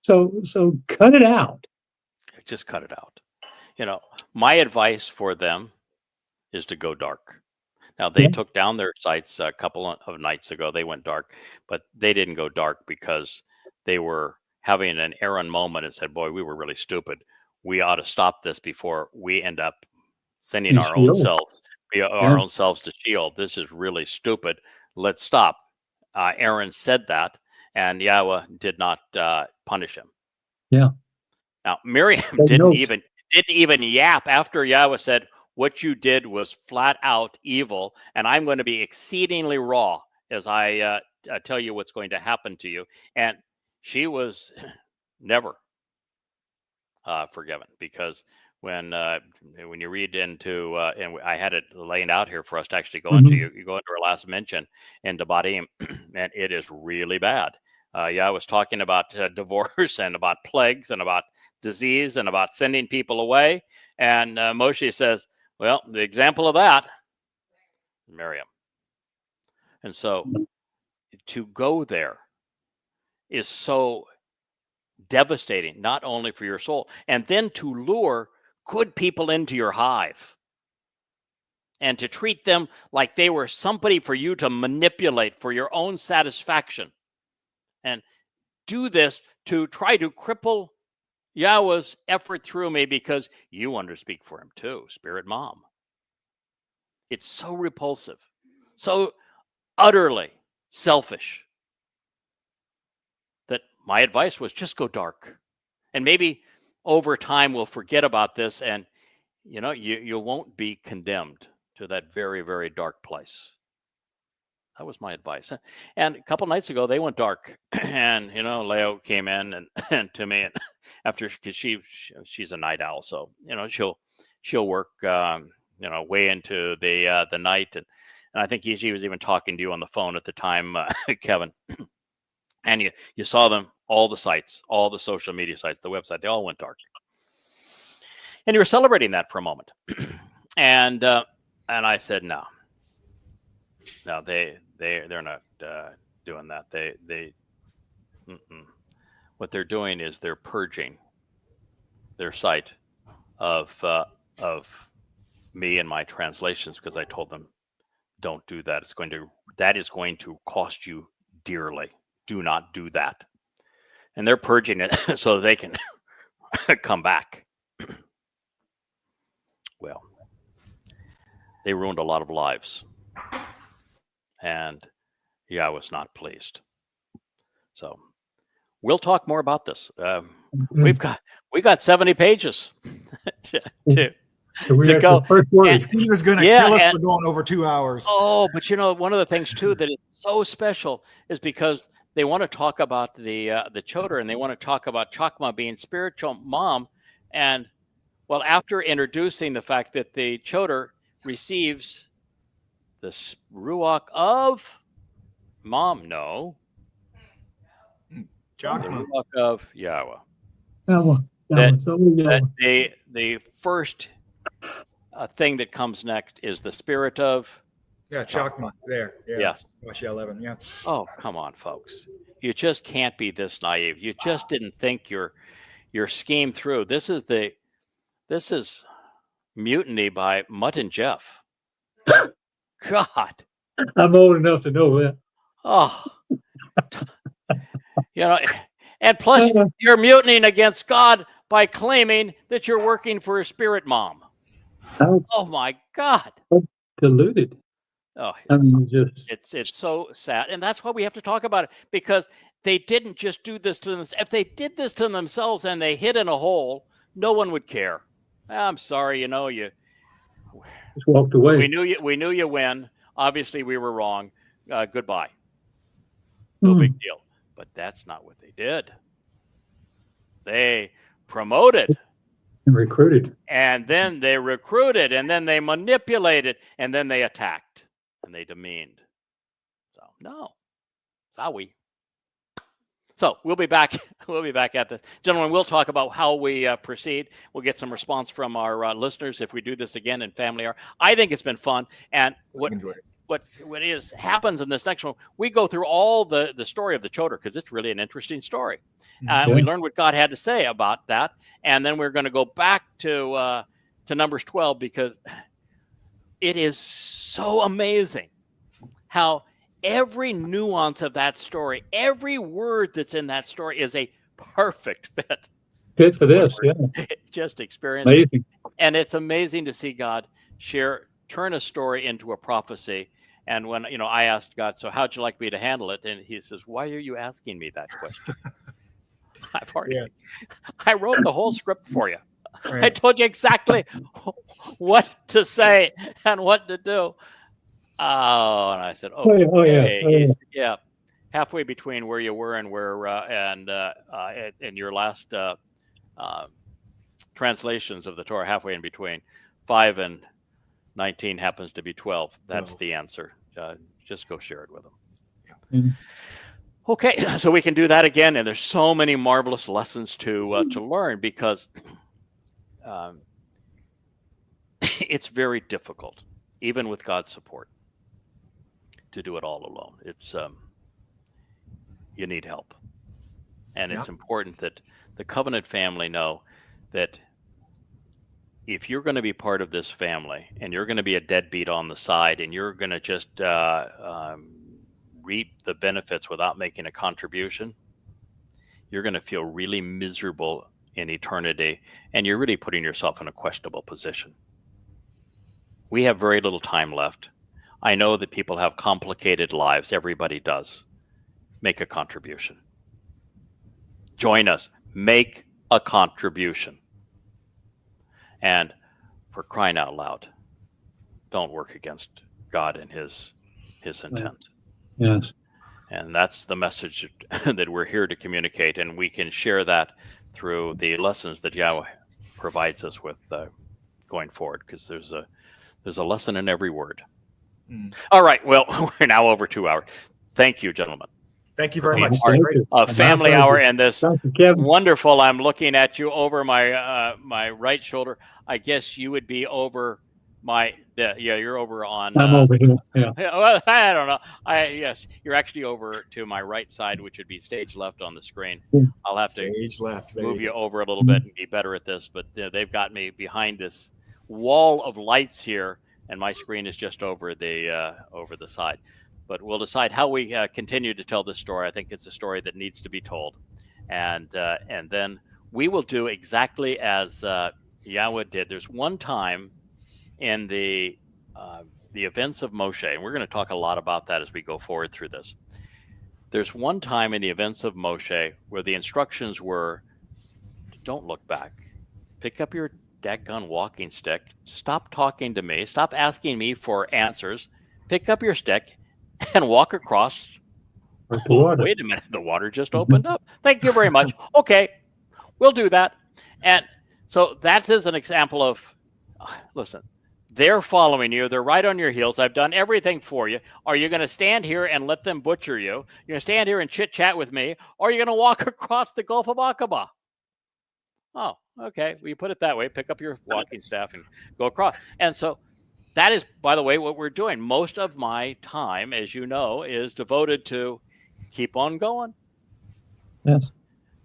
[SPEAKER 2] So cut it out.
[SPEAKER 1] Just cut it out. My advice for them is to go dark. Now, they took down their sites a couple of nights ago. They went dark, but they didn't go dark because they were having an Aaron moment and said, boy, we were really stupid. We ought to stop this before we end up sending our own selves to Sheol. This is really stupid. Let's stop. Aaron said that, and Yahweh did not punish him.
[SPEAKER 2] Yeah.
[SPEAKER 1] Now, Miriam didn't even yap after Yahweh said, what you did was flat out evil, and I'm going to be exceedingly raw as I tell you what's going to happen to you. And she was never forgiven, because when you read into and I had it laid out here for us to actually go into, you go into our last mention in Debatim, and it is really bad. I was talking about divorce and about plagues and about disease and about sending people away. And Moshe says, well, the example of that, Miriam. And so to go there is so devastating, not only for your soul, and then to lure good people into your hive and to treat them like they were somebody for you to manipulate for your own satisfaction, and do this to try to cripple Yahweh's effort through me because you want to speak for him too, Spirit Mom. It's so repulsive, so utterly selfish, that my advice was just go dark. And maybe over time we'll forget about this, and you won't be condemned to that very, very dark place. That was my advice. And a couple nights ago, they went dark, and Leo came in and to me, and after, because she's a night owl, so she'll work way into the night, and I think she was even talking to you on the phone at the time, Kevin. And you saw them, all the sites, all the social media sites, the website, they all went dark, and you were celebrating that for a moment, and I said no. No, they're not doing that. They what they're doing is they're purging their site of me and my translations, because I told them, don't do that. That is going to cost you dearly. Do not do that. And they're purging it so they can come back. Well, they ruined a lot of lives. And I was not pleased. So we'll talk more about this. We've got 70 pages to go.
[SPEAKER 3] He was going to kill us for going over 2 hours.
[SPEAKER 1] Oh, but one of the things too that is so special is because they want to talk about the Towrah, and they want to talk about Chokmah being spiritual mom. And well, after introducing the fact that the Towrah receives the ruach of mom, no, the ruach of Yahweh. That the first thing that comes next is the spirit of
[SPEAKER 3] Chokmah there. Yeah.
[SPEAKER 1] Yes.
[SPEAKER 3] 11. Yeah.
[SPEAKER 1] Oh, come on, folks! You just can't be this naive. You just didn't think your scheme through. This is mutiny by Mutt and Jeff. God,
[SPEAKER 2] I'm old enough to know that.
[SPEAKER 1] Oh, and plus you're mutinying against God by claiming that you're working for a spirit mom. Oh my God,
[SPEAKER 2] deluded.
[SPEAKER 1] Oh, it's so sad, and that's why we have to talk about it, because they didn't just do this to themselves. If they did this to themselves and they hid in a hole, no one would care. I'm sorry, you
[SPEAKER 2] just walked away.
[SPEAKER 1] We knew you win. Obviously, we were wrong. Goodbye. No big deal. But that's not what they did. They promoted.
[SPEAKER 2] And recruited.
[SPEAKER 1] And then they recruited, and then they manipulated, and then they attacked, and they demeaned. So, no. Sorry. So we'll be back. We'll be back at this. Gentlemen, we'll talk about how we proceed. We'll get some response from our listeners if we do this again in Family Hour. I think it's been fun. And what happens in this next one, we go through all the story of the Towrah, because it's really an interesting story. We learned what God had to say about that. And then we're going to go back to Numbers 12, because it is so amazing how every nuance of that story, every word that's in that story is a perfect fit.
[SPEAKER 2] Fit for this, yeah.
[SPEAKER 1] Just experience it.
[SPEAKER 2] Amazing.
[SPEAKER 1] And it's amazing to see God turn a story into a prophecy. And when, I asked God, so how'd you like me to handle it? And he says, why are you asking me that question? I wrote the whole script for you. Right. I told you exactly what to say and what to do. Oh, and I said, yeah, halfway between where you were and where in your last translations of the Torah, halfway in between 5 and 19 happens to be 12. That's the answer. Just go share it with them.
[SPEAKER 2] Mm-hmm.
[SPEAKER 1] Okay, so we can do that again, and there's so many marvelous lessons to learn, because it's very difficult, even with God's support, to do it all alone. It's you need help, and it's important that the covenant family know that if you're going to be part of this family, and you're going to be a deadbeat on the side, and you're going to just reap the benefits without making a contribution, you're going to feel really miserable in eternity, and you're really putting yourself in a questionable position. We have very little time left. I know that people have complicated lives. Everybody does. Make a contribution. Join us. Make a contribution. And for crying out loud, don't work against God and his intent.
[SPEAKER 2] Yes.
[SPEAKER 1] And that's the message that we're here to communicate, and we can share that through the lessons that Yahweh provides us with going forward, because there's a lesson in every word. All right, well, we're now over 2 hours. Thank you, gentlemen.
[SPEAKER 3] Thank you very much.
[SPEAKER 1] Family Hour, and this wonderful. I'm looking at you over my my right shoulder. I guess you would be over my. You're over on.
[SPEAKER 2] I'm over here. Yeah.
[SPEAKER 1] Well, I don't know. Yes, you're actually over to my right side, which would be stage left on the screen. I'll have to move you over a little bit and be better at this. But they've got me behind this wall of lights here, and my screen is just over the side. But we'll decide how we continue to tell this story. I think it's a story that needs to be told, and then we will do exactly as Yahweh did. There's one time in the events of Moshe, and we're going to talk a lot about that as we go forward through this. There's one time in the events of Moshe where the instructions were, don't look back. Pick up your dadgone walking stick. Stop talking to me. Stop asking me for answers. Pick up your stick and walk across. Wait a minute. The water just opened up. Thank you very much. Okay, we'll do that. And so that is an example of, listen, they're following you. They're right on your heels. I've done everything for you. Are you going to stand here and let them butcher you? You're going to stand here and chit-chat with me? Or are you going to walk across the Gulf of Aqaba? Oh, okay. Well, you put it that way. Pick up your walking staff and go across. And so that is, by the way, what we're doing. Most of my time, as you know, is devoted to keep on going.
[SPEAKER 2] Yes.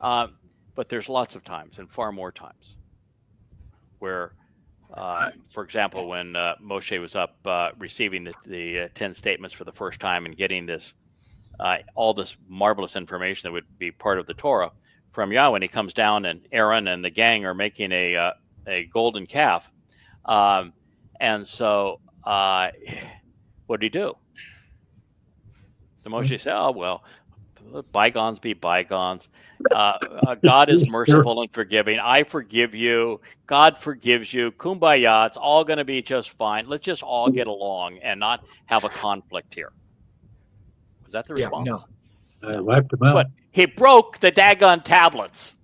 [SPEAKER 1] But there's lots of times, and far more times, where, for example, when Moshe was up receiving the 10 statements for the first time and getting this, all this marvelous information that would be part of the Torah from Yahweh, and he comes down, and Aaron and the gang are making a golden calf. And so what did he do? So Moshe said, oh, well, bygones be bygones. God is merciful and forgiving. I forgive you. God forgives you. Kumbaya. It's all going to be just fine. Let's just all get along and not have a conflict here. Was that the response?
[SPEAKER 2] No. I wiped them out.
[SPEAKER 1] But he broke the daggone tablets.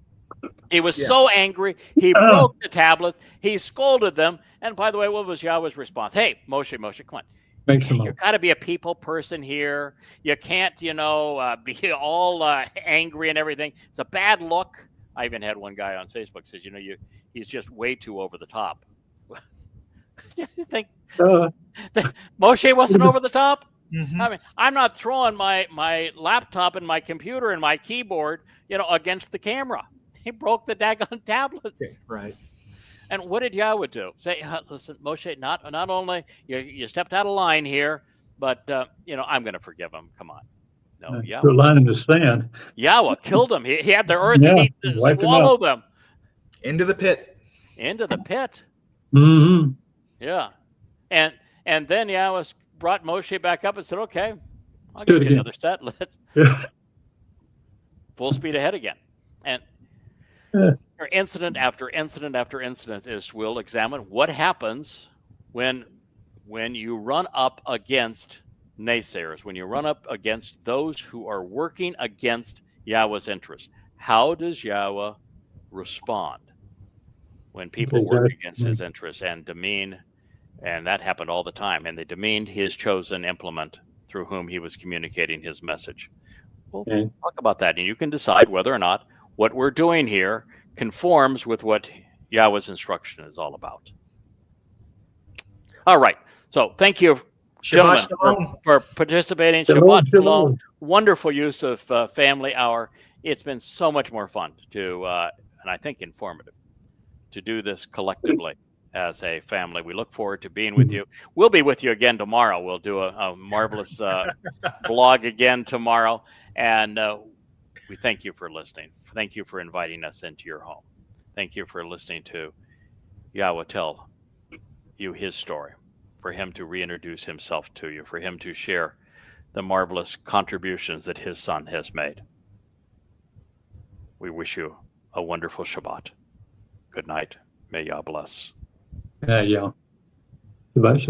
[SPEAKER 1] He was so angry. He broke the tablet. He scolded them. And by the way, what was Yahweh's response? Hey, Moshe, come on. You've got to be a people person here. You can't, be all angry and everything. It's a bad look. I even had one guy on Facebook says, he's just way too over the top. You think Moshe wasn't over the top? I mean, I'm not throwing my laptop and my computer and my keyboard, against the camera. He broke the daggone tablets.
[SPEAKER 3] Okay, right.
[SPEAKER 1] And what did Yahweh do? Say, listen, Moshe, not only you stepped out of line here, but I'm going to forgive him. Come on. No, Yahweh.
[SPEAKER 2] The line in the sand.
[SPEAKER 1] Yahweh killed him. He had the earth heat to swallow them.
[SPEAKER 3] Into the pit.
[SPEAKER 1] Into the pit.
[SPEAKER 2] Mm-hmm.
[SPEAKER 1] Yeah. And then Yahweh brought Moshe back up and said, okay, I'll get you another set. Full speed ahead again. And incident after incident after incident we'll examine what happens when you run up against naysayers, when you run up against those who are working against Yahweh's interest. How does Yahweh respond when people work against his interests and demean? And that happened all the time. And they demeaned his chosen implement through whom he was communicating his message. We'll talk about that. And you can decide whether or not what we're doing here conforms with what Yahweh's instruction is all about. All right. So thank you, gentlemen, for participating. Shabbat Shalom. Wonderful use of Family Hour. It's been so much more fun to, and I think informative, to do this collectively as a family. We look forward to being with you. We'll be with you again tomorrow. We'll do a marvelous blog again tomorrow. And we thank you for listening. Thank you for inviting us into your home. Thank you for listening to Yahweh tell you his story, for him to reintroduce himself to you, for him to share the marvelous contributions that his son has made. We wish you a wonderful Shabbat. Good night. May Yah bless.
[SPEAKER 2] Yeah. Shabbat